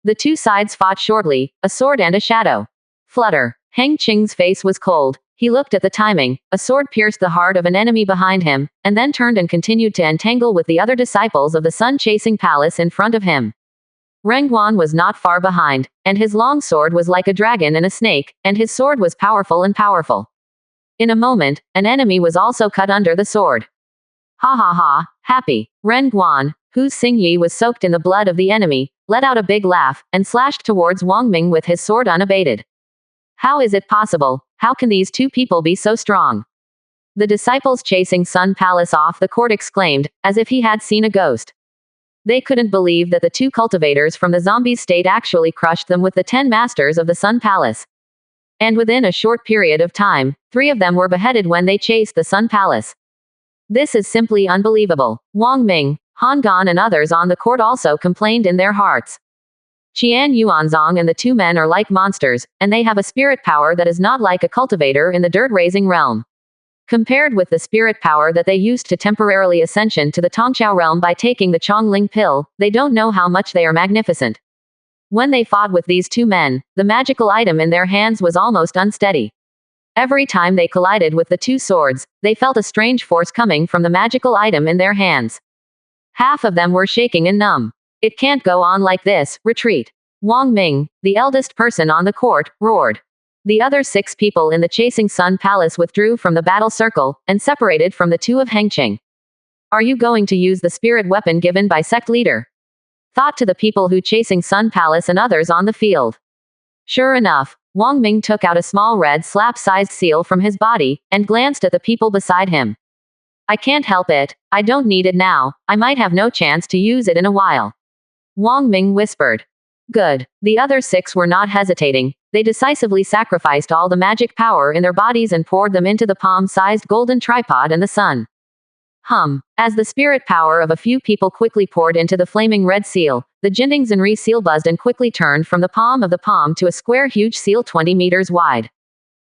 The two sides fought shortly, a sword and a shadow. Flutter. Hengqing's face was cold. He looked at the timing. A sword pierced the heart of an enemy behind him, and then turned and continued to entangle with the other disciples of the sun-chasing palace in front of him. Ren Guan was not far behind, and his long sword was like a dragon and a snake, and his sword was powerful and powerful. In a moment, an enemy was also cut under the sword. Ha ha ha, happy. Ren Guan, whose Xingyi was soaked in the blood of the enemy, let out a big laugh, and slashed towards Wang Ming with his sword unabated. How is it possible? How can these two people be so strong? The disciples chasing Sun Palace off the court exclaimed, as if he had seen a ghost. They couldn't believe that the two cultivators from the zombie state actually crushed them with the 10 masters of the Sun Palace. And within a short period of time, 3 of them were beheaded when they chased the Sun Palace. This is simply unbelievable. Wang Ming, Han Gan and others on the court also complained in their hearts. Qian Yuanzong and the 2 men are like monsters, and they have a spirit power that is not like a cultivator in the dirt-raising realm. Compared with the spirit power that they used to temporarily ascension to the Tongqiao realm by taking the Chongling pill, they don't know how much they are magnificent. When they fought with these 2 men, the magical item in their hands was almost unsteady. Every time they collided with the 2 swords, they felt a strange force coming from the magical item in their hands. Half of them were shaking and numb. It can't go on like this, retreat. Wang Ming, the eldest person on the court, roared. The other 6 people in the chasing Sun Palace withdrew from the battle circle, and separated from the 2 of Hengqing. Are you going to use the spirit weapon given by Sect leader? Thought to the people who chasing Sun Palace and others on the field. Sure enough, Wang Ming took out a small red slap-sized seal from his body, and glanced at the people beside him. I can't help it, I don't need it now, I might have no chance to use it in a while. Wang Ming whispered. Good. The other 6 were not hesitating. They decisively sacrificed all the magic power in their bodies and poured them into the palm-sized golden tripod and the sun. As the spirit power of a few people quickly poured into the flaming red seal, the Jinding Zenri seal buzzed and quickly turned from the palm of the palm to a square huge seal 20 meters wide.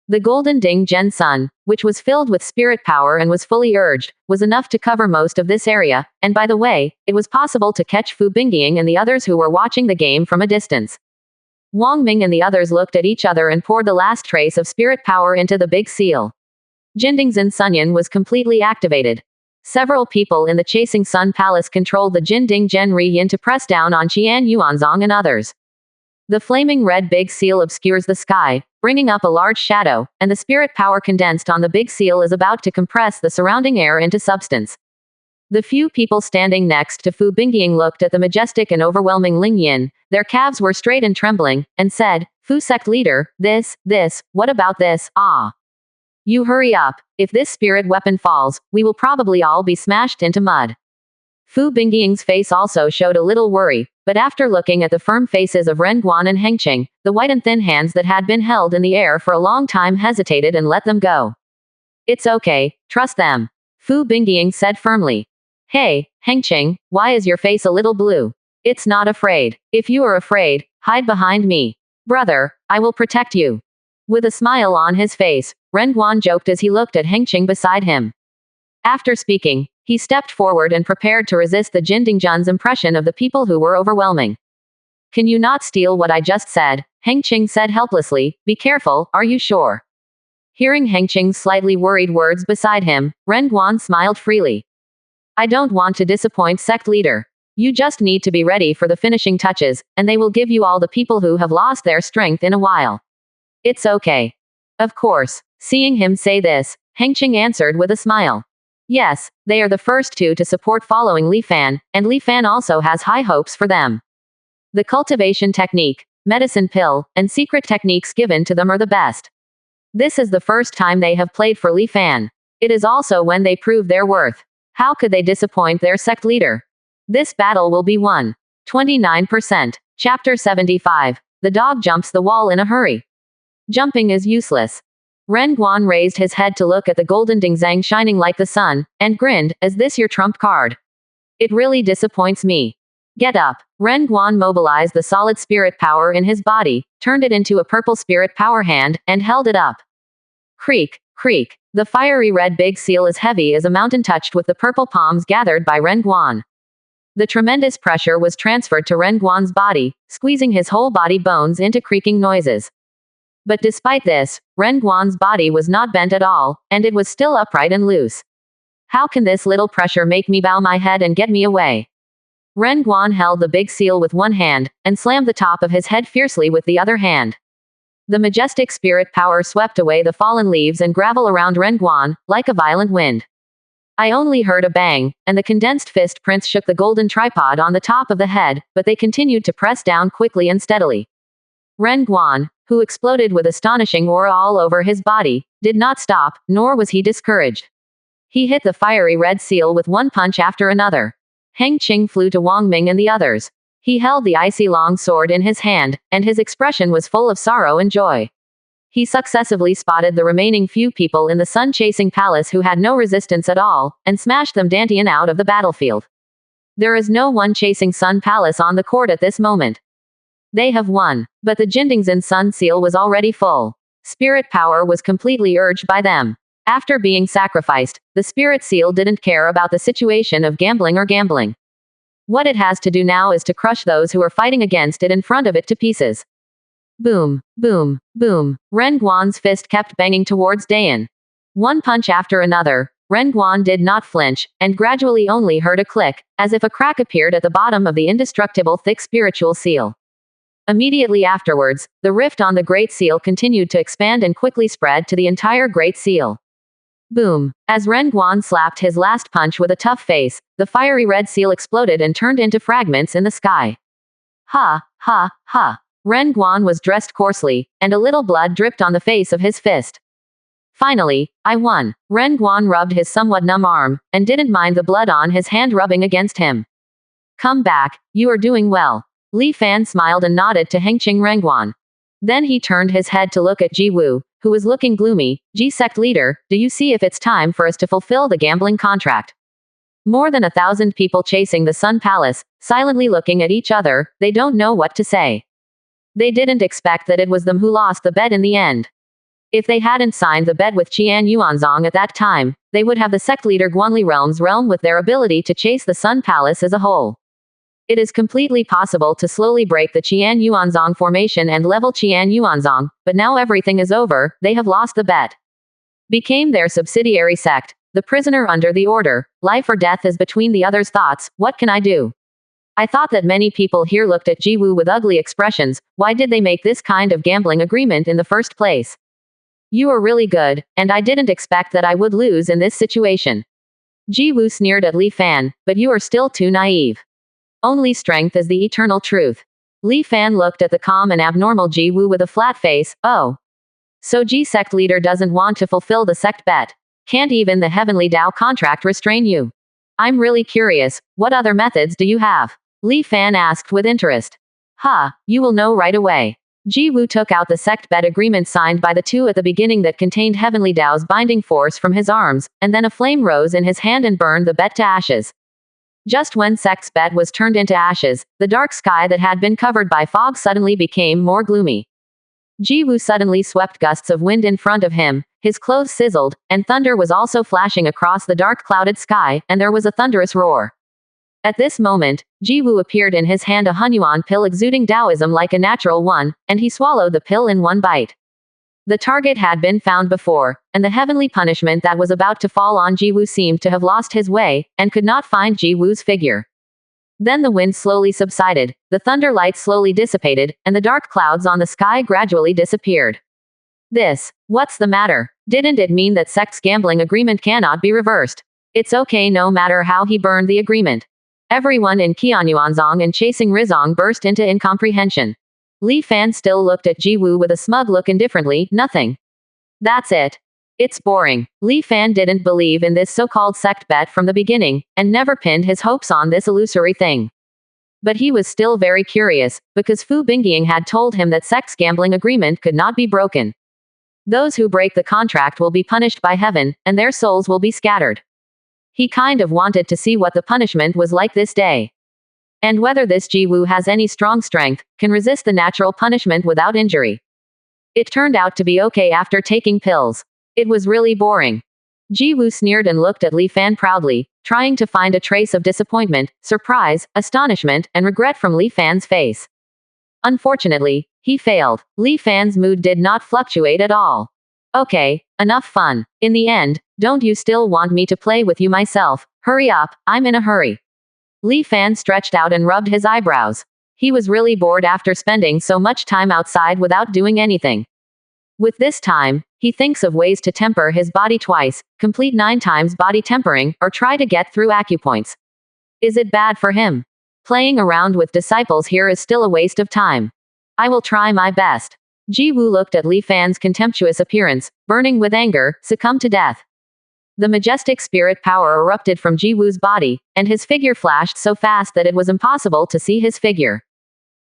The golden Ding Gen Sun, which was filled with spirit power and was fully urged, was enough to cover most of this area, and by the way, it was possible to catch Fu Bingying and the others who were watching the game from a distance. Wang Ming and the others looked at each other and poured the last trace of spirit power into the big seal. Jindingzhen Sunyan was completely activated. Several people in the chasing Sun Palace controlled the Jinding Gen Ri Yin to press down on Qian Yuanzong and others. The flaming red big seal obscures the sky, bringing up a large shadow, and the spirit power condensed on the big seal is about to compress the surrounding air into substance. The few people standing next to Fu Bingying looked at the majestic and overwhelming Ling Yin, their calves were straight and trembling, and said, Fu Sect leader, this, what about this, You hurry up, if this spirit weapon falls, we will probably all be smashed into mud. Fu Bingying's face also showed a little worry, but after looking at the firm faces of Ren Guan and Hengqing, the white and thin hands that had been held in the air for a long time hesitated and let them go. It's okay, trust them. Fu Bingying said firmly. Hey, Hengqing, why is your face a little blue? It's not afraid. If you are afraid, hide behind me. Brother, I will protect you. With a smile on his face, Ren Guan joked as he looked at Hengqing beside him. After speaking, he stepped forward and prepared to resist the Jindingzhen's impression of the people who were overwhelming. Can you not steal what I just said? Hengqing said helplessly, be careful, are you sure? Hearing Hengqing's slightly worried words beside him, Ren Guan smiled freely. I don't want to disappoint Sect leader. You just need to be ready for the finishing touches, and they will give you all the people who have lost their strength in a while. It's okay. Of course. Seeing him say this, Hengqing answered with a smile. Yes, they are the first 2 to support following Li Fan, and Li Fan also has high hopes for them. The cultivation technique, medicine pill, and secret techniques given to them are the best. This is the first time they have played for Li Fan. It is also when they prove their worth. How could they disappoint their sect leader? This battle will be won. 29%. Chapter 75. The dog jumps the wall in a hurry. Jumping is useless. Ren Guan raised his head to look at the golden dingzang shining like the sun, and grinned, is this your trump card? It really disappoints me. Get up. Ren Guan mobilized the solid spirit power in his body, turned it into a purple spirit power hand, and held it up. Creak, creak. The fiery red big seal is heavy as a mountain touched with the purple palms gathered by Ren Guan. The tremendous pressure was transferred to Ren Guan's body, squeezing his whole body bones into creaking noises. But despite this, Ren Guan's body was not bent at all, and it was still upright and loose. How can this little pressure make me bow my head and get me away? Ren Guan held the big seal with one hand, and slammed the top of his head fiercely with the other hand. The majestic spirit power swept away the fallen leaves and gravel around Ren Guan, like a violent wind. I only heard a bang, and the condensed fist prints shook the golden tripod on the top of the head, but they continued to press down quickly and steadily. Ren Guan, who exploded with astonishing aura all over his body, did not stop, nor was he discouraged. He hit the fiery red seal with one punch after another. Heng Qing flew to Wang Ming and the others. He held the icy long sword in his hand, and his expression was full of sorrow and joy. He successively spotted the remaining few people in the sun-chasing palace who had no resistance at all, and smashed them dantian out of the battlefield. There is no one chasing Sun Palace on the court at this moment. They have won. But the Jindingzhen Sun Seal was already full. Spirit power was completely urged by them. After being sacrificed, the Spirit Seal didn't care about the situation of gambling or gambling. What it has to do now is to crush those who are fighting against it in front of it to pieces. Boom, boom, boom. Ren Guan's fist kept banging towards Dayan. One punch after another, Ren Guan did not flinch, and gradually only heard a click, as if a crack appeared at the bottom of the indestructible thick spiritual seal. Immediately afterwards, the rift on the Great Seal continued to expand and quickly spread to the entire Great Seal. Boom. As Ren Guan slapped his last punch with a tough face, the fiery red seal exploded and turned into fragments in the sky. Ha, ha, ha. Ren Guan was dressed coarsely, and a little blood dripped on the face of his fist. Finally, I won. Ren Guan rubbed his somewhat numb arm, and didn't mind the blood on his hand rubbing against him. Come back, you are doing well. Li Fan smiled and nodded to Hengqing Renguan. Then he turned his head to look at Ji Wu, who was looking gloomy. Ji Sect leader, do you see if it's time for us to fulfill the gambling contract? More than 1,000 people chasing the Sun Palace, silently looking at each other, they don't know what to say. They didn't expect that it was them who lost the bet in the end. If they hadn't signed the bet with Qian Yuanzong at that time, they would have the sect leader Guanli Realm's realm with their ability to chase the Sun Palace as a whole. It is completely possible to slowly break the Qian Yuanzong formation and level Qian Yuanzong, but now everything is over, they have lost the bet. Became their subsidiary sect, the prisoner under the order, life or death is between the others' thoughts, what can I do? I thought that many people here looked at Ji Wu with ugly expressions, why did they make this kind of gambling agreement in the first place? You are really good, and I didn't expect that I would lose in this situation. Ji Wu sneered at Li Fan, but you are still too naive. Only strength is the eternal truth. Li Fan looked at the calm and abnormal Ji Wu with a flat face, oh. So Ji Sect leader doesn't want to fulfill the sect bet. Can't even the Heavenly Dao contract restrain you? I'm really curious, what other methods do you have? Li Fan asked with interest. You will know right away. Ji Wu took out the sect bet agreement signed by the two at the beginning that contained Heavenly Dao's binding force from his arms, and then a flame rose in his hand and burned the bet to ashes. Just when Sect's bet was turned into ashes, the dark sky that had been covered by fog suddenly became more gloomy. Ji Wu suddenly swept gusts of wind in front of him, his clothes sizzled, and thunder was also flashing across the dark clouded sky, and there was a thunderous roar. At this moment, Ji Wu appeared in his hand a Hunyuan pill exuding Taoism like a natural one, and he swallowed the pill in one bite. The target had been found before, and the heavenly punishment that was about to fall on Ji Wu seemed to have lost his way, and could not find Ji Wu's figure. Then the wind slowly subsided, the thunder light slowly dissipated, and the dark clouds on the sky gradually disappeared. What's the matter? Didn't it mean that Sect's gambling agreement cannot be reversed? It's okay no matter how he burned the agreement. Everyone in Qianyuanzong and chasing Rizong burst into incomprehension. Li Fan still looked at Ji Wu with a smug look indifferently, nothing. That's it. It's boring. Li Fan didn't believe in this so-called sect bet from the beginning, and never pinned his hopes on this illusory thing. But he was still very curious, because Fu Bingying had told him that Sect's gambling agreement could not be broken. Those who break the contract will be punished by heaven, and their souls will be scattered. He kind of wanted to see what the punishment was like this day. And whether this Ji Wu has any strong strength, can resist the natural punishment without injury. It turned out to be okay after taking pills. It was really boring. Ji Wu sneered and looked at Li Fan proudly, trying to find a trace of disappointment, surprise, astonishment, and regret from Li Fan's face. Unfortunately, he failed. Li Fan's mood did not fluctuate at all. Okay, enough fun. In the end, don't you still want me to play with you myself? Hurry up, I'm in a hurry. Li Fan stretched out and rubbed his eyebrows. He was really bored after spending so much time outside without doing anything. With this time, he thinks of ways to temper his body twice, complete 9 times body tempering, or try to get through acupoints. Is it bad for him? Playing around with disciples here is still a waste of time. I will try my best. Ji Wu looked at Li Fan's contemptuous appearance, burning with anger, succumb to death. The majestic spirit power erupted from Ji Wu's body, and his figure flashed so fast that it was impossible to see his figure.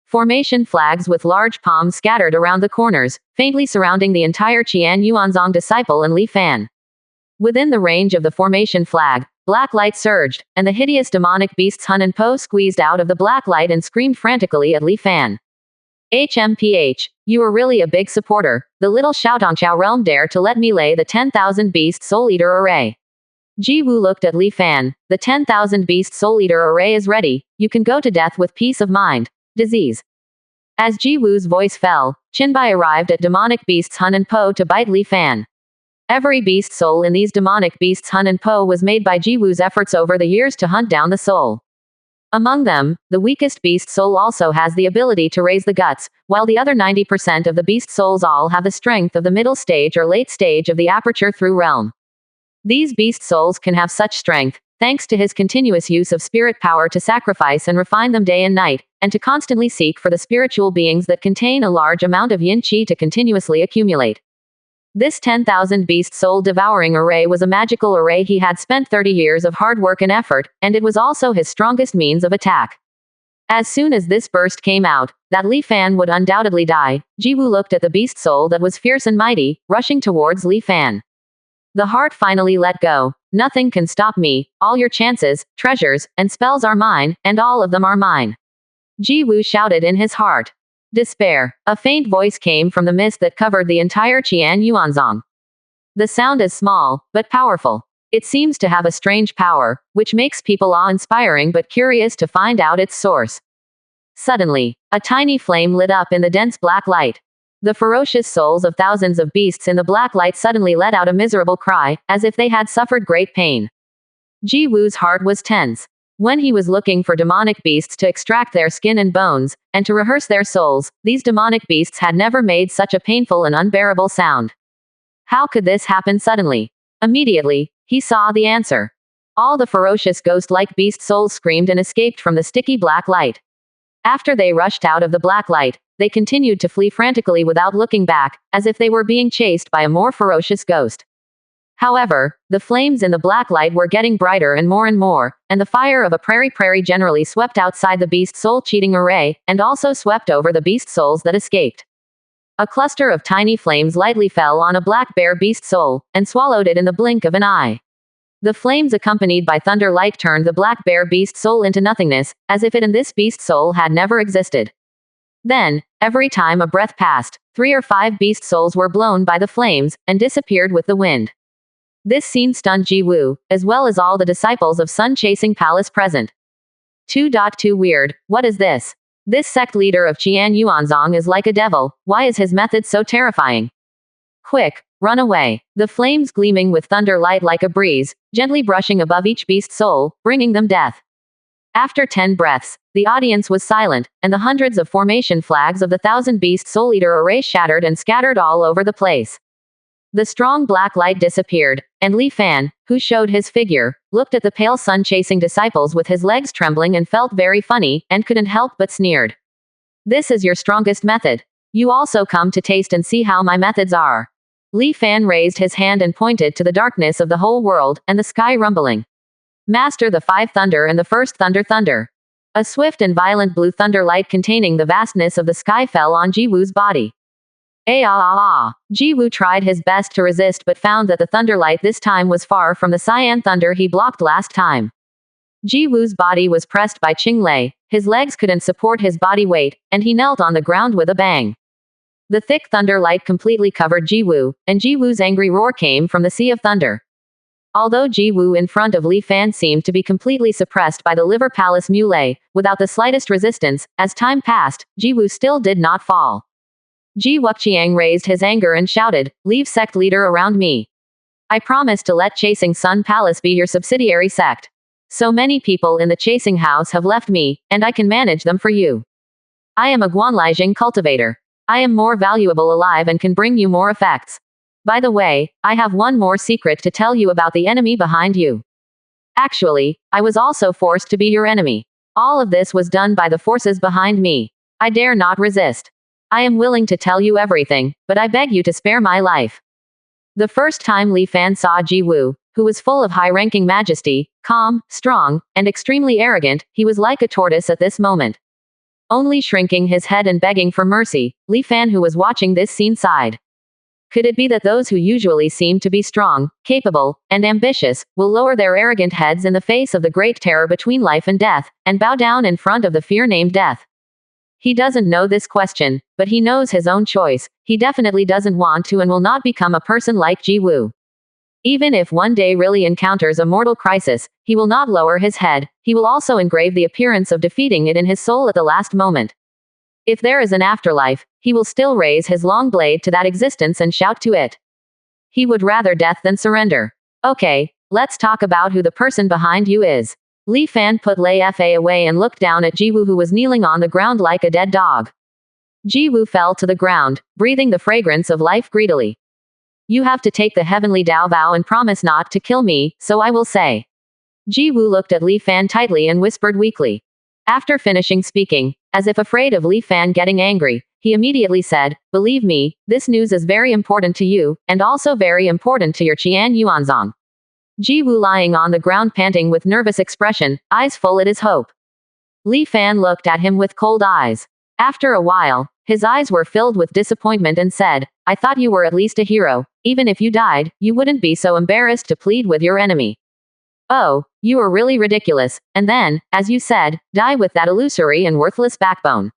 Formation flags with large palms scattered around the corners, faintly surrounding the entire Qian Yuanzong disciple and Li Fan. Within the range of the formation flag, black light surged, and the hideous demonic beasts Hun and Po squeezed out of the black light and screamed frantically at Li Fan. HMPH, you are really a big supporter. The little Xiaotongqiao realm dare to let me lay the 10,000 beast soul eater array. Ji Wu looked at Li Fan. The 10,000 beast soul eater array is ready. You can go to death with peace of mind. Disease. As Ji Wu's voice fell, Qinbai arrived at demonic beasts Hun and Po to bite Li Fan. Every beast soul in these demonic beasts Hun and Po was made by Ji Wu's efforts over the years to hunt down the soul. Among them, the weakest beast soul also has the ability to raise the guts, while the other 90% of the beast souls all have the strength of the middle stage or late stage of the aperture through realm. These beast souls can have such strength, thanks to his continuous use of spirit power to sacrifice and refine them day and night, and to constantly seek for the spiritual beings that contain a large amount of yin qi to continuously accumulate. This 10,000 beast soul devouring array was a magical array he had spent 30 years of hard work and effort, and it was also his strongest means of attack. As soon as this burst came out, that Li Fan would undoubtedly die, Ji Wu looked at the beast soul that was fierce and mighty, rushing towards Li Fan. The heart finally let go. Nothing can stop me. All your chances, treasures, and spells are mine, and all of them are mine. Ji Wu shouted in his heart. Despair. A faint voice came from the mist that covered the entire Qian Yuanzong. The sound is small, but powerful. It seems to have a strange power, which makes people awe-inspiring but curious to find out its source. Suddenly, a tiny flame lit up in the dense black light. The ferocious souls of thousands of beasts in the black light suddenly let out a miserable cry, as if they had suffered great pain. Ji Wu's heart was tense. When he was looking for demonic beasts to extract their skin and bones, and to rehearse their souls, these demonic beasts had never made such a painful and unbearable sound. How could this happen suddenly? Immediately, he saw the answer. All the ferocious ghost-like beast souls screamed and escaped from the sticky black light. After they rushed out of the black light, they continued to flee frantically without looking back, as if they were being chased by a more ferocious ghost. However, the flames in the black light were getting brighter and more, and the fire of a prairie generally swept outside the beast soul cheating array, and also swept over the beast souls that escaped. A cluster of tiny flames lightly fell on a black bear beast soul, and swallowed it in the blink of an eye. The flames accompanied by thunder light turned the black bear beast soul into nothingness, as if it and this beast soul had never existed. Then, every time a breath passed, 3 or 5 beast souls were blown by the flames, and disappeared with the wind. This scene stunned Ji Wu, as well as all the disciples of Sun Chasing Palace present. 2.2 Weird, what is this? This sect leader of Qian Yuanzong is like a devil, why is his method so terrifying? Quick, run away. The flames gleaming with thunder light like a breeze, gently brushing above each beast soul, bringing them death. After 10 breaths, the audience was silent, and the hundreds of formation flags of the 1,000 beast soul eater array shattered and scattered all over the place. The strong black light disappeared, and Li Fan, who showed his figure, looked at the pale sun-chasing disciples with his legs trembling and felt very funny, and couldn't help but sneered. This is your strongest method. You also come to taste and see how my methods are. Li Fan raised his hand and pointed to the darkness of the whole world, and the sky rumbling. Master the five thunder and the first thunder. A swift and violent blue thunder light containing the vastness of the sky fell on Jiwoo's body. Jiwoo tried his best to resist but found that the thunder light this time was far from the cyan thunder he blocked last time. Jiwoo's body was pressed by Qinglei, his legs couldn't support his body weight, and he knelt on the ground with a bang. The thick thunder light completely covered Jiwoo, and Jiwoo's angry roar came from the sea of thunder. Although Jiwoo in front of Li Fan seemed to be completely suppressed by the Liver Palace Muley, without the slightest resistance, as time passed, Jiwoo still did not fall. Ji Wuqiang raised his anger and shouted, "Leave sect leader around me. I promise to let Chasing Sun Palace be your subsidiary sect. So many people in the Chasing House have left me, and I can manage them for you. I am a Guanlaijing cultivator. I am more valuable alive and can bring you more effects. By the way, I have one more secret to tell you about the enemy behind you. Actually, I was also forced to be your enemy. All of this was done by the forces behind me. I dare not resist. I am willing to tell you everything, but I beg you to spare my life." The first time Li Fan saw Jiwoo, who was full of high-ranking majesty, calm, strong, and extremely arrogant, he was like a tortoise at this moment. Only shrinking his head and begging for mercy, Li Fan, who was watching this scene, sighed. Could it be that those who usually seem to be strong, capable, and ambitious, will lower their arrogant heads in the face of the great terror between life and death, and bow down in front of the fear named death? He doesn't know this question, but he knows his own choice. He definitely doesn't want to and will not become a person like Jiwoo. Even if one day really encounters a mortal crisis, he will not lower his head. He will also engrave the appearance of defeating it in his soul at the last moment. If there is an afterlife, he will still raise his long blade to that existence and shout to it. He would rather death than surrender. Okay, let's talk about who the person behind you is. Li Fan put Lei Fa away and looked down at Jiwoo, who was kneeling on the ground like a dead dog. Jiwoo fell to the ground, breathing the fragrance of life greedily. "You have to take the heavenly Dao vow and promise not to kill me, so I will say." Jiwoo looked at Li Fan tightly and whispered weakly. After finishing speaking, as if afraid of Li Fan getting angry, he immediately said, "Believe me, this news is very important to you, and also very important to your Qian Yuanzong." Jiwoo lying on the ground panting with nervous expression, eyes full at his hope. Li Fan looked at him with cold eyes. After a while, his eyes were filled with disappointment and said, "I thought you were at least a hero. Even if you died, you wouldn't be so embarrassed to plead with your enemy. Oh, you are really ridiculous, and then, as you said, die with that illusory and worthless backbone.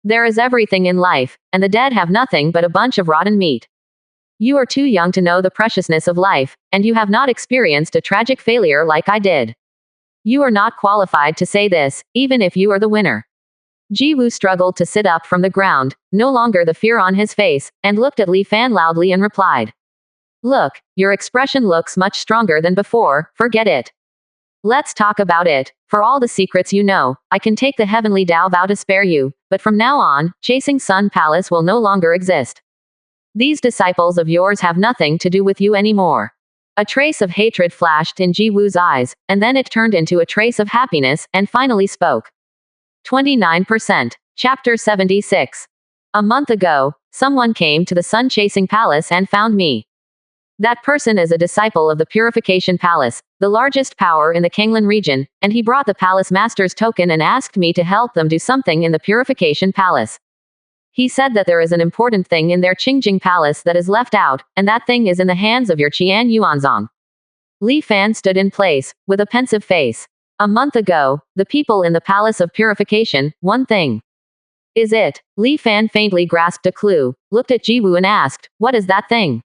There is everything in life, and the dead have nothing but a bunch of rotten meat. You are too young to know the preciousness of life, and you have not experienced a tragic failure like I did. You are not qualified to say this, even if you are the winner." Jiwoo struggled to sit up from the ground, no longer the fear on his face, and looked at Li Fan loudly and replied, "Look, your expression looks much stronger than before, forget it. Let's talk about it. For all the secrets you know, I can take the heavenly Dao vow to spare you, but from now on, Chasing Sun Palace will no longer exist. These disciples of yours have nothing to do with you anymore." A trace of hatred flashed in Jiwoo's eyes, and then it turned into a trace of happiness, and finally spoke. 29%. Chapter 76. A month ago, someone came to the Sun Chasing Palace and found me. That person is a disciple of the Purification Palace, the largest power in the Kanglan region, and he brought the Palace Master's token and asked me to help them do something in the Purification Palace. He said that there is an important thing in their Qingjing Palace that is left out, and that thing is in the hands of your Qian Yuanzong. Li Fan stood in place, with a pensive face. A month ago, the people in the Palace of Purification, one thing. Is it? Li Fan faintly grasped a clue, looked at Jiwoo and asked, "What is that thing?"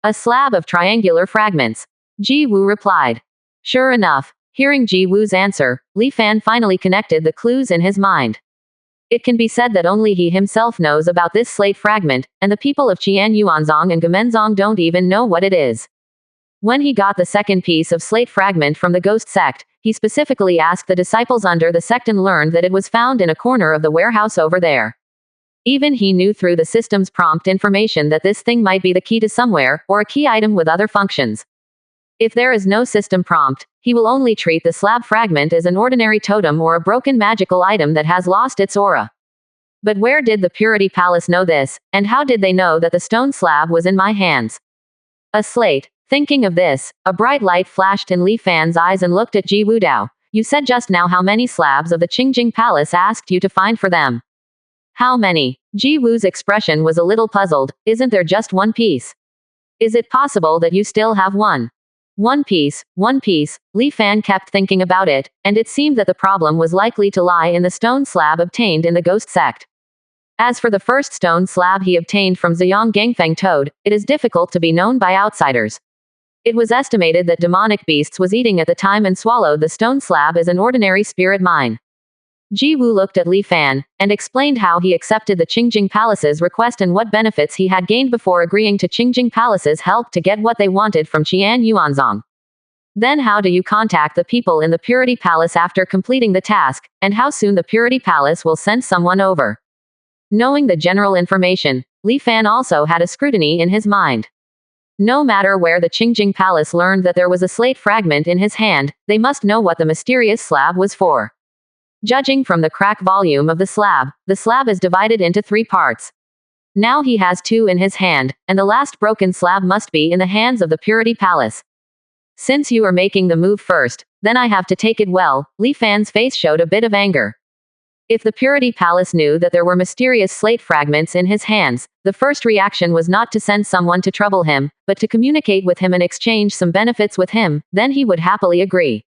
"A slab of triangular fragments." Jiwoo replied. Sure enough, hearing Jiwoo's answer, Li Fan finally connected the clues in his mind. It can be said that only he himself knows about this slate fragment, and the people of Qian Yuanzong and Gamenzong don't even know what it is. When he got the second piece of slate fragment from the Ghost Sect, he specifically asked the disciples under the sect and learned that it was found in a corner of the warehouse over there. Even he knew through the system's prompt information that this thing might be the key to somewhere, or a key item with other functions. If there is no system prompt, he will only treat the slab fragment as an ordinary totem or a broken magical item that has lost its aura. But where did the Purity Palace know this, and how did they know that the stone slab was in my hands? A slate. Thinking of this, a bright light flashed in Li Fan's eyes and looked at Ji Wudao. You said just now how many slabs of the Qingjing Palace asked you to find for them. How many? Ji Wu's expression was a little puzzled. Isn't there just one piece? Is it possible that you still have one? One piece, Li Fan kept thinking about it, and it seemed that the problem was likely to lie in the stone slab obtained in the ghost sect. As for the first stone slab he obtained from Ziyang Gangfeng Toad, it is difficult to be known by outsiders. It was estimated that demonic beasts was eating at the time and swallowed the stone slab as an ordinary spirit mine. Ji Wu looked at Li Fan, and explained how he accepted the Qingjing Palace's request and what benefits he had gained before agreeing to Qingjing Palace's help to get what they wanted from Qian Yuanzong. Then how do you contact the people in the Purity Palace after completing the task, and how soon the Purity Palace will send someone over? Knowing the general information, Li Fan also had a scrutiny in his mind. No matter where the Qingjing Palace learned that there was a slate fragment in his hand, they must know what the mysterious slab was for. Judging from the crack volume of the slab is divided into 3 parts. Now he has 2 in his hand, and the last broken slab must be in the hands of the Purity Palace. Since you are making the move first, then I have to take it well. Li Fan's face showed a bit of anger. If the Purity Palace knew that there were mysterious slate fragments in his hands, the first reaction was not to send someone to trouble him, but to communicate with him and exchange some benefits with him, then he would happily agree.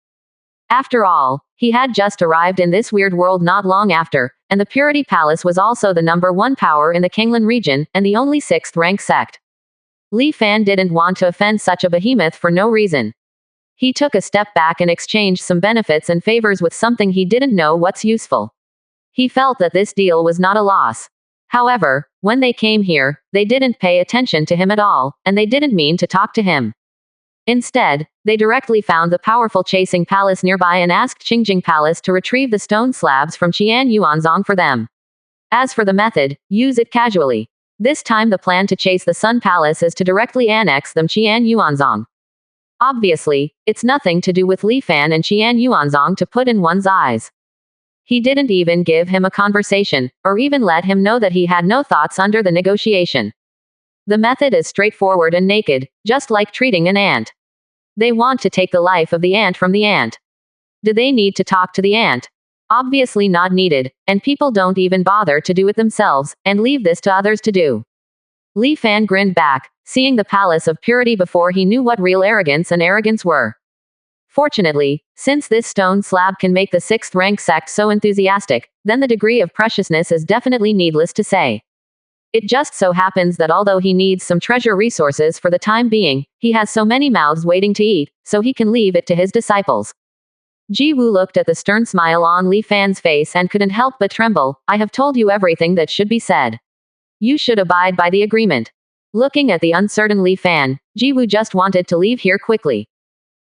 After all, he had just arrived in this weird world not long after, and the Purity Palace was also the #1 power in the Kanglan region, and the only 6th rank sect. Li Fan didn't want to offend such a behemoth for no reason. He took a step back and exchanged some benefits and favors with something he didn't know what's useful. He felt that this deal was not a loss. However, when they came here, they didn't pay attention to him at all, and they didn't mean to talk to him. Instead, they directly found the powerful chasing palace nearby and asked Qingjing Palace to retrieve the stone slabs from Qian Yuanzong for them. As for the method, use it casually. This time the plan to chase the Sun Palace is to directly annex them Qian Yuanzong. Obviously, it's nothing to do with Li Fan and Qian Yuanzong to put in one's eyes. He didn't even give him a conversation, or even let him know that he had no thoughts under the negotiation. The method is straightforward and naked, just like treating an ant. They want to take the life of the ant from the ant. Do they need to talk to the ant? Obviously not needed, and people don't even bother to do it themselves, and leave this to others to do. Li Fan grinned back, seeing the palace of purity before he knew what real arrogance and arrogance were. Fortunately, since this stone slab can make the 6th rank sect so enthusiastic, then the degree of preciousness is definitely needless to say. It just so happens that although he needs some treasure resources for the time being, he has so many mouths waiting to eat, so he can leave it to his disciples. Ji Wu looked at the stern smile on Li Fan's face and couldn't help but tremble. I have told you everything that should be said. You should abide by the agreement. Looking at the uncertain Li Fan, Ji Wu just wanted to leave here quickly.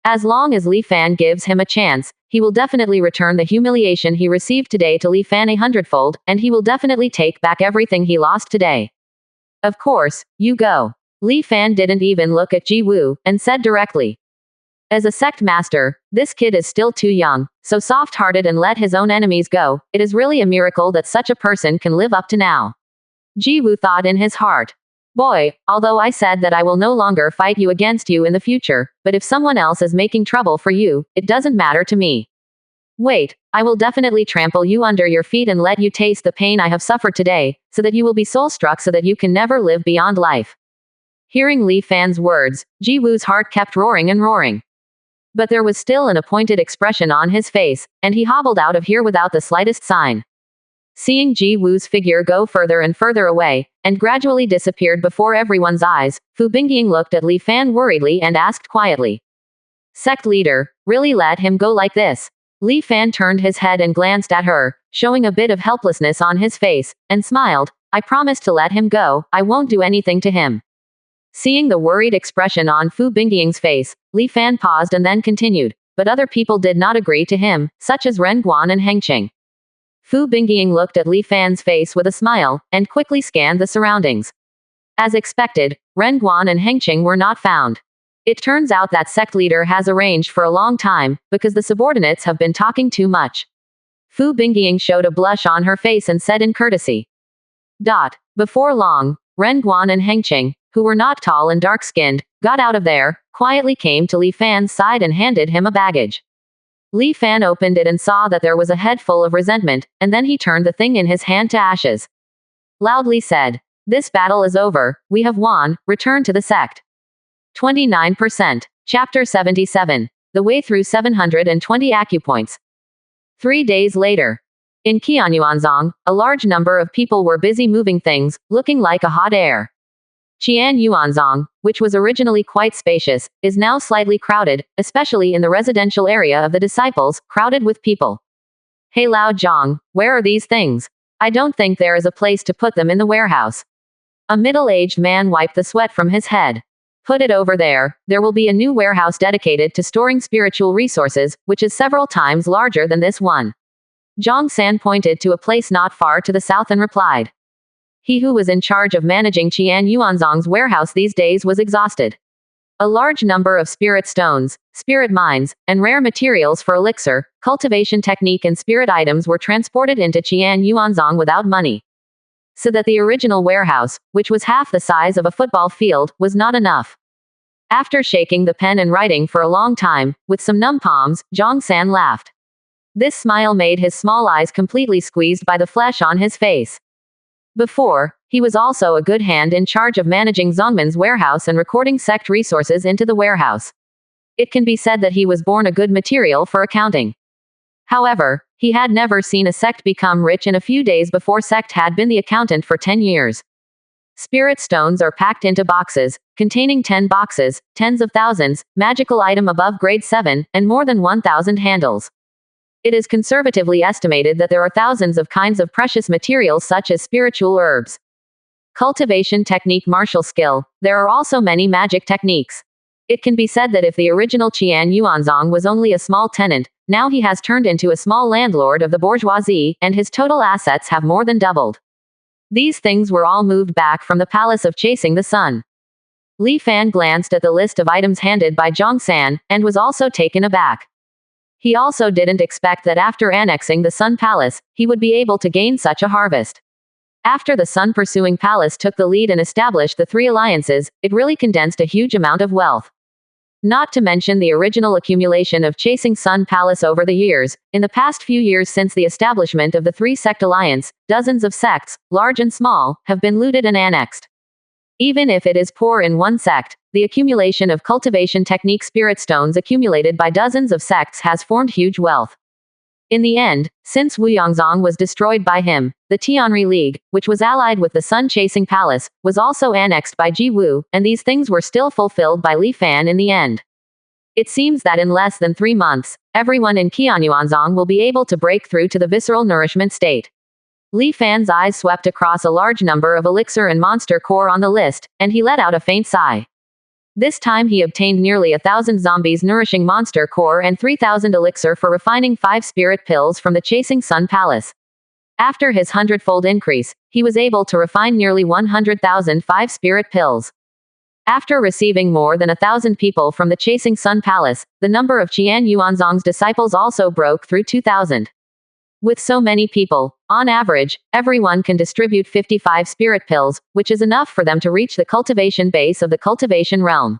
As long as Li Fan gives him a chance, he will definitely return the humiliation he received today to Li Fan 100-fold, and he will definitely take back everything he lost today. Of course, you go. Li Fan didn't even look at Ji Wu, and said directly. As a sect master, this kid is still too young, so soft-hearted and let his own enemies go. It is really a miracle that such a person can live up to now. Ji Wu thought in his heart. Boy, although I said that I will no longer fight you against you in the future, but if someone else is making trouble for you, it doesn't matter to me. Wait, I will definitely trample you under your feet and let you taste the pain I have suffered today, so that you will be soul-struck so that you can never live beyond life. Hearing Li Fan's words, Ji Wu's heart kept roaring and roaring. But there was still an appointed expression on his face, and he hobbled out of here without the slightest sign. Seeing Ji Wu's figure go further and further away, and gradually disappeared before everyone's eyes, Fu Bingying looked at Li Fan worriedly and asked quietly. Sect leader, really let him go like this? Li Fan turned his head and glanced at her, showing a bit of helplessness on his face, and smiled. I promise to let him go, I won't do anything to him. Seeing the worried expression on Fu Bingying's face, Li Fan paused and then continued, but other people did not agree to him, such as Ren Guan and Hengqing. Fu Bingying looked at Li Fan's face with a smile, and quickly scanned the surroundings. As expected, Ren Guan and Hengqing were not found. It turns out that sect leader has arranged for a long time, because the subordinates have been talking too much. Fu Bingying showed a blush on her face and said in courtesy. Before long, Ren Guan and Hengqing, who were not tall and dark-skinned, got out of there, quietly came to Li Fan's side and handed him a baggage. Li Fan opened it and saw that there was a head full of resentment, and then he turned the thing in his hand to ashes. Loudly said, "This battle is over, we have won, return to the sect." 29%. Chapter 77. The way through 720 acupoints. 3 days later. In Qianyuanzong, a large number of people were busy moving things, looking like a hot air. Qianyuanzong, which was originally quite spacious, is now slightly crowded, especially in the residential area of the disciples, crowded with people. "Hey Lao Zhang, where are these things? I don't think there is a place to put them in the warehouse." A middle-aged man wiped the sweat from his head. "Put it over there, there will be a new warehouse dedicated to storing spiritual resources, which is several times larger than this one." Zhang San pointed to a place not far to the south and replied. He who was in charge of managing Qianyuanzong's warehouse these days was exhausted. A large number of spirit stones, spirit mines, and rare materials for elixir, cultivation technique and spirit items were transported into Qianyuanzong without money. So that the original warehouse, which was half the size of a football field, was not enough. After shaking the pen and writing for a long time, with some numb palms, Zhang San laughed. This smile made his small eyes completely squeezed by the flesh on his face. Before, he was also a good hand in charge of managing Zongman's warehouse and recording sect resources into the warehouse. It can be said that he was born a good material for accounting. However, he had never seen a sect become rich in a few days before Sect had been the accountant for 10 years. Spirit stones are packed into boxes, containing 10 boxes, tens of thousands, magical item above grade 7, and more than 1,000 handles. It is conservatively estimated that there are thousands of kinds of precious materials such as spiritual herbs. Cultivation technique martial skill, there are also many magic techniques. It can be said that if the original Qianyuanzong was only a small tenant, now he has turned into a small landlord of the bourgeoisie, and his total assets have more than doubled. These things were all moved back from the Palace of Chasing the Sun. Li Fan glanced at the list of items handed by Zhang San, and was also taken aback. He also didn't expect that after annexing the Sun Palace, he would be able to gain such a harvest. After the Sun Pursuing Palace took the lead and established the 3 alliances, it really condensed a huge amount of wealth. Not to mention the original accumulation of Chasing Sun Palace over the years. In the past few years since the establishment of the 3-sect alliance, dozens of sects, large and small, have been looted and annexed. Even if it is poor in one sect, the accumulation of cultivation technique spirit stones accumulated by dozens of sects has formed huge wealth. In the end, since Wuyongzong was destroyed by him, the Tianri League, which was allied with the Sun-Chasing Palace, was also annexed by Ji Wu, and these things were still fulfilled by Li Fan in the end. It seems that in less than 3 months, everyone in Qianyuanzong will be able to break through to the visceral nourishment state. Li Fan's eyes swept across a large number of elixir and monster core on the list, and he let out a faint sigh. This time he obtained nearly 1,000 zombies nourishing monster core and 3,000 elixir for refining 5 spirit pills from the Chasing Sun Palace. After his hundredfold increase, he was able to refine nearly 100,000 5 spirit pills. After receiving more than 1,000 people from the Chasing Sun Palace, the number of Qianyuanzong's disciples also broke through 2,000. With so many people, on average, everyone can distribute 55 spirit pills, which is enough for them to reach the cultivation base of the cultivation realm.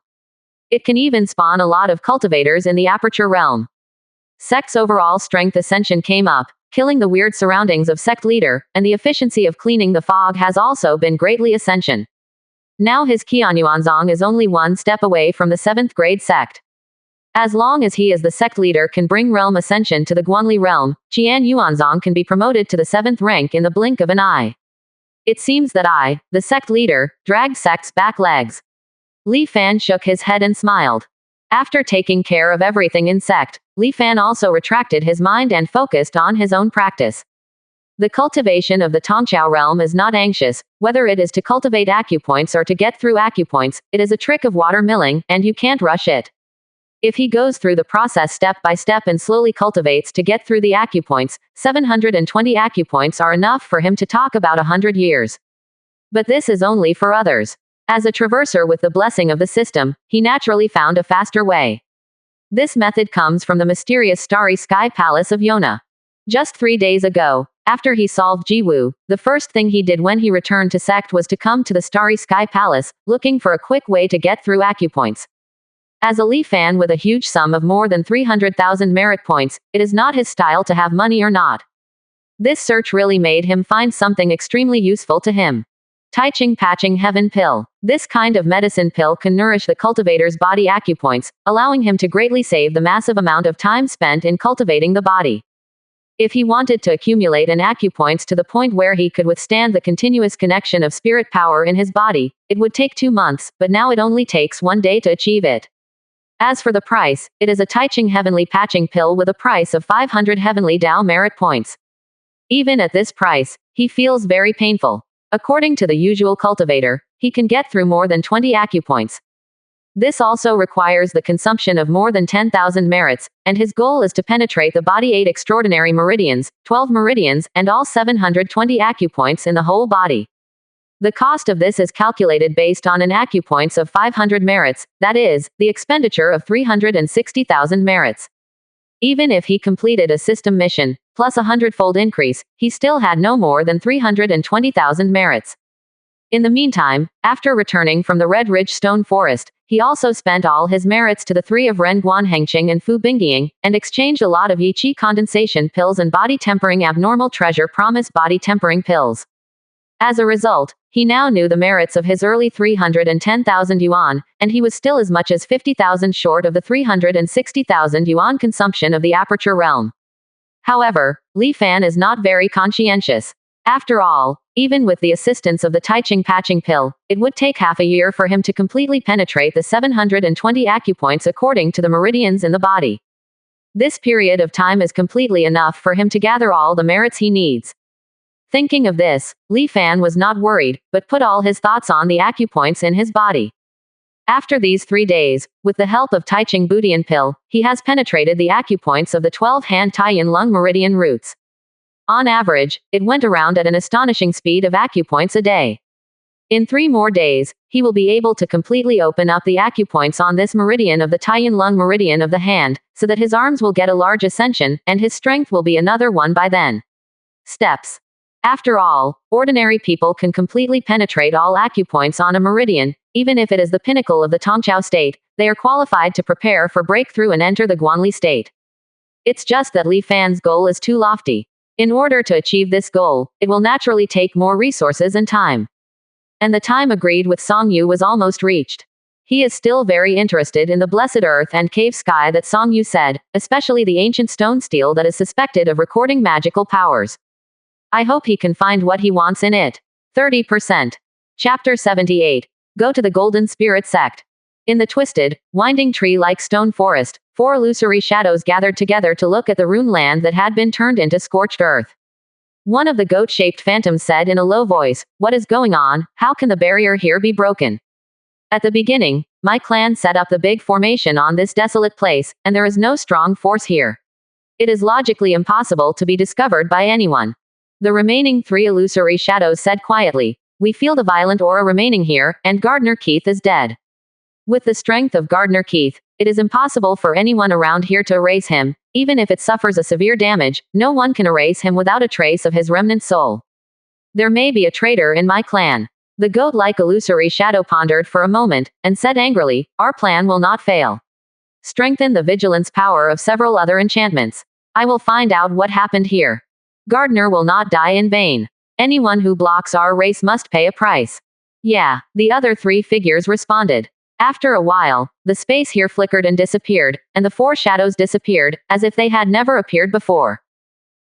It can even spawn a lot of cultivators in the aperture realm. Sect's overall strength ascension came up, killing the weird surroundings of sect leader, and the efficiency of cleaning the fog has also been greatly ascension. Now his Qianyuanzong is only 1 step away from the 7th grade sect. As long as he as the sect leader can bring realm ascension to the Guanli realm, Qianyuanzong can be promoted to the 7th rank in the blink of an eye. It seems that I, the sect leader, dragged sect's back legs. Li Fan shook his head and smiled. After taking care of everything in sect, Li Fan also retracted his mind and focused on his own practice. The cultivation of the Tongqiao realm is not anxious, whether it is to cultivate acupoints or to get through acupoints, it is a trick of water milling, and you can't rush it. If he goes through the process step by step and slowly cultivates to get through the acupoints, 720 acupoints are enough for him to talk about 100 years. But this is only for others. As a traverser with the blessing of the system, he naturally found a faster way. This method comes from the mysterious starry sky palace of Yona. Just 3 days ago, After he solved Jiwoo, the first thing he did when he returned to Sect was to come to the Starry Sky Palace, looking for a quick way to get through acupoints. As a Lee fan with a huge sum of more than 300,000 merit points, it is not his style to have money or not. This search really made him find something extremely useful to him. Taiching Patching Heaven Pill. This kind of medicine pill can nourish the cultivator's body acupoints, allowing him to greatly save the massive amount of time spent in cultivating the body. If he wanted to accumulate an acupoints to the point where he could withstand the continuous connection of spirit power in his body, it would take 2 months, but now it only takes 1 day to achieve it. As for the price, it is a Taiching Heavenly Patching Pill with a price of 500 Heavenly Dao merit points. Even at this price, he feels very painful. According to the usual cultivator, he can get through more than 20 acupoints. This also requires the consumption of more than 10,000 merits, and his goal is to penetrate the body 8 extraordinary meridians, 12 meridians, and all 720 acupoints in the whole body. The cost of this is calculated based on an acupoints of 500 merits, that is, the expenditure of 360,000 merits. Even if he completed a system mission, plus a hundredfold increase, he still had no more than 320,000 merits. In the meantime, after returning from the Red Ridge Stone Forest, he also spent all his merits to the 3 of Ren Guanhengqing and Fu Bingying, and exchanged a lot of Yi Qi condensation pills and body tempering abnormal treasure promise body tempering pills. As a result, he now knew the merits of his early 310,000 yuan, and he was still as much as 50,000 short of the 360,000 yuan consumption of the Aperture Realm. However, Li Fan is not very conscientious. After all, even with the assistance of the Taiching Patching Pill, it would take half a year for him to completely penetrate the 720 acupoints according to the meridians in the body. This period of time is completely enough for him to gather all the merits he needs. Thinking of this, Li Fan was not worried, but put all his thoughts on the acupoints in his body. After these 3 days, with the help of Taiching Budian Pill, he has penetrated the acupoints of the 12-hand Taiyin Lung meridian roots. On average, it went around at an astonishing speed of acupoints a day. In 3 more days, he will be able to completely open up the acupoints on this meridian of the Taiyin Lung meridian of the hand, so that his arms will get a large ascension, and his strength will be another one by then. Steps. After all, ordinary people can completely penetrate all acupoints on a meridian, even if it is the pinnacle of the Tongchao state. They are qualified to prepare for breakthrough and enter the Guanli state. It's just that Li Fan's goal is too lofty. In order to achieve this goal, it will naturally take more resources and time. And the time agreed with Song Yu was almost reached. He is still very interested in the blessed earth and cave sky that Song Yu said, especially the ancient stone stele that is suspected of recording magical powers. I hope he can find what he wants in it. 30%. Chapter 78. Go to the Golden Spirit Sect. In the twisted, winding tree-like stone forest, 4 illusory shadows gathered together to look at the rune land that had been turned into scorched earth. One of the goat-shaped phantoms said in a low voice, "What is going on? How can the barrier here be broken? At the beginning, my clan set up the big formation on this desolate place, and there is no strong force here. It is logically impossible to be discovered by anyone." The remaining 3 illusory shadows said quietly, "We feel the violent aura remaining here, and Gardner Keith is dead. With the strength of Gardner Keith, it is impossible for anyone around here to erase him. Even if it suffers a severe damage, no one can erase him without a trace of his remnant soul. There may be a traitor in my clan." The goat-like illusory shadow pondered for a moment, and said angrily, "Our plan will not fail. Strengthen the vigilance power of several other enchantments. I will find out what happened here. Gardner will not die in vain. Anyone who blocks our race must pay a price." "Yeah," the other 3 figures responded. After a while, the space here flickered and disappeared, and the 4 shadows disappeared, as if they had never appeared before.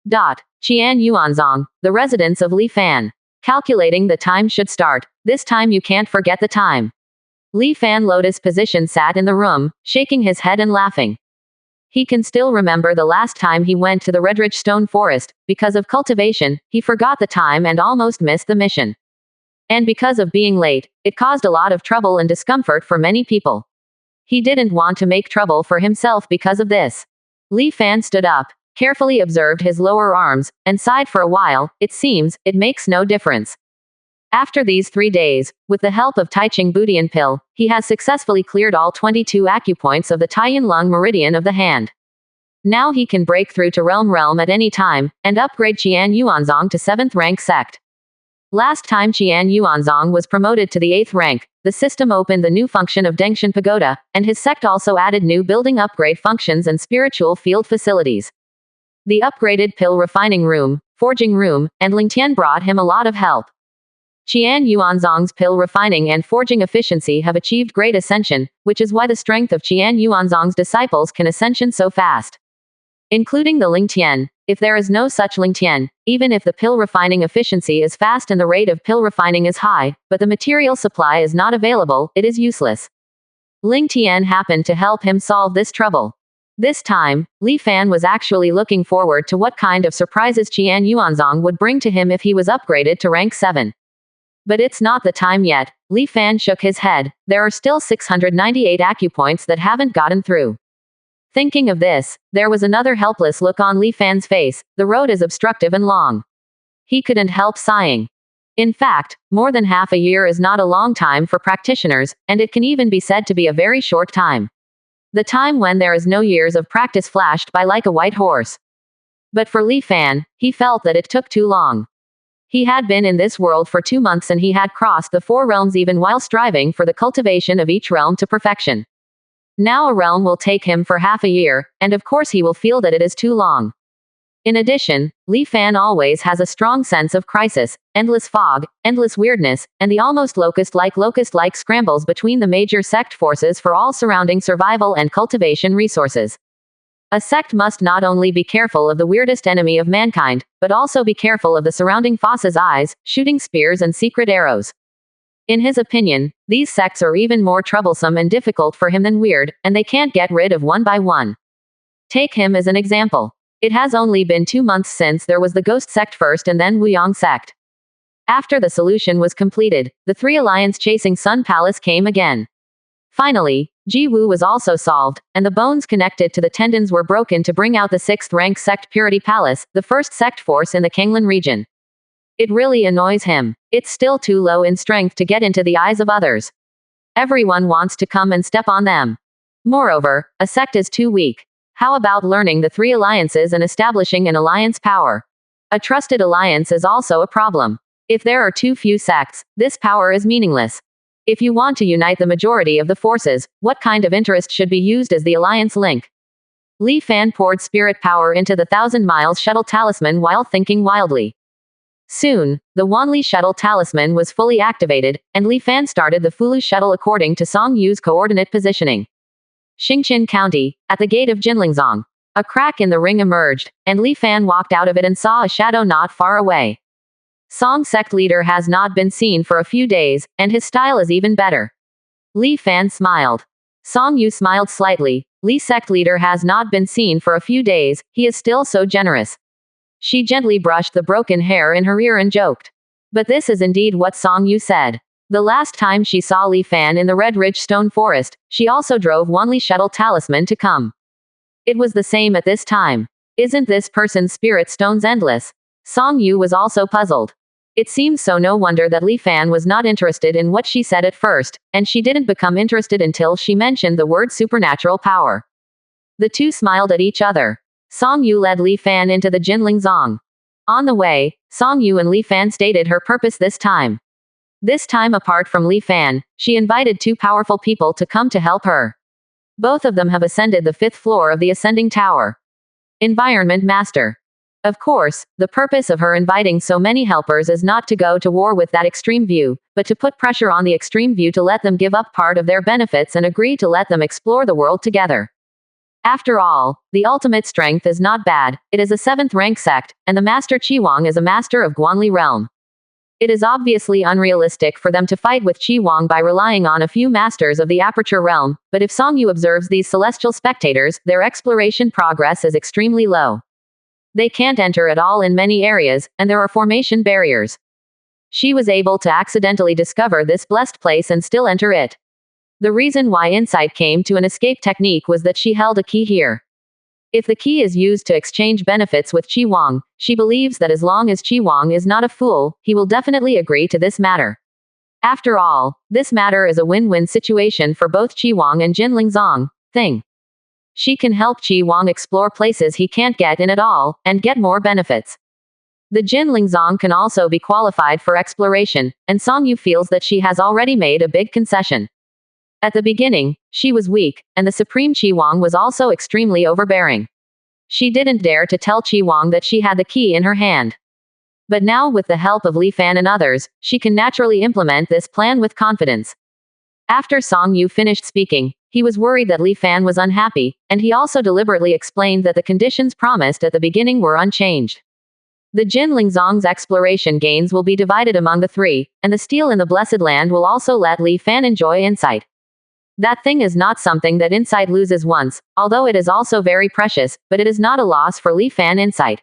Qian Yuanzong, the residence of Li Fan. Calculating the time should start. This time you can't forget the time. Li Fan lotus position sat in the room, shaking his head and laughing. He can still remember the last time he went to the Redridge Stone Forest. Because of cultivation, he forgot the time and almost missed the mission. And because of being late, it caused a lot of trouble and discomfort for many people. He didn't want to make trouble for himself because of this. Li Fan stood up, carefully observed his lower arms, and sighed for a while. It seems, it makes no difference. After these 3 days, with the help of Taiching Budian Pill, he has successfully cleared all 22 acupoints of the Taiyin Lung meridian of the hand. Now he can break through to realm at any time, and upgrade Qian Yuanzong to 7th rank sect. Last time Qian Yuanzong was promoted to the 8th rank, the system opened the new function of Dengshan Pagoda, and his sect also added new building upgrade functions and spiritual field facilities. The upgraded pill refining room, forging room, and Lingtian brought him a lot of help. Qian Yuanzong's pill refining and forging efficiency have achieved great ascension, which is why the strength of Qian Yuanzong's disciples can ascension so fast. Including the Lingtian. If there is no such Lingtian, even if the pill refining efficiency is fast and the rate of pill refining is high, but the material supply is not available, it is useless. Lingtian happened to help him solve this trouble. This time, Li Fan was actually looking forward to what kind of surprises Qian Yuanzong would bring to him if he was upgraded to rank 7. But it's not the time yet. Li Fan shook his head. There are still 698 acupoints that haven't gotten through. Thinking of this, there was another helpless look on Li Fan's face. The road is obstructive and long. He couldn't help sighing. In fact, more than half a year is not a long time for practitioners, and it can even be said to be a very short time. The time when there is no years of practice flashed by like a white horse. But for Li Fan, he felt that it took too long. He had been in this world for 2 months and he had crossed the 4 realms even while striving for the cultivation of each realm to perfection. Now a realm will take him for half a year, and of course he will feel that it is too long. In addition, Li Fan always has a strong sense of crisis, endless fog, endless weirdness, and the almost locust-like scrambles between the major sect forces for all surrounding survival and cultivation resources. A sect must not only be careful of the weirdest enemy of mankind, but also be careful of the surrounding Foss's eyes, shooting spears and secret arrows. In his opinion, these sects are even more troublesome and difficult for him than weird, and they can't get rid of one by one. Take him as an example. It has only been 2 months since there was the Ghost Sect first and then Wuyong Sect. After the solution was completed, the 3 alliance chasing Sun Palace came again. Finally, Ji Wu was also solved, and the bones connected to the tendons were broken to bring out the 6th rank Sect Purity Palace, the first sect force in the Kanglan region. It really annoys him. It's still too low in strength to get into the eyes of others. Everyone wants to come and step on them. Moreover, a sect is too weak. How about learning the 3 alliances and establishing an alliance power? A trusted alliance is also a problem. If there are too few sects, this power is meaningless. If you want to unite the majority of the forces, what kind of interest should be used as the alliance link? Li Fan poured spirit power into the 1,000 miles shuttle talisman while thinking wildly. Soon, the Wanli shuttle talisman was fully activated, and Li Fan started the Fulu shuttle according to Song Yu's coordinate positioning. Xingqian County, at the gate of Jinlingzong. A crack in the ring emerged, and Li Fan walked out of it and saw a shadow not far away. Song sect leader has not been seen for a few days, and his style is even better. Li Fan smiled. Song Yu smiled slightly. Li sect leader has not been seen for a few days, he is still so generous. She gently brushed the broken hair in her ear and joked. But this is indeed what Song Yu said. The last time she saw Li Fan in the Red Ridge Stone Forest, she also drove Wanli shuttle talisman to come. It was the same at this time. Isn't this person's spirit stones endless? Song Yu was also puzzled. It seems so no wonder that Li Fan was not interested in what she said at first, and she didn't become interested until she mentioned the word supernatural power. The two smiled at each other. Song Yu led Li Fan into the Jinlingzong. On the way, Song Yu and Li Fan stated her purpose this time. This time apart from Li Fan, she invited 2 powerful people to come to help her. Both of them have ascended the 5th floor of the ascending tower. Environment Master. Of course, the purpose of her inviting so many helpers is not to go to war with that extreme view, but to put pressure on the extreme view to let them give up part of their benefits and agree to let them explore the world together. After all, the ultimate strength is not bad, it is a 7th rank sect, and the Master Qiwang is a master of Guanli realm. It is obviously unrealistic for them to fight with Qiwang by relying on a few masters of the Aperture realm, but if Song Yu observes these celestial spectators, their exploration progress is extremely low. They can't enter at all in many areas, and there are formation barriers. She was able to accidentally discover this blessed place and still enter it. The reason why insight came to an escape technique was that she held a key here. If the key is used to exchange benefits with Qiwang, she believes that as long as Qiwang is not a fool, he will definitely agree to this matter. After all, this matter is a win-win situation for both Qiwang and Jinlingzong. Thing. She can help Chi Wang explore places he can't get in at all, and get more benefits. The Jin Lingzong can also be qualified for exploration, and Song Yu feels that she has already made a big concession. At the beginning, she was weak, and the Supreme Chi Wang was also extremely overbearing. She didn't dare to tell Chi Wang that she had the key in her hand. But now, with the help of Li Fan and others, she can naturally implement this plan with confidence. After Song Yu finished speaking, he was worried that Li Fan was unhappy, and he also deliberately explained that the conditions promised at the beginning were unchanged. The Jin Lingzong's exploration gains will be divided among the three, and the steel in the Blessed Land will also let Li Fan enjoy insight. That thing is not something that insight loses once, although it is also very precious, but it is not a loss for Li Fan insight.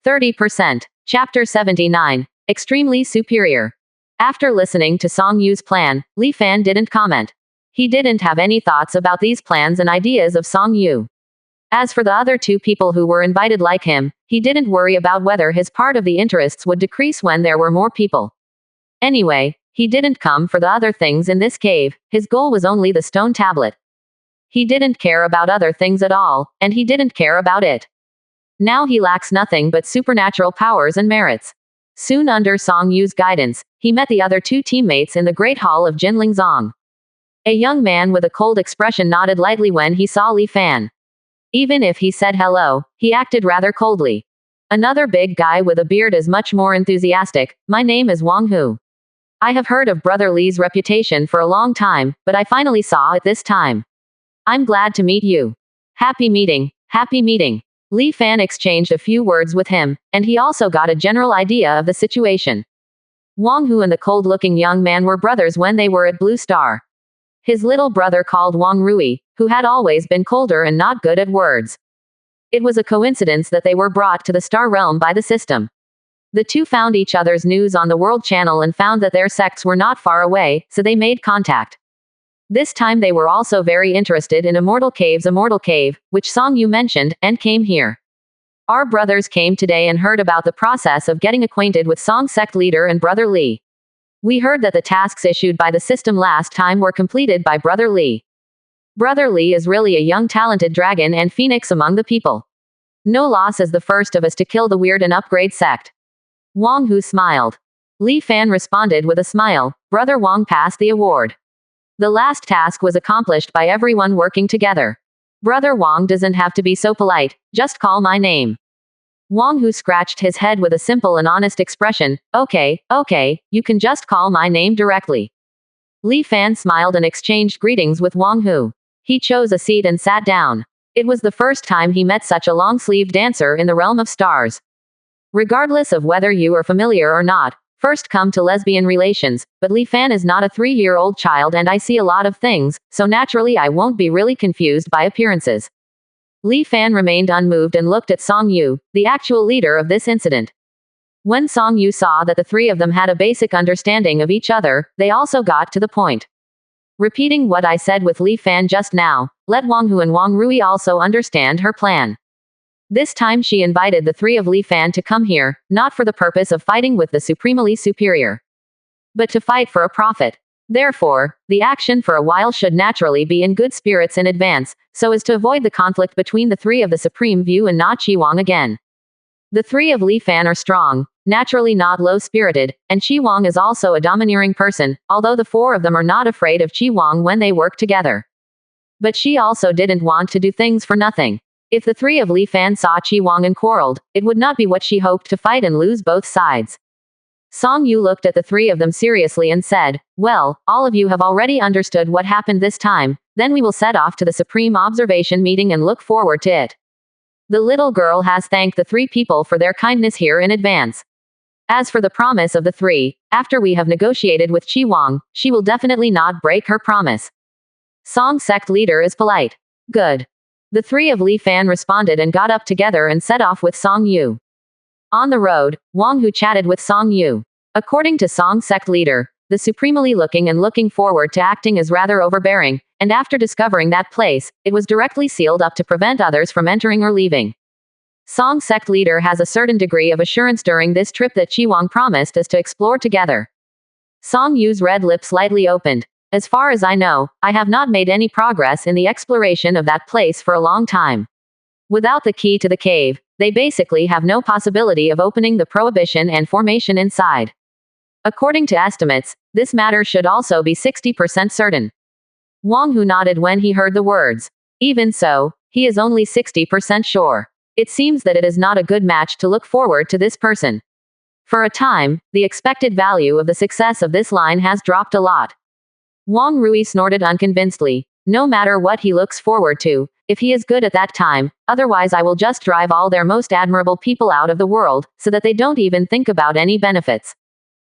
30%. Chapter 79. Extremely superior. After listening to Song Yu's plan, Li Fan didn't comment. He didn't have any thoughts about these plans and ideas of Song Yu. As for the other two people who were invited like him, he didn't worry about whether his part of the interests would decrease when there were more people. Anyway, he didn't come for the other things in this cave, his goal was only the stone tablet. He didn't care about other things at all, and he didn't care about it. Now he lacks nothing but supernatural powers and merits. Soon under Song Yu's guidance, he met the other two teammates in the Great Hall of Jin Lingzong. A young man with a cold expression nodded lightly when he saw Li Fan. Even if he said hello, he acted rather coldly. Another big guy with a beard is much more enthusiastic. My name is Wang Hu. I have heard of Brother Li's reputation for a long time, but I finally saw it this time. I'm glad to meet you. Happy meeting, happy meeting. Li Fan exchanged a few words with him, and he also got a general idea of the situation. Wang Hu and the cold-looking young man were brothers when they were at Blue Star. His little brother called Wang Rui, who had always been colder and not good at words. It was a coincidence that they were brought to the Star Realm by the system. The two found each other's news on the World Channel and found that their sects were not far away, so they made contact. This time they were also very interested in Immortal Cave, which Song Yu mentioned, and came here. Our brothers came today and heard about the process of getting acquainted with Song's sect leader and Brother Li. We heard that the tasks issued by the system last time were completed by Brother Li. Brother Li is really a young talented dragon and phoenix among the people. No loss as the first of us to kill the weird and upgrade sect. Wang Hu smiled. Li Fan responded with a smile. Brother Wang passed the award. The last task was accomplished by everyone working together. Brother Wang doesn't have to be so polite, just call my name. Wang Hu scratched his head with a simple and honest expression. Okay, you can just call my name directly. Li Fan smiled and exchanged greetings with Wang Hu. He chose a seat and sat down. It was the first time he met such a long-sleeved dancer in the realm of stars. Regardless of whether you are familiar or not, first come to lesbian relations, but Li Fan is not a 3-year-old child and I see a lot of things, so naturally I won't be really confused by appearances. Li Fan remained unmoved and looked at Song Yu, the actual leader of this incident. When Song Yu saw that the three of them had a basic understanding of each other, they also got to the point. Repeating what I said with Li Fan just now, let Wang Hu and Wang Rui also understand her plan. This time she invited the three of Li Fan to come here, not for the purpose of fighting with the supremely superior, but to fight for a profit. Therefore, the action for a while should naturally be in good spirits in advance, so as to avoid the conflict between the three of the Supreme View and not Chi Wang again. The three of Li Fan are strong, naturally not low-spirited, and Chi Wang is also a domineering person, although the four of them are not afraid of Chi Wang when they work together. But she also didn't want to do things for nothing. If the three of Li Fan saw Chi Wang and quarreled, it would not be what she hoped to fight and lose both sides. Song Yu looked at the three of them seriously and said, well, all of you have already understood what happened this time, then we will set off to the Supreme Observation meeting and look forward to it. The little girl has thanked the three people for their kindness here in advance. As for the promise of the three, after we have negotiated with Chi Wang, she will definitely not break her promise. Song's sect leader is polite. Good. The three of Li Fan responded and got up together and set off with Song Yu. On the road, Wang Hu chatted with Song Yu. According to Song's sect leader, the supremely looking forward to acting is rather overbearing, and after discovering that place, it was directly sealed up to prevent others from entering or leaving. Song's sect leader has a certain degree of assurance during this trip that Chi Wang promised us to explore together. Song Yu's red lips slightly opened. As far as I know, I have not made any progress in the exploration of that place for a long time. Without the key to the cave, they basically have no possibility of opening the prohibition and formation inside. According to estimates, this matter should also be 60% certain. Wang Hu nodded when he heard the words. Even so, he is only 60% sure. It seems that it is not a good match to look forward to this person. For a time, the expected value of the success of this line has dropped a lot. Wang Rui snorted unconvincedly. No matter what he looks forward to, if he is good at that time, otherwise I will just drive all their most admirable people out of the world, so that they don't even think about any benefits.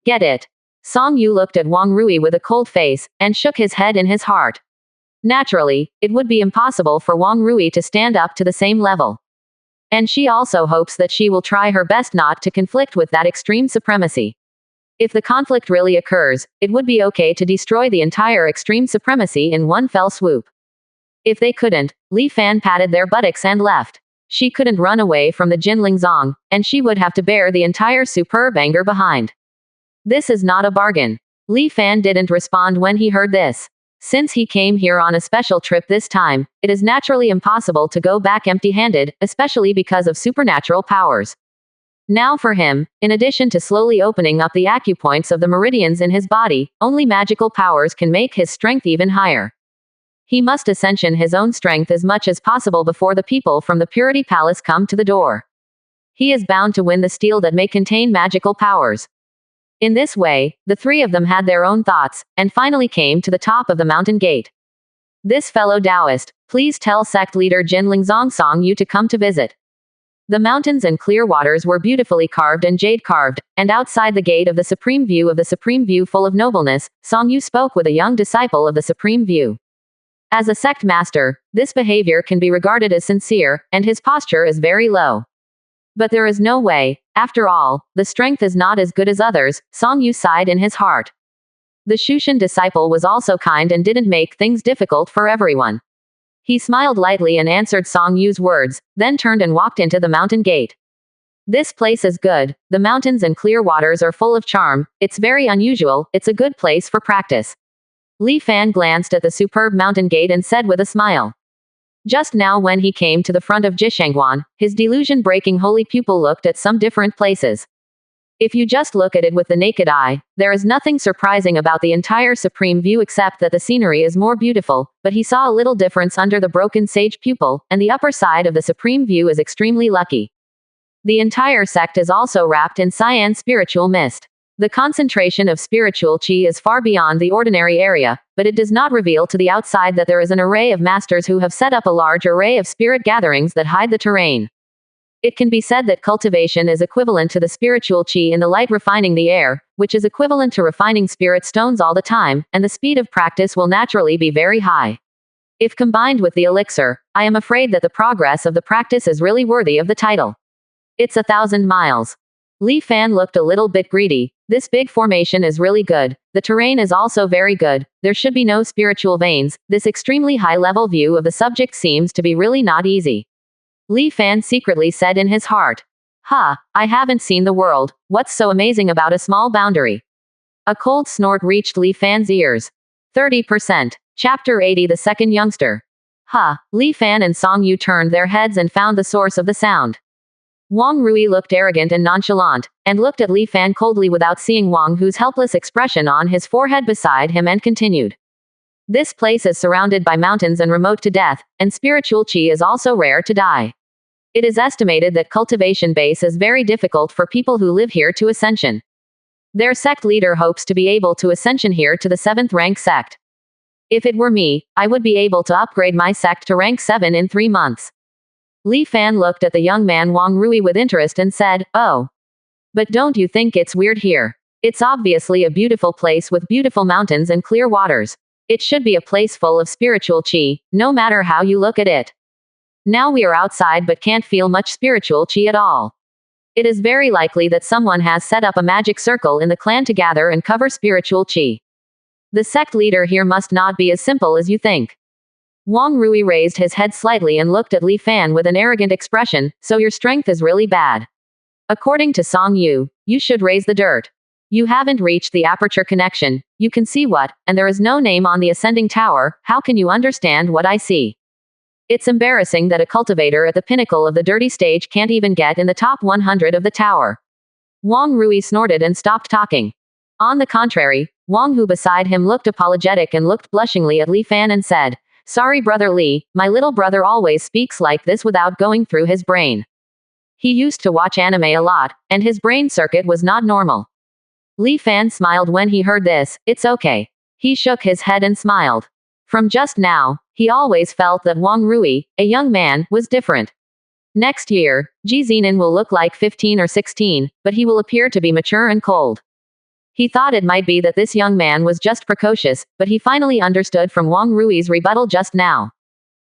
Get it? Song Yu looked at Wang Rui with a cold face, and shook his head in his heart. Naturally, it would be impossible for Wang Rui to stand up to the same level. And she also hopes that she will try her best not to conflict with that extreme supremacy. If the conflict really occurs, it would be okay to destroy the entire extreme supremacy in one fell swoop. If they couldn't, Li Fan patted their buttocks and left. She couldn't run away from the Jinling Zong, and she would have to bear the entire superb anger behind. This is not a bargain. Li Fan didn't respond when he heard this. Since he came here on a special trip this time, it is naturally impossible to go back empty-handed, especially because of supernatural powers. Now for him, in addition to slowly opening up the acupoints of the meridians in his body, only magical powers can make his strength even higher. He must ascension his own strength as much as possible before the people from the Purity Palace come to the door. He is bound to win the steel that may contain magical powers. In this way, the three of them had their own thoughts, and finally came to the top of the mountain gate. This fellow Taoist, please tell sect leader Jinling Song Yu to come to visit. The mountains and clear waters were beautifully carved and jade carved, and outside the gate of the Supreme View full of nobleness, Song Yu spoke with a young disciple of the Supreme View. As a sect master, this behavior can be regarded as sincere, and his posture is very low. But there is no way, after all, the strength is not as good as others, Song Yu sighed in his heart. The Shushan disciple was also kind and didn't make things difficult for everyone. He smiled lightly and answered Song Yu's words, then turned and walked into the mountain gate. This place is good, the mountains and clear waters are full of charm, it's very unusual, it's a good place for practice. Li Fan glanced at the superb mountain gate and said with a smile. Just now when he came to the front of Jishangwan, his delusion-breaking holy pupil looked at some different places. If you just look at it with the naked eye, there is nothing surprising about the entire Supreme View except that the scenery is more beautiful, but he saw a little difference under the broken sage pupil, and the upper side of the Supreme View is extremely lucky. The entire sect is also wrapped in cyan spiritual mist. The concentration of spiritual qi is far beyond the ordinary area, but it does not reveal to the outside that there is an array of masters who have set up a large array of spirit gatherings that hide the terrain. It can be said that cultivation is equivalent to the spiritual qi in the light refining the air, which is equivalent to refining spirit stones all the time, and the speed of practice will naturally be very high. If combined with the elixir, I am afraid that the progress of the practice is really worthy of the title. It's 1,000 miles. Li Fan looked a little bit greedy. This big formation is really good. The terrain is also very good. There should be no spiritual veins. This extremely high-level view of the subject seems to be really not easy. Li Fan secretly said in his heart. I haven't seen the world. What's so amazing about a small boundary? A cold snort reached Li Fan's ears. 30%. Chapter 80. The second youngster. Li Fan and Song Yu turned their heads and found the source of the sound. Wang Rui looked arrogant and nonchalant, and looked at Li Fan coldly without seeing Wang Hu's helpless expression on his forehead beside him and continued. This place is surrounded by mountains and remote to death, and spiritual qi is also rare to die. It is estimated that cultivation base is very difficult for people who live here to ascension. Their sect leader hopes to be able to ascension here to the 7th rank sect. If it were me, I would be able to upgrade my sect to rank 7 in 3 months. Li Fan looked at the young man Wang Rui with interest and said, "Oh. But don't you think it's weird here? It's obviously a beautiful place with beautiful mountains and clear waters. It should be a place full of spiritual qi, no matter how you look at it. Now we are outside but can't feel much spiritual qi at all. It is very likely that someone has set up a magic circle in the clan to gather and cover spiritual qi. The sect leader here must not be as simple as you think." Wang Rui raised his head slightly and looked at Li Fan with an arrogant expression. "So your strength is really bad. According to Song Yu, you should raise the dirt." You haven't reached the aperture connection. You can see what, and there is no name on the ascending tower. How can you understand what I see? It's embarrassing that a cultivator at the pinnacle of the dirty stage can't even get in the top 100 of the tower. Wang Rui snorted and stopped talking. On the contrary, Wang Hu beside him looked apologetic and looked blushingly at Li Fan and said, "Sorry brother Li, my little brother always speaks like this without going through his brain. He used to watch anime a lot, and his brain circuit was not normal." Li Fan smiled when he heard this. "It's okay." He shook his head and smiled. From just now, he always felt that Wang Rui, a young man, was different. Next year, Ji Zenin will look like 15 or 16, but he will appear to be mature and cold. He thought it might be that this young man was just precocious, but he finally understood from Wang Rui's rebuttal just now.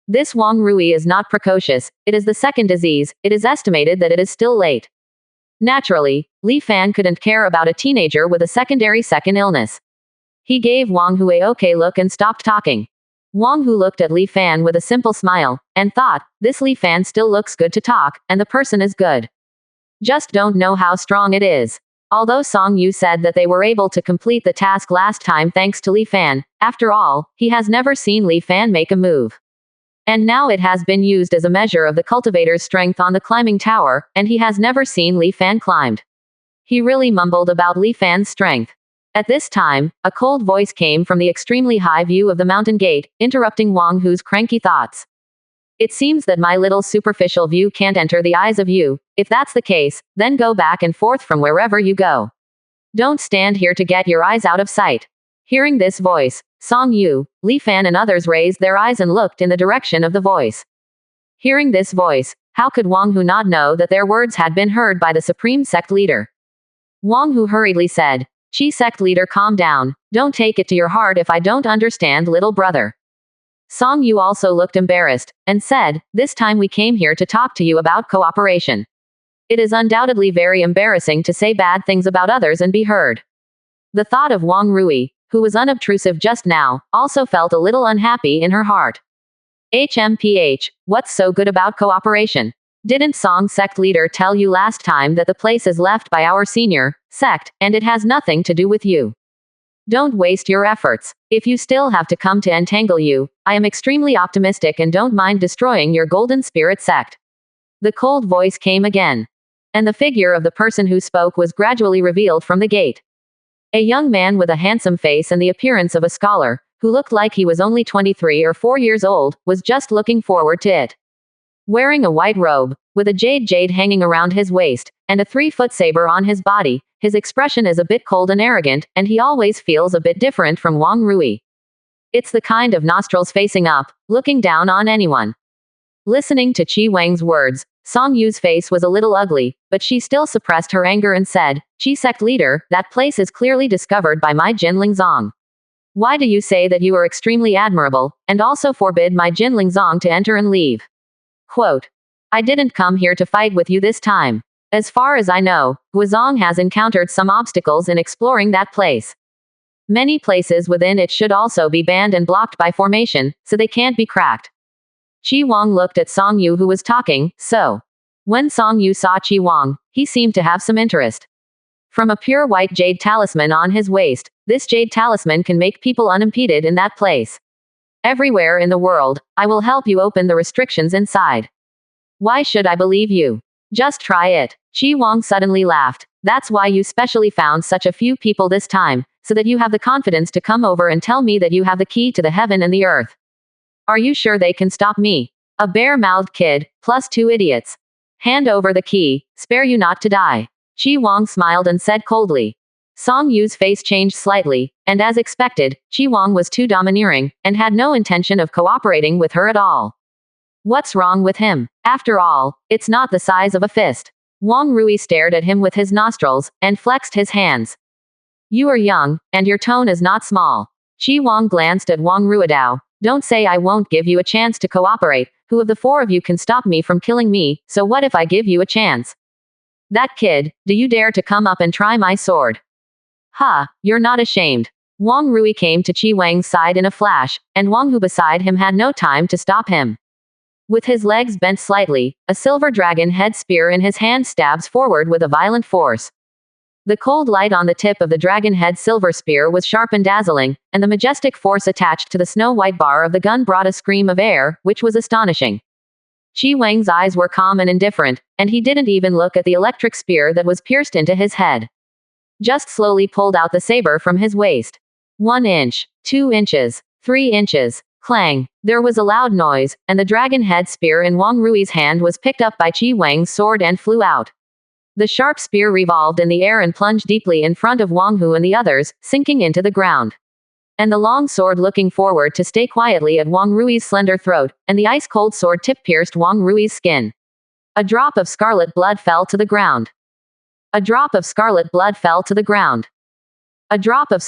This Wang Rui is not precocious, it is the second disease. It is estimated that it is still late. Naturally, Li Fan couldn't care about a teenager with a secondary second illness. He gave Wang Hu a okay look and stopped talking. Wang Hu looked at Li Fan with a simple smile, and thought, this Li Fan still looks good to talk, and the person is good. Just don't know how strong it is. Although Song Yu said that they were able to complete the task last time thanks to Li Fan, after all, he has never seen Li Fan make a move. And now it has been used as a measure of the cultivator's strength on the climbing tower, and he has never seen Li Fan climbed. He really mumbled about Li Fan's strength. At this time, a cold voice came from the extremely high view of the mountain gate, interrupting Wang Hu's cranky thoughts. It seems that my little superficial view can't enter the eyes of you. If that's the case, then go back and forth from wherever you go. Don't stand here to get your eyes out of sight. Hearing this voice, Song Yu, Li Fan and others raised their eyes and looked in the direction of the voice. Hearing this voice, how could Wang Hu not know that their words had been heard by the supreme sect leader? Wang Hu hurriedly said, "Chi sect leader, calm down. Don't take it to your heart if I don't understand, little brother." Song Yu also looked embarrassed, and said, "This time we came here to talk to you about cooperation. It is undoubtedly very embarrassing to say bad things about others and be heard." The thought of Wang Rui, who was unobtrusive just now, also felt a little unhappy in her heart. HMPH, what's so good about cooperation? Didn't Song sect leader tell you last time that the place is left by our senior sect, and it has nothing to do with you? Don't waste your efforts. If you still have to come to entangle you, I am extremely optimistic and don't mind destroying your golden spirit sect. The cold voice came again. And the figure of the person who spoke was gradually revealed from the gate. A young man with a handsome face and the appearance of a scholar, who looked like he was only 23 or 4 years old, was just looking forward to it. Wearing a white robe, with a jade hanging around his waist, and a 3-foot saber on his body, his expression is a bit cold and arrogant, and he always feels a bit different from Wang Rui. It's the kind of nostrils facing up, looking down on anyone. Listening to Qi Wang's words, Song Yu's face was a little ugly, but she still suppressed her anger and said, "Qi sect leader, that place is clearly discovered by my Jinling Zong. Why do you say that you are extremely admirable, and also forbid my Jinling Zong to enter and leave?" Quote, "I didn't come here to fight with you this time. As far as I know, Guizhong has encountered some obstacles in exploring that place. Many places within it should also be banned and blocked by formation, so they can't be cracked." Qi Wang looked at Song Yu who was talking, so. When Song Yu saw Qi Wang, he seemed to have some interest. From a pure white jade talisman on his waist, this jade talisman can make people unimpeded in that place. Everywhere in the world, I will help you open the restrictions inside. Why should I believe you? Just try it. Qi Wang suddenly laughed. That's why you specially found such a few people this time, so that you have the confidence to come over and tell me that you have the key to the heaven and the earth. Are you sure they can stop me? A bare-mouthed kid, plus 2 idiots. Hand over the key, spare you not to die. Qi Wang smiled and said coldly. Song Yu's face changed slightly, and as expected, Qi Wang was too domineering, and had no intention of cooperating with her at all. What's wrong with him? After all, it's not the size of a fist. Wang Rui stared at him with his nostrils, and flexed his hands. You are young, and your tone is not small. Qi Wang glanced at Wang Ruidao. Don't say I won't give you a chance to cooperate. Who of the 4 of you can stop me from killing me? So what if I give you a chance? That kid, do you dare to come up and try my sword? Ha, you're not ashamed. Wang Rui came to Qi Wang's side in a flash, and Wang Hu beside him had no time to stop him. With his legs bent slightly, a silver dragon head spear in his hand stabs forward with a violent force. The cold light on the tip of the dragon head silver spear was sharp and dazzling, and the majestic force attached to the snow-white bar of the gun brought a scream of air, which was astonishing. Qi Wang's eyes were calm and indifferent, and he didn't even look at the electric spear that was pierced into his head. Just slowly pulled out the saber from his waist. 1 inch, 2 inches, 3 inches. Clang! There was a loud noise, and the dragon head spear in Wang Rui's hand was picked up by Qi Wang's sword and flew out. The sharp spear revolved in the air and plunged deeply in front of Wang Hu and the others, sinking into the ground. And the long sword looking forward to stay quietly at Wang Rui's slender throat, and the ice-cold sword tip pierced Wang Rui's skin. A drop of scarlet blood fell to the ground. A drop of scarlet blood fell to the ground. A drop of